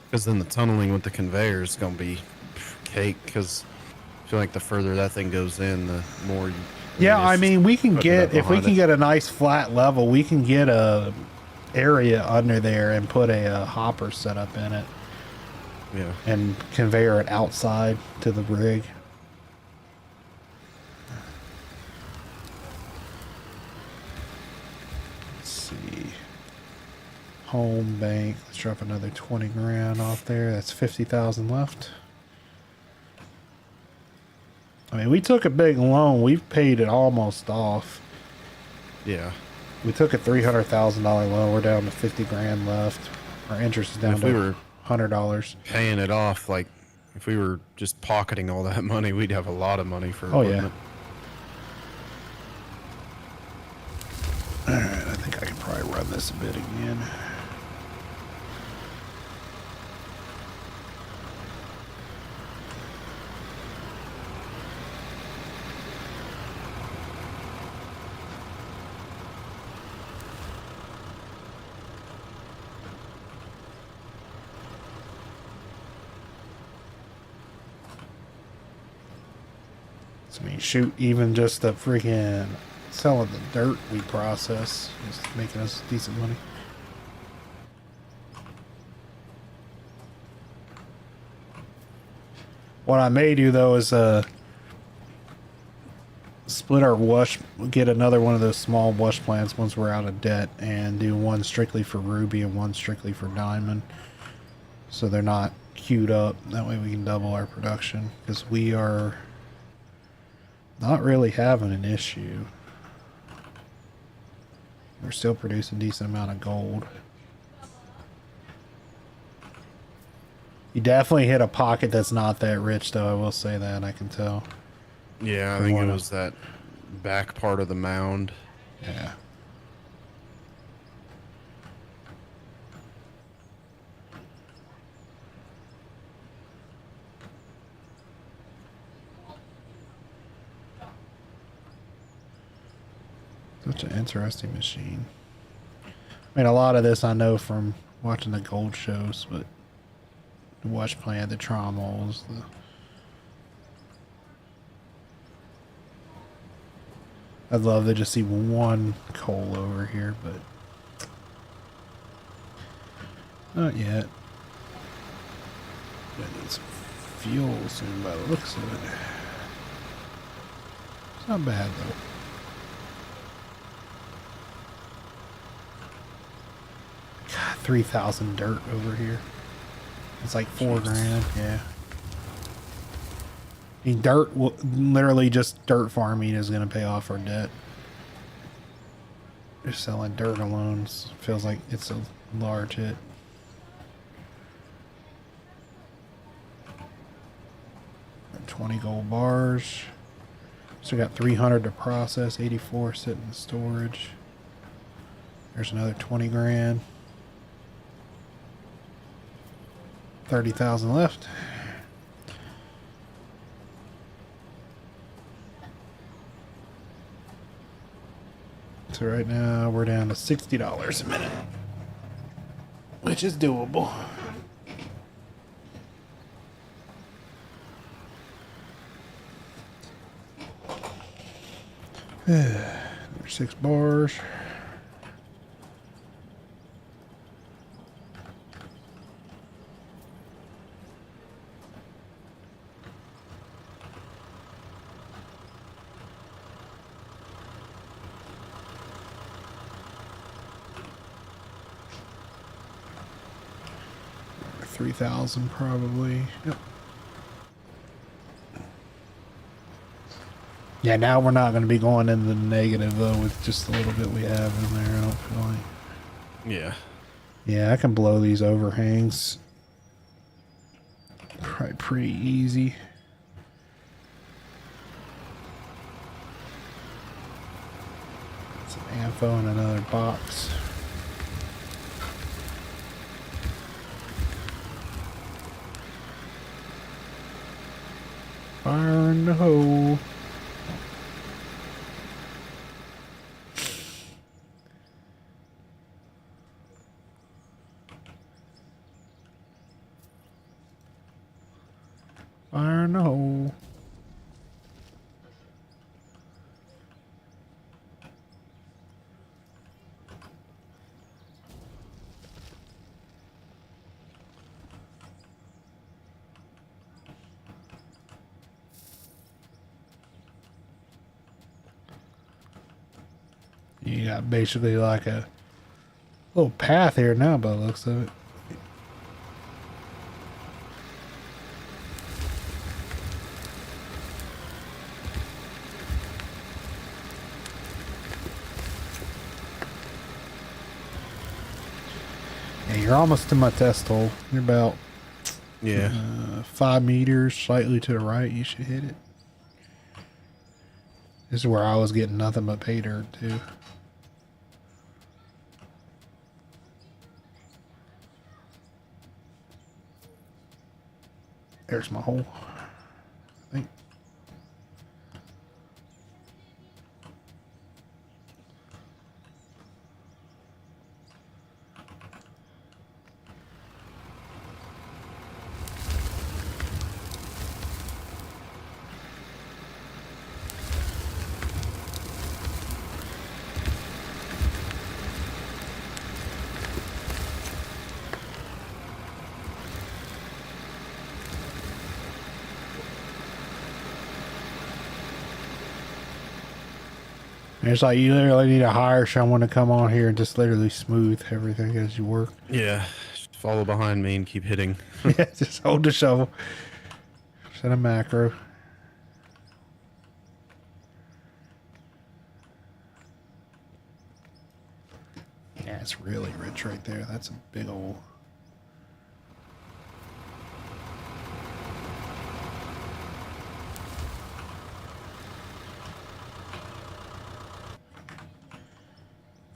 Because then the tunneling with the conveyor is going to be cake. Because I feel like the further that thing goes in, the more. Yeah, I mean, we can putting it get, up if we behind can it. get a nice flat level, we can get a area under there and put a hopper set up in it Yeah. and conveyor it outside to the rig. Let's see. Home bank. Let's drop another 20 grand off there. That's 50,000 left. I mean, we took a big loan. We've paid it almost off. Yeah. We took a $300,000 loan. We're down to 50 grand left. Our interest is down If to we were $100. paying it off, like, if we were just pocketing all that money, we'd have a lot of money for Oh, yeah. equipment. All right, I think I can probably run this a bit again. So, I mean, shoot, even just the freaking selling the dirt we process is making us decent money. What I may do though is split our wash, get another one of those small wash plants once we're out of debt, and do one strictly for ruby and one strictly for diamond, so they're not queued up. That way we can double our production, because we are not really having an issue. We're still producing a decent amount of gold. You definitely hit a pocket that's not that rich, though. I will say that. I can tell. Yeah, I think it was that back part of the mound. Yeah. Such an interesting machine. I mean, a lot of this I know from watching the gold shows, but the wash plant, the trommels, the... I'd love to just see one coal over here, but not yet. I need some fuel soon by the looks of it. It's not bad though. God, 3,000 dirt over here. It's like $4 grand, yeah. I mean, dirt, literally just dirt farming is going to pay off our debt. Just selling dirt alone feels like it's a large hit. Got 20 gold bars. So we got 300 to process, 84 sitting in storage. There's another 20 grand. 30,000 left. So right now we're down to $60 a minute, which is doable. There's 6 bars. $3,000 probably. Yep. Yeah, now we're not going to be going into the negative though with just the little bit we have in there. I don't feel like. Yeah. Yeah, I can blow these overhangs probably pretty easy. Some ammo in another box. Fire in the hole. Fire in the hole. You got basically like a little path here now by the looks of it. Yeah, you're almost to my test hole. You're about 5 meters slightly to the right. You should hit it. This is where I was getting nothing but pay dirt too. There's my hole. I think. And it's like you literally need to hire someone to come on here and just literally smooth everything as you work. Yeah, just follow behind me and keep hitting. Yeah, just hold the shovel. Set a macro. Yeah, it's really rich right there. That's a big old...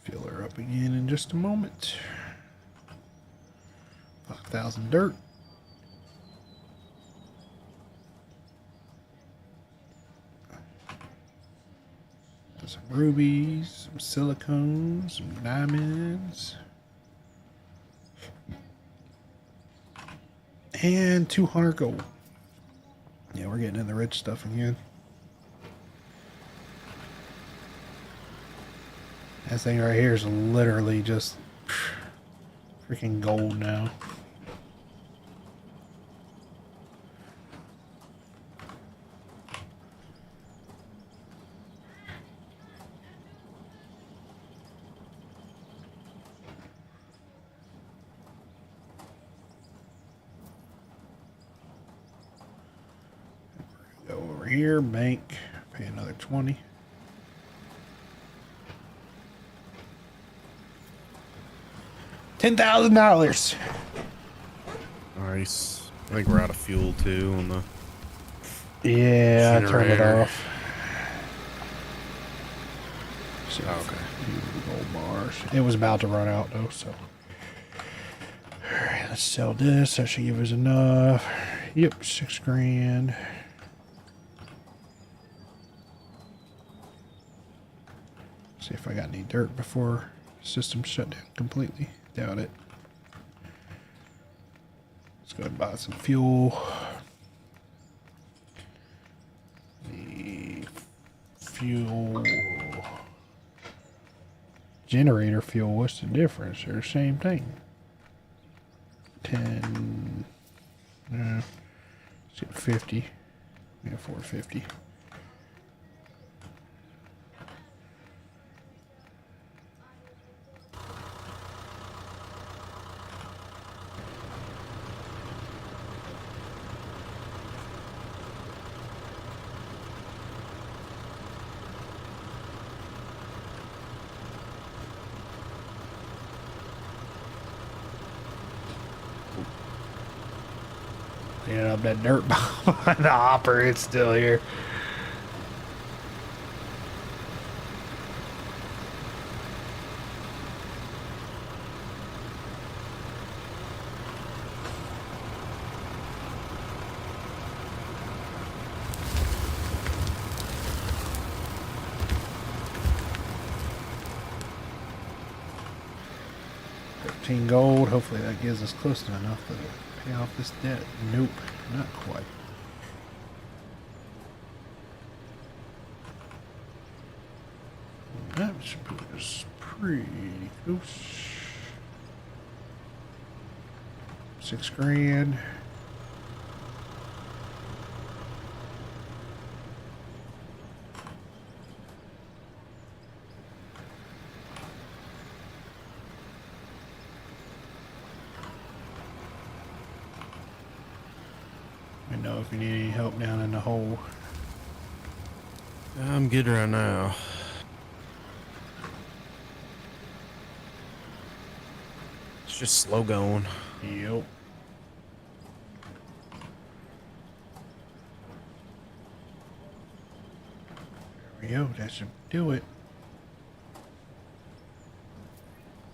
Fill her up again in just a moment. 5,000 dirt. Some rubies, some silicone, some diamonds. And 200 gold. Yeah, we're getting in the rich stuff again. That thing right here is literally just freaking gold now. Go over here, bank, pay another 20. $10,000. Nice. I think we're out of fuel too on the. Yeah, I turned it Generator. off. So, Okay. gold bars. It was about to run out though, so. Alright, let's sell this. That should give us enough. Yep, 6 grand. See if I got any dirt before the system shut down completely. Doubt it. Let's go ahead and buy some fuel. The fuel generator fuel, what's the difference? They're the same thing. 10 let's see, 50. Yeah, 450. Cleaning up that dirt behind the hopper, it's still here. $13 gold. Hopefully that gives us close to enough to pay off this debt. Nope, not quite. That should put us pretty close. 6 grand. Let me know if you need any help down in the hole. I'm good right now. It's just slow going. Yep. There we go. That should do it.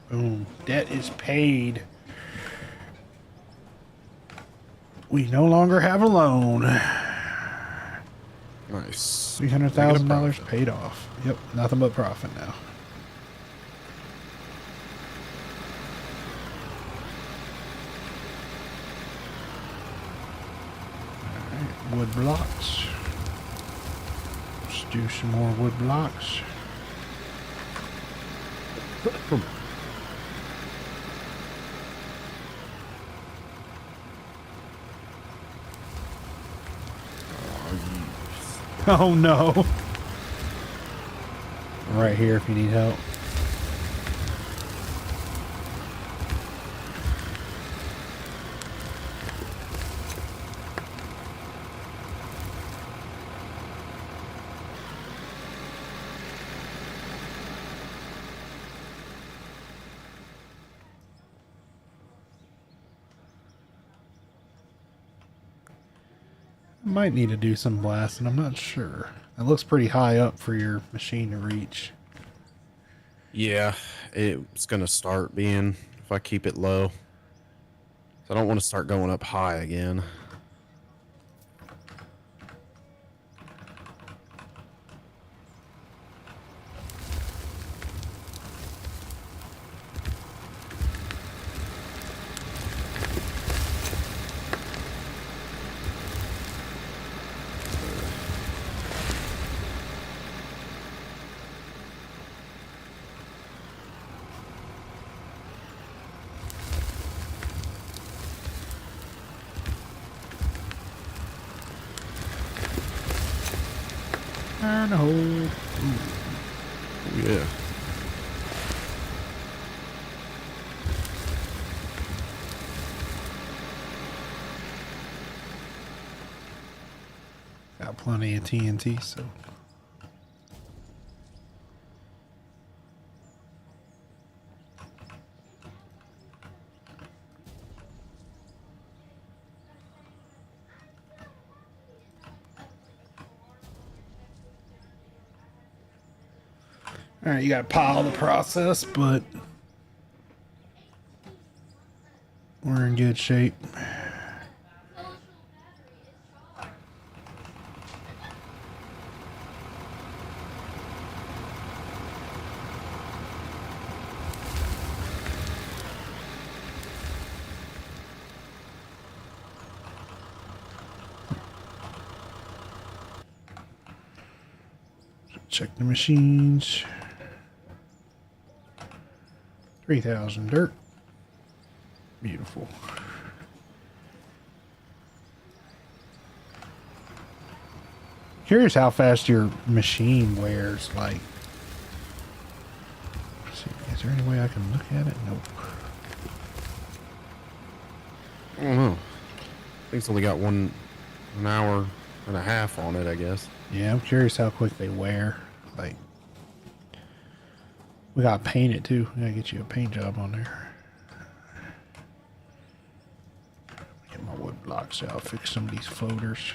Boom. Debt is paid. We no longer have a loan. Nice. $300,000 paid off. Yep. Nothing but profit now. Wood blocks. Let's do some more wood blocks. Oh no. right here if you need help. Might need to do some blasting, I'm not sure. It looks pretty high up for your machine to reach. Yeah, it's gonna start being if I keep it low. So I don't want to start going up high again. Burn a hole. Ooh. Oh, yeah. Got plenty of TNT, so. Alright, you gotta pile the process, but we're in good shape. Check the machines. 3,000 dirt. Beautiful. Curious how fast your machine wears. Like, let's see, is there any way I can look at it? Nope. I don't know. I think it's only got an hour and a half on it, I guess. Yeah, I'm curious how quick they wear. Like, we gotta paint it too. We gotta get you a paint job on there. Get my wood blocks out. Fix some of these floaters.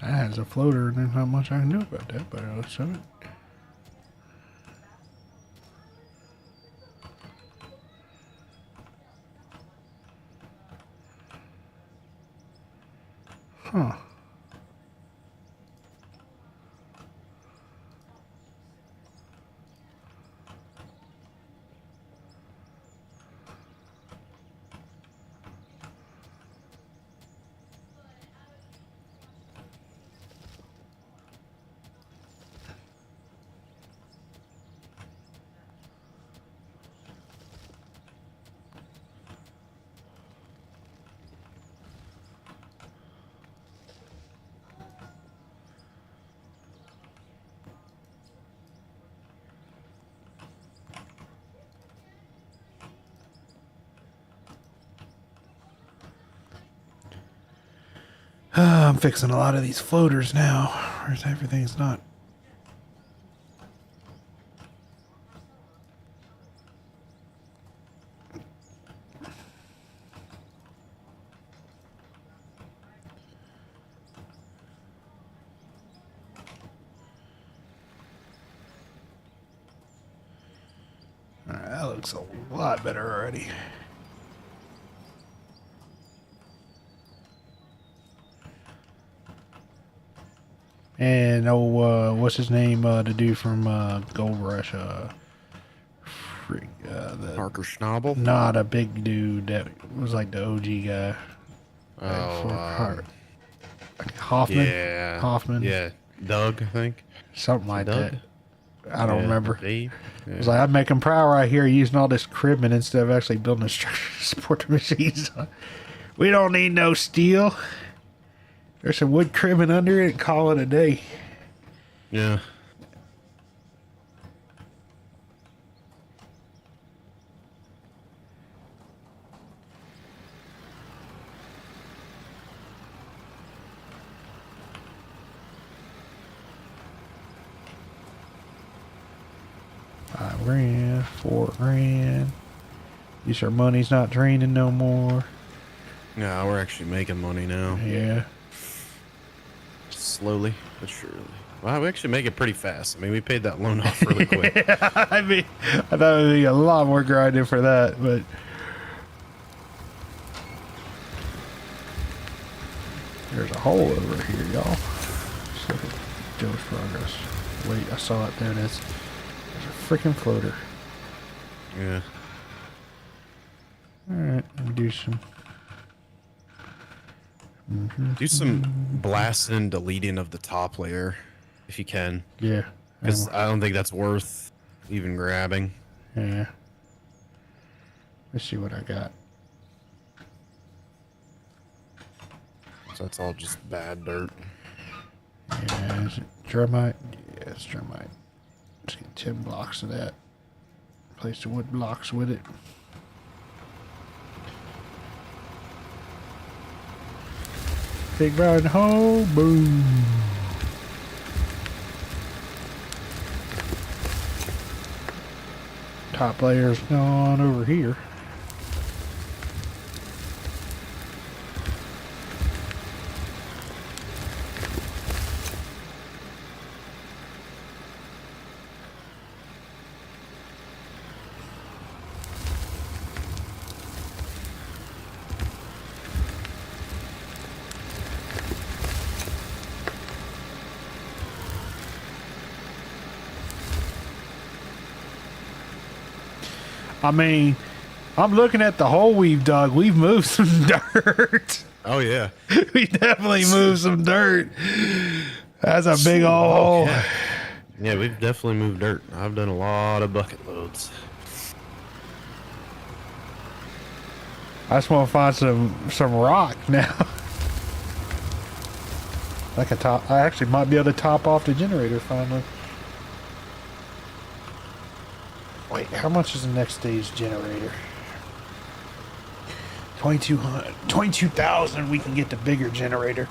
That has a floater, and there's not much I can do about that, but I'll show it. Huh. I'm fixing a lot of these floaters now. Where's everything's not. looks a lot better already. And what's his name? The dude from Gold Rush. The Parker Schnabel. not a big dude that was like the OG guy. Oh, Hoffman. yeah, Hoffman. Yeah, Doug, I think. Something like Doug? that. I don't remember. Dave. I was like, I'd make him proud right here using all this cribbing instead of actually building a structure to support the machines. We don't need no steel. There's some wood cribbing under it and call it a day. Yeah. $5,000, $4,000. These our money's not draining no more. No, we're actually making money now. Yeah. Slowly but surely. Wow, we actually make it pretty fast. I mean, we paid that loan off really quick. I mean, I thought it would be a lot more grinding for that, but there's a hole over here, y'all. Let's look at Joe's progress. Wait, I saw it. There it is. There's a freaking floater. Yeah. Alright, let me do some. Do some blasting and deleting of the top layer if you can. Yeah. Because I don't think that's worth even grabbing. Yeah. Let's see what I got. So that's all just bad dirt. Yeah, is it Dramite? Yeah, it's Dramite. Let's get 10 blocks of that. Place the wood blocks with it. Big round hole, boom. Top layer's gone over here. I mean, I'm looking at the hole we've dug. We've moved some dirt. Oh, yeah. We definitely moved some dirt. That's a big old hole. Yeah. Yeah, we've definitely moved dirt. I've done a lot of bucket loads. I just want to find some rock now. Like a top. I actually might be able to top off the generator finally. Wait, how much is the next stage generator? 2,200, 22,000. We can get the bigger generator,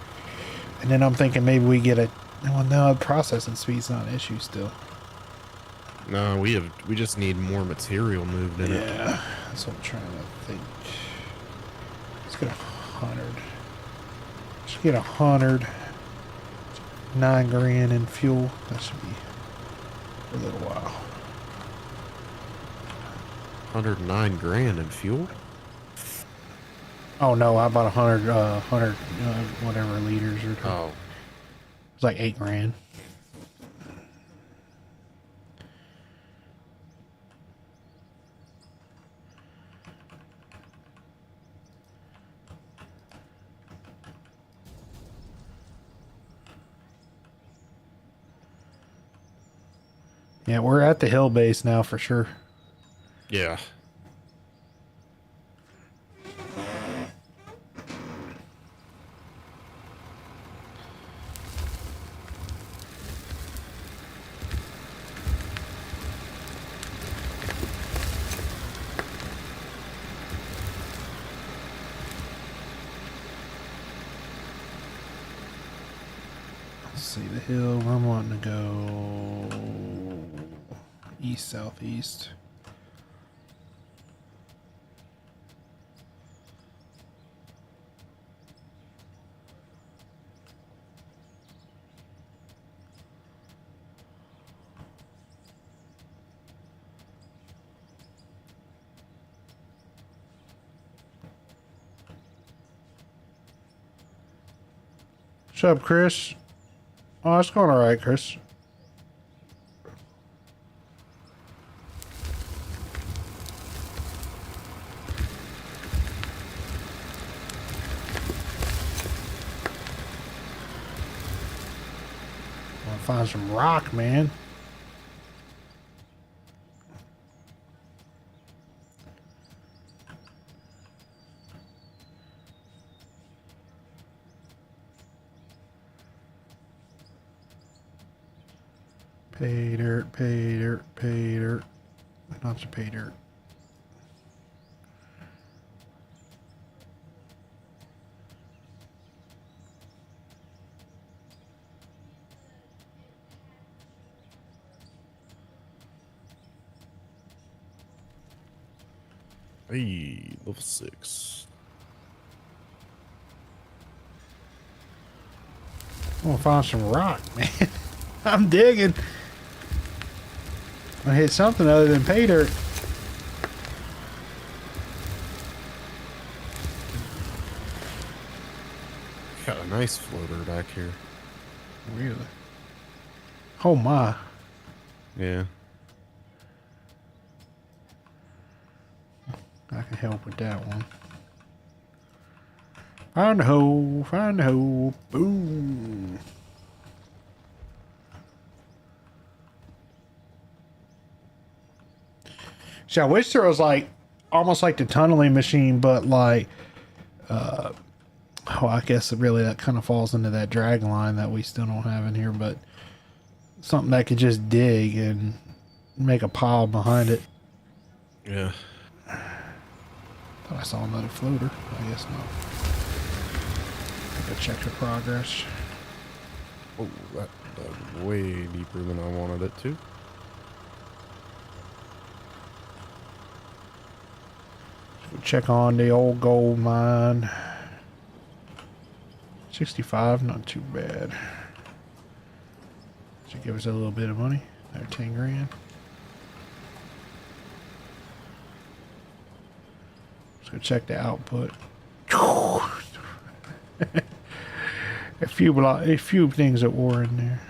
and then I'm thinking maybe we get a. Well, no, processing speed's not an issue still. No, we just need more material moved in it. Yeah, that's what I'm trying to think. Let's get 100. Let's get 100. $9,000 in fuel. That should be a little while. 109 grand in fuel? Oh no, I bought 100, whatever liters or. Oh. It's like $8,000. Yeah, we're at the hill base now for sure. Yeah. Let's see the hill. I'm wanting to go east, southeast. What's up, Chris? Oh, it's going all right, Chris. Want to find some rock, man. Pay dirt, pay dirt, pay dirt. Not to pay dirt. Hey, level 6. I want to find some rock, man. I'm digging. I hit something other than pay dirt. Got a nice floater back here. Really? Oh my. Yeah. I can help with that one. Find the hole, find the hole. Boom. See, I wish there was like almost like the tunneling machine, but like oh, I guess really that kind of falls into that drag line that we still don't have in here, but something that could just dig and make a pile behind it. Yeah. Thought I saw another floater. I guess not. Go check the progress. Oh, that dug way deeper than I wanted it to. Go check on the old gold mine. 65, not too bad. Should give us a little bit of money. Another 10 grand. Let's go check the output. a few things that were in there.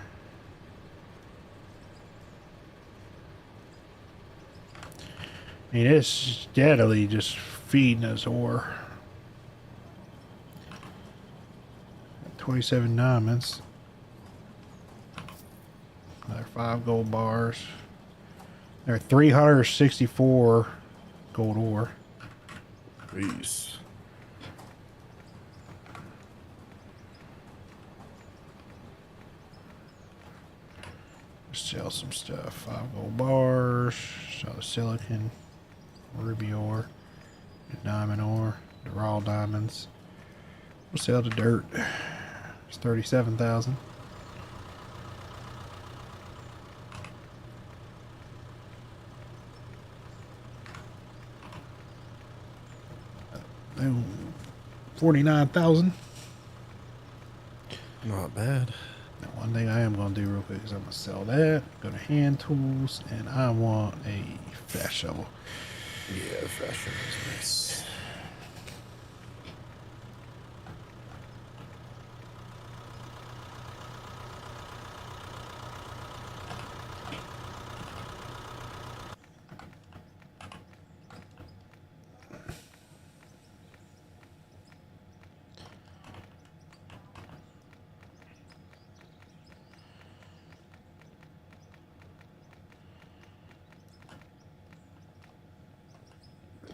I mean, it's steadily just feeding us ore. 27 diamonds. Another 5 gold bars. There are 364 gold ore. Peace. Sell some stuff. 5 gold bars. Sell the silicon. Ruby ore. The diamond ore. The raw diamonds. We'll sell the dirt. It's 37,000. Oh, 49,000. Not bad. Now, one thing I am going to do real quick is I'm going to sell that, go to hand tools, and I want a fast shovel. Yeah, fashion is nice.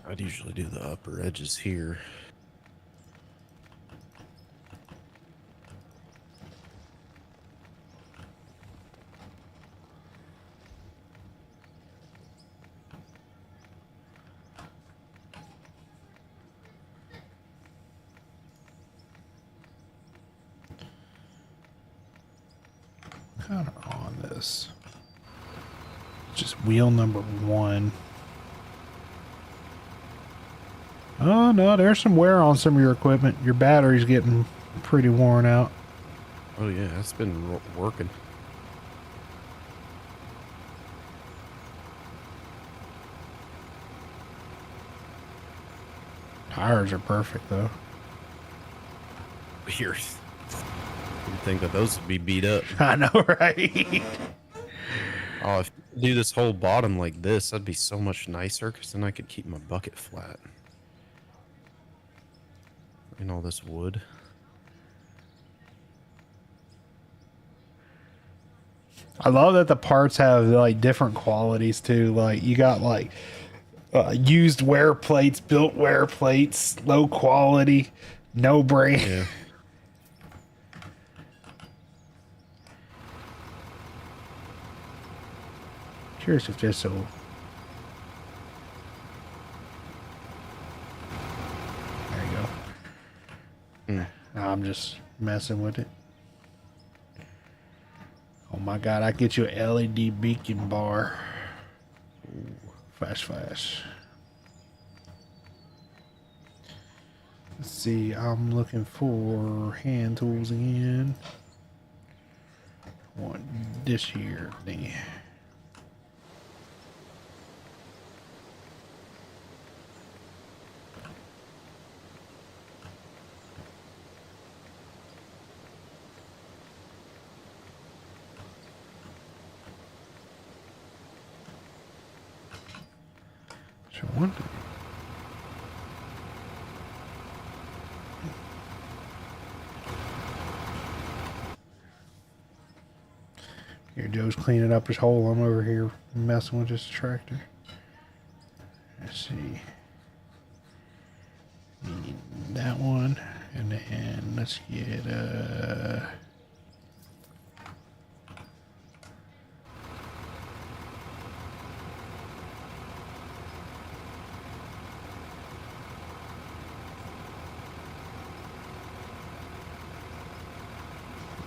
I'd usually do the upper edges here. Kind of on this. Just wheel number 1. Oh no, there's some wear on some of your equipment. Your battery's getting pretty worn out. Oh yeah, it's been working. Tires are perfect though. Here. You'd think that those would be beat up. I know, right? Oh, if you do this whole bottom like this, that'd be so much nicer, because then I could keep my bucket flat. And all this wood. I love that the parts have like different qualities too. Like you got like used wear plates, built wear plates, low quality, no brand. Yeah. Curious if this will. There you go. Mm. I'm just messing with it. Oh my god, I get you an LED beacon bar. Ooh, flash, flash. Let's see, I'm looking for hand tools again. Want this here thingy. So one. Here, Joe's cleaning up his hole. I'm over here messing with this tractor. Let's see. Need that one, and then let's get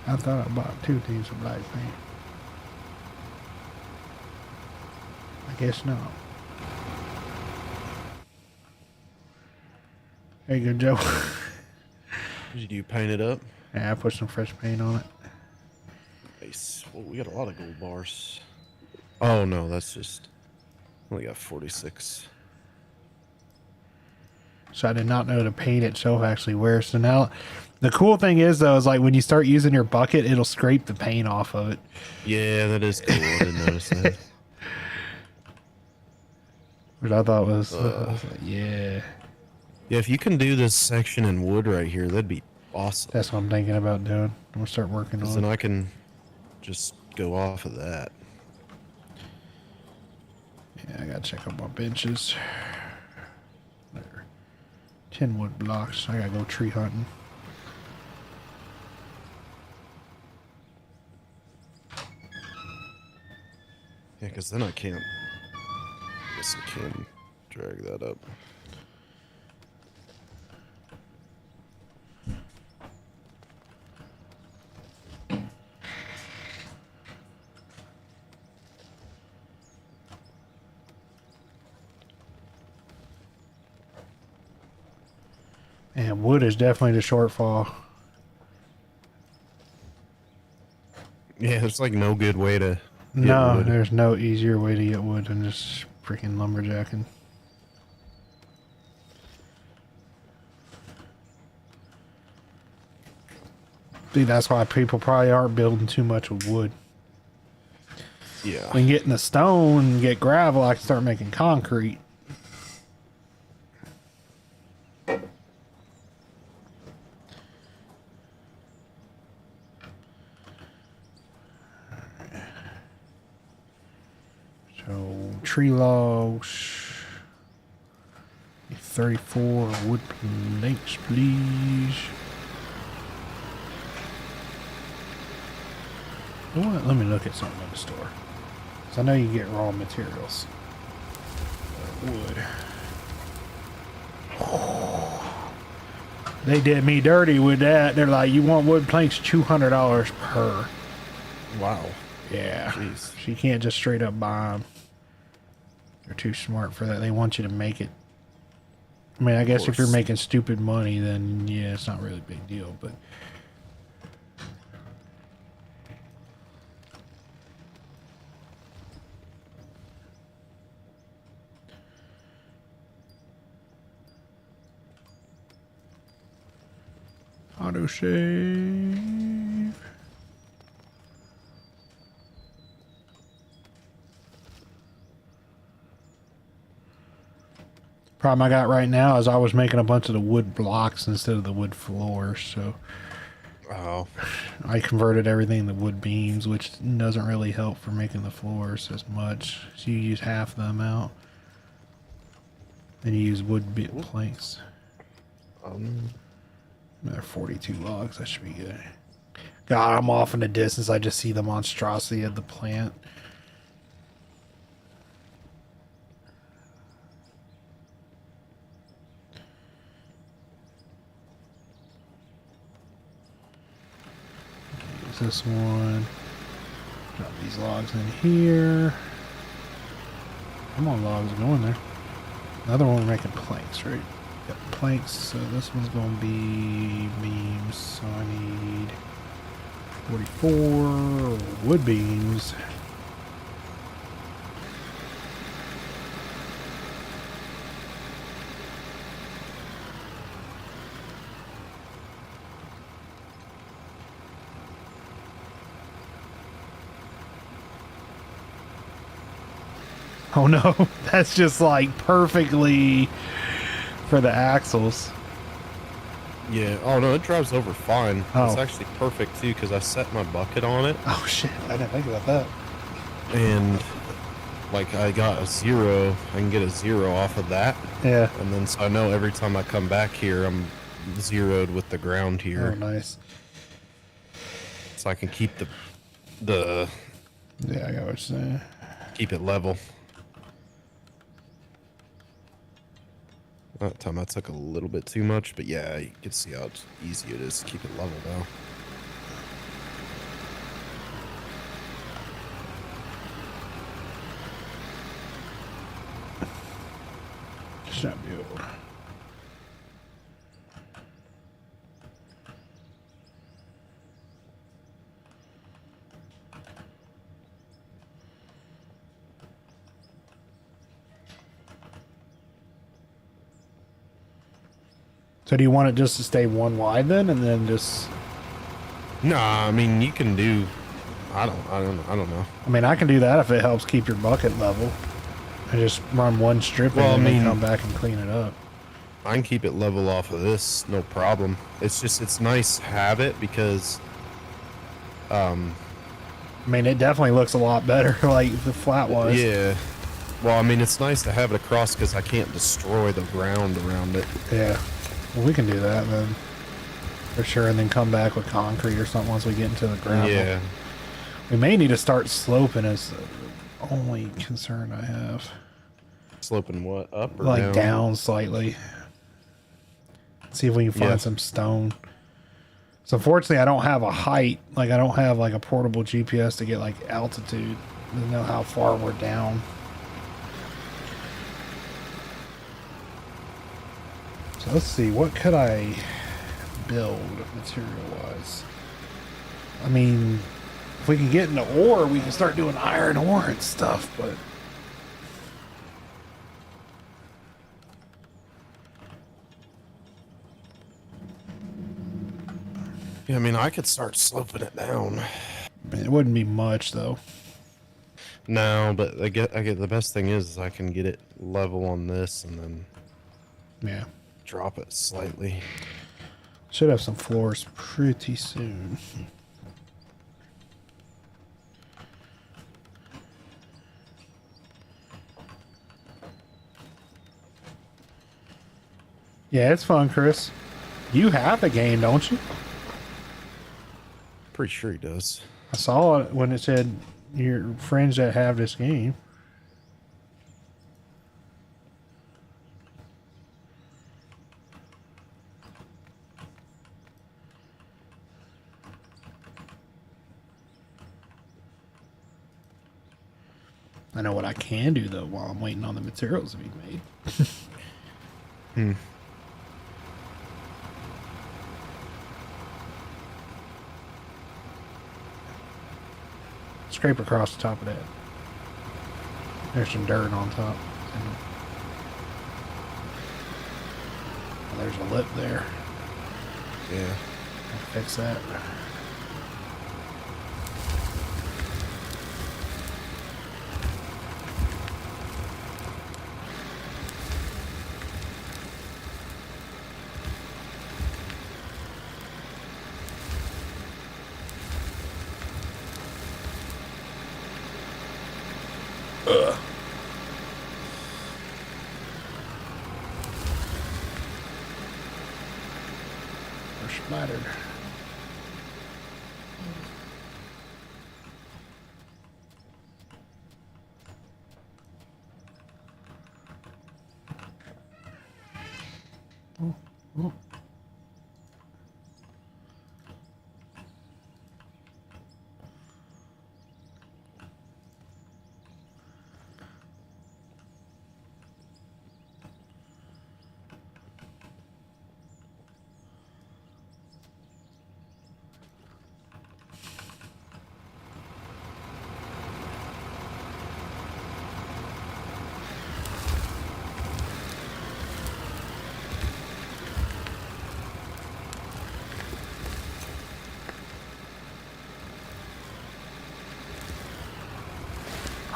I thought I bought 2 things of black paint. I guess not. There you go, Joe. Did you paint it up? Yeah, I put some fresh paint on it. Nice. Well, we got a lot of gold bars. Oh, no, that's just... only got 46. So I did not know the paint itself actually wears. So now, the cool thing is though, is like when you start using your bucket, it'll scrape the paint off of it. Yeah, that is cool. I didn't notice that. Which I thought was like, yeah. Yeah, if you can do this section in wood right here, that'd be awesome. That's what I'm thinking about doing. I'm gonna start working on Then it. I can just go off of that. Yeah, I gotta check out my benches. There. 10 wood blocks. I gotta go tree hunting. Yeah, because then I can't... I guess I can drag that up. And wood is definitely the shortfall. Yeah, there's like no good way to get No, wood. there's no easier way to get wood than just freaking lumberjacking. See, that's why people probably aren't building too much with wood. Yeah. When getting the stone and get gravel, I can start making concrete. So, tree logs. 34 wood planks, please. You know what? Let me look at something in the store. 'Cause I know you get raw materials. Wood. They did me dirty with that. They're like, you want wood planks, $200 per. Wow. Yeah. Jeez. So you can't just straight up buy them. They're too smart for that. They want you to make it. I mean, I guess if you're course. making stupid money, then yeah, it's not really a big deal. But auto save. Problem I got right now is I was making a bunch of the wood blocks instead of the wood floors, so Oh, I converted everything to wood beams, which doesn't really help for making the floors as much. So you use half the amount. Then you use planks. There are 42 logs. That should be good. God, I'm off in the distance. I just see the monstrosity of the plant. Use this one. Drop these logs in here. Come on, logs, go in there. Another one we're making planks, right? Yep, planks. So this one's going to be beams. So I need 44 wood beams. Oh no, that's just like perfectly for the axles. yeah. Oh no, it drives over fine. Oh. It's actually perfect too because I set my bucket on it, Oh shit, I didn't think about that. and like I got a 0. I can get a 0 off of that, Yeah. and then so I know every time I come back here, I'm zeroed with the ground Oh, here, nice. so I can keep the Yeah, I got what you're saying. keep it level. That time I took a little bit too much, but yeah, you can see how easy it is to keep it level now. Should be able. So do you want it just to stay one wide then, and then just? Nah, I mean you can do. I don't know. I mean, I can do that if it helps keep your bucket level. I just run one strip Well, and then I mean- come back and clean it up. I can keep it level off of this, no problem. It's just it's nice to have it because, I mean, it definitely looks a lot better like the flat was. yeah. Well, I mean it's nice to have it across because I can't destroy the ground around it. Yeah. Well, we can do that then. For sure, and then come back with concrete or something once we get into the ground. Yeah. We may need to start sloping is the only concern I have. Sloping what, up or Like down slightly. See if we can find Yeah. some stone. So unfortunately I don't have a height, like I don't have like a portable GPS to get like altitude to know how far we're down. So let's see, what could I build material wise? I mean, if we can get into ore, we can start doing iron ore and stuff, but Yeah, I mean I could start sloping it down. it wouldn't be much though. No, but I get the best thing is I can get it level on this and then Yeah. drop it slightly. Should have some floors pretty soon. Yeah, it's fun, Chris. You have the game, don't you? Pretty sure he does. I saw it when it said your friends that have this game. I know what I can do though while I'm waiting on the materials to be made. Scrape across the top of that. There's some dirt on top. And there's a lip there. Yeah. I'll fix that. We're splattered.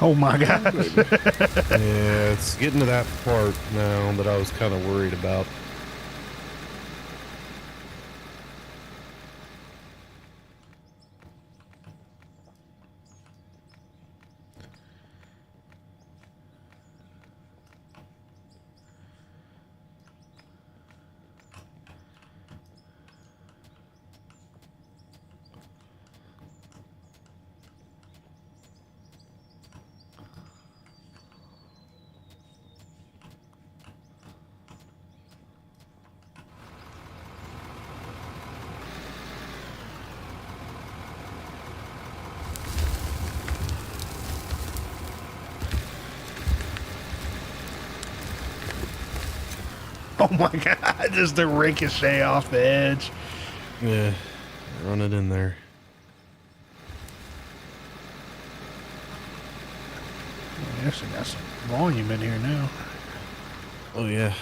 Oh my god. Yeah, it's getting to that part now that I was kind of worried about. Oh my god, just a ricochet off the edge. Yeah, run it in there. We actually got some volume in here now. Oh yeah.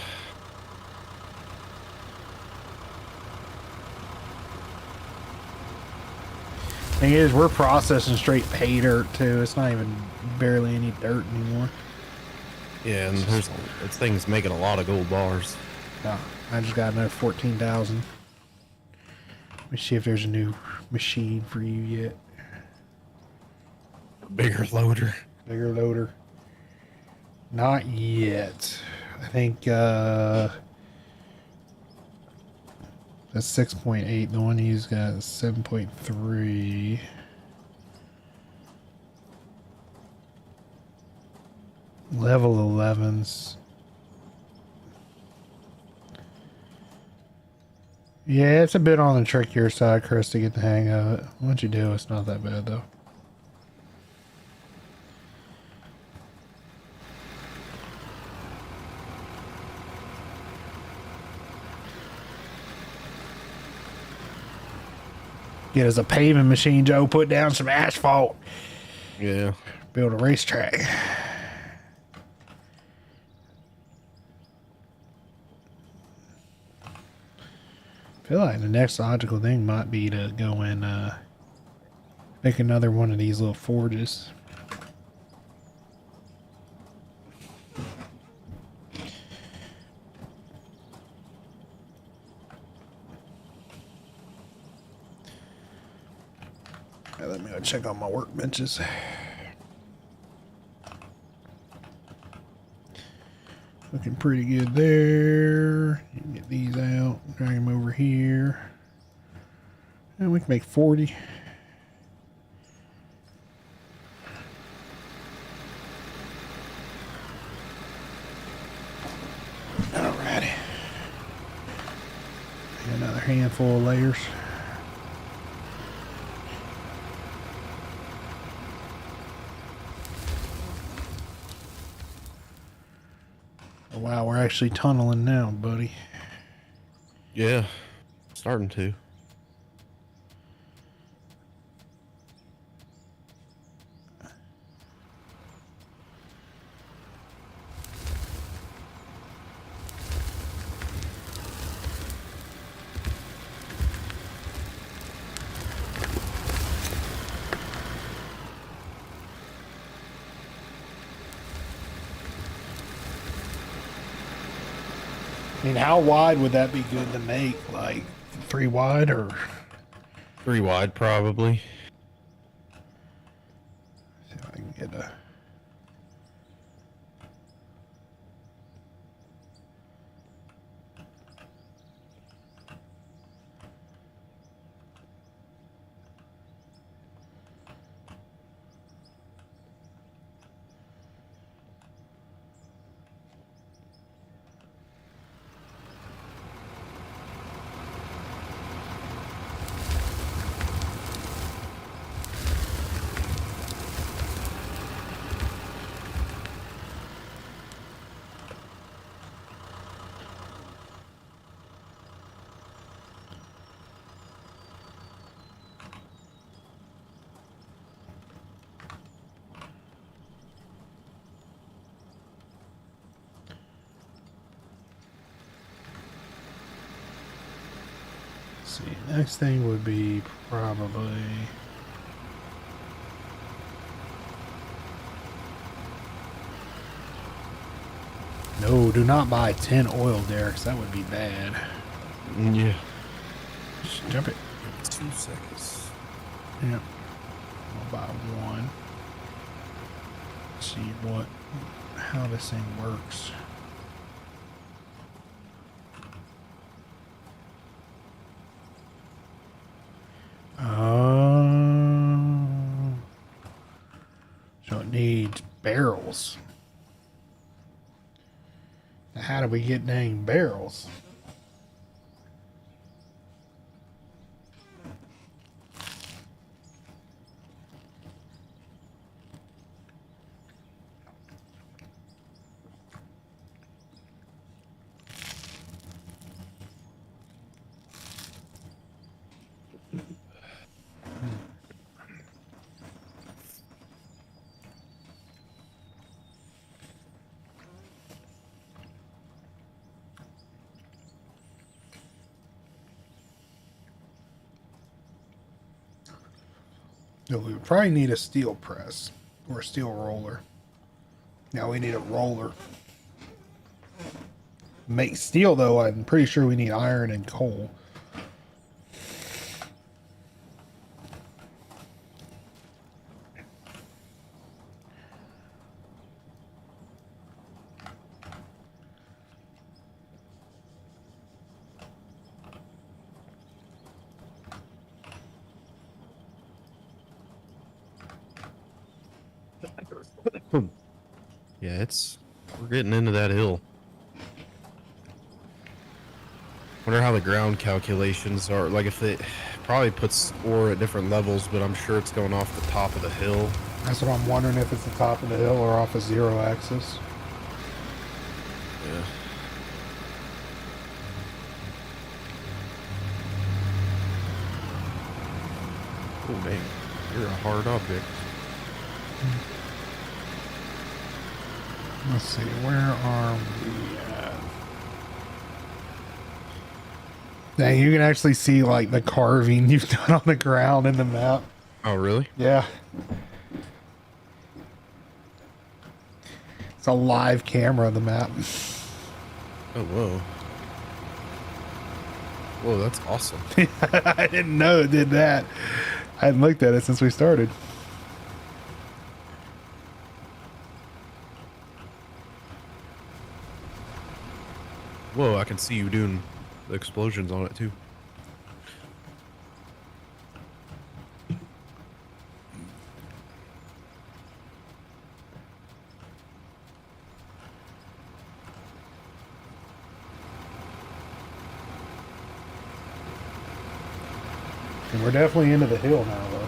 Thing is, we're processing straight pay dirt too. It's not even barely any dirt anymore. Yeah, and there's this thing's making a lot of gold bars. Oh, I just got another 14,000. Let me see if there's a new machine for you yet. Bigger loader. Bigger loader. Not yet. I think that's 6.8. The one he's got is 7.3. Level 11s. Yeah, it's a bit on the trickier side, Chris, to get the hang of it. Once you do, it's not that bad, though. Get us a paving machine, Joe. Put down some asphalt. Yeah. Build a racetrack. I feel like the next logical thing might be to go and make another one of these little forges. Let me go check on my workbenches. Looking pretty good there. You can get these out, drag them over here. And we can make 40. Alrighty. Another handful of layers. Oh, wow, we're actually tunneling now, buddy. Yeah. Starting to. I mean, how wide would that be good to make? Like 3 wide or? 3 wide, probably. See if I can get a. see. Next thing would be probably... No, do not buy 10 oil derricks. That would be bad. Yeah. Just jump it. 2 seconds. Yep. I'll buy one. See how this thing works. So it needs barrels. Now how do we get dang barrels? No, we would probably need a steel press or a steel roller. Now we need a roller. Make steel though, I'm pretty sure we need iron and coal. Yeah, we're getting into that hill. Wonder how the ground calculations are. Like if it probably puts ore at different levels, but I'm sure it's going off the top of the hill. That's what I'm wondering, if it's the top of the hill or off a zero axis. Yeah. Oh dang, you're a hard object. Let's see, where are we at? Dang, you can actually see like the carving you've done on the ground in the map. Oh really? Yeah. It's a live camera of the map. Oh whoa. Whoa, that's awesome. I didn't know it did that. I hadn't looked at it since we started. Whoa, I can see you doing the explosions on it too. And we're definitely into the hill now, though.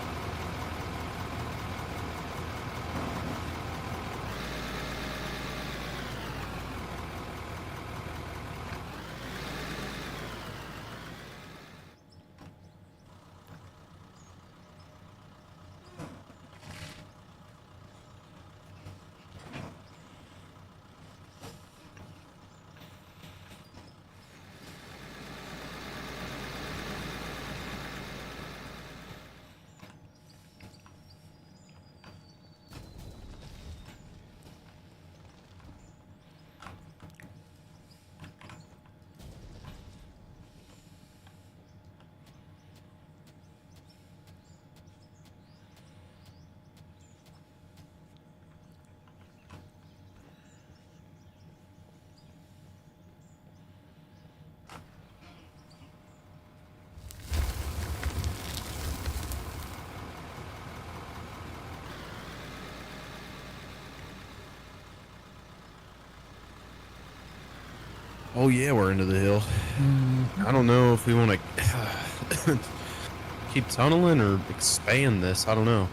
Oh yeah, we're into the hill. I don't know if we want to keep tunneling or expand this. I don't know.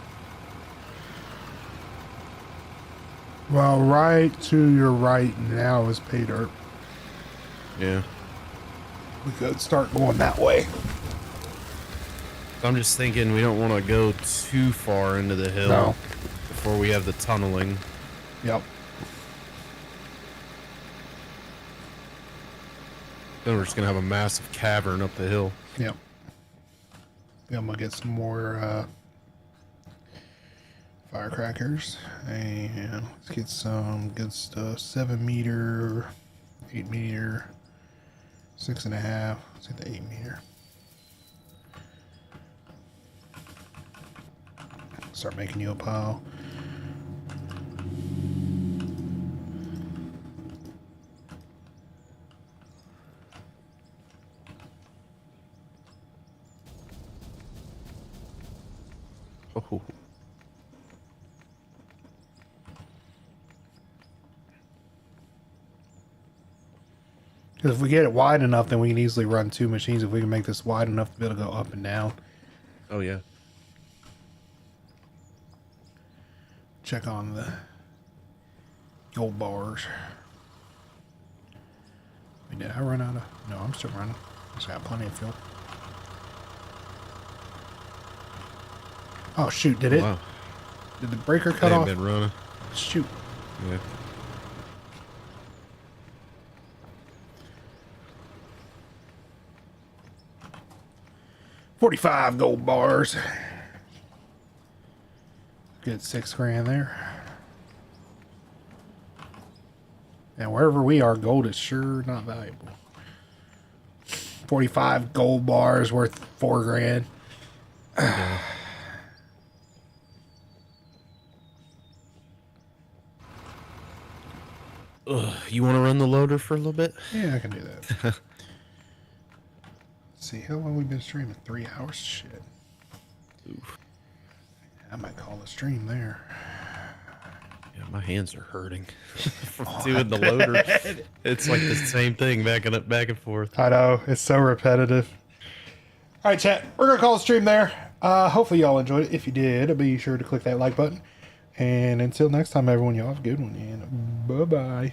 Well, right to your right now is pay dirt. Yeah. We could start going that way. I'm just thinking we don't want to go too far into the hill No. before we have the tunneling. Yep. Then we're just going to have a massive cavern up the hill. Yep. Then I'm gonna get some more firecrackers, and let's get some good stuff. 7 meter, 8 meter, 6.5. Let's get the 8 meter. Start making you a pile. Oh. Because if we get it wide enough, then we can easily run 2 machines. If we can make this wide enough to be able to go up and down. Oh, yeah. Check on the gold bars. Wait, did I run out of... No, I'm still running. Just got plenty of fuel. Oh, shoot. Did it? Wow. Did the breaker cut They off? been running. Shoot. Yeah. $45 gold bars. Good $6,000 there. And wherever we are, gold is sure not valuable. 45 gold bars worth $4,000. Yeah. You want to run the loader for a little bit? Yeah, I can do that. Let's see, how long we been streaming? 3 hours? Shit. Oof. I might call the stream there. Yeah, my hands are hurting from doing the loader. It's like the same thing, backing up back and forth. I know, it's so repetitive. All right, chat, we're gonna call the stream there. Hopefully y'all enjoyed it. If you did, be sure to click that like button. And until next time, everyone, y'all have a good one, and bye-bye.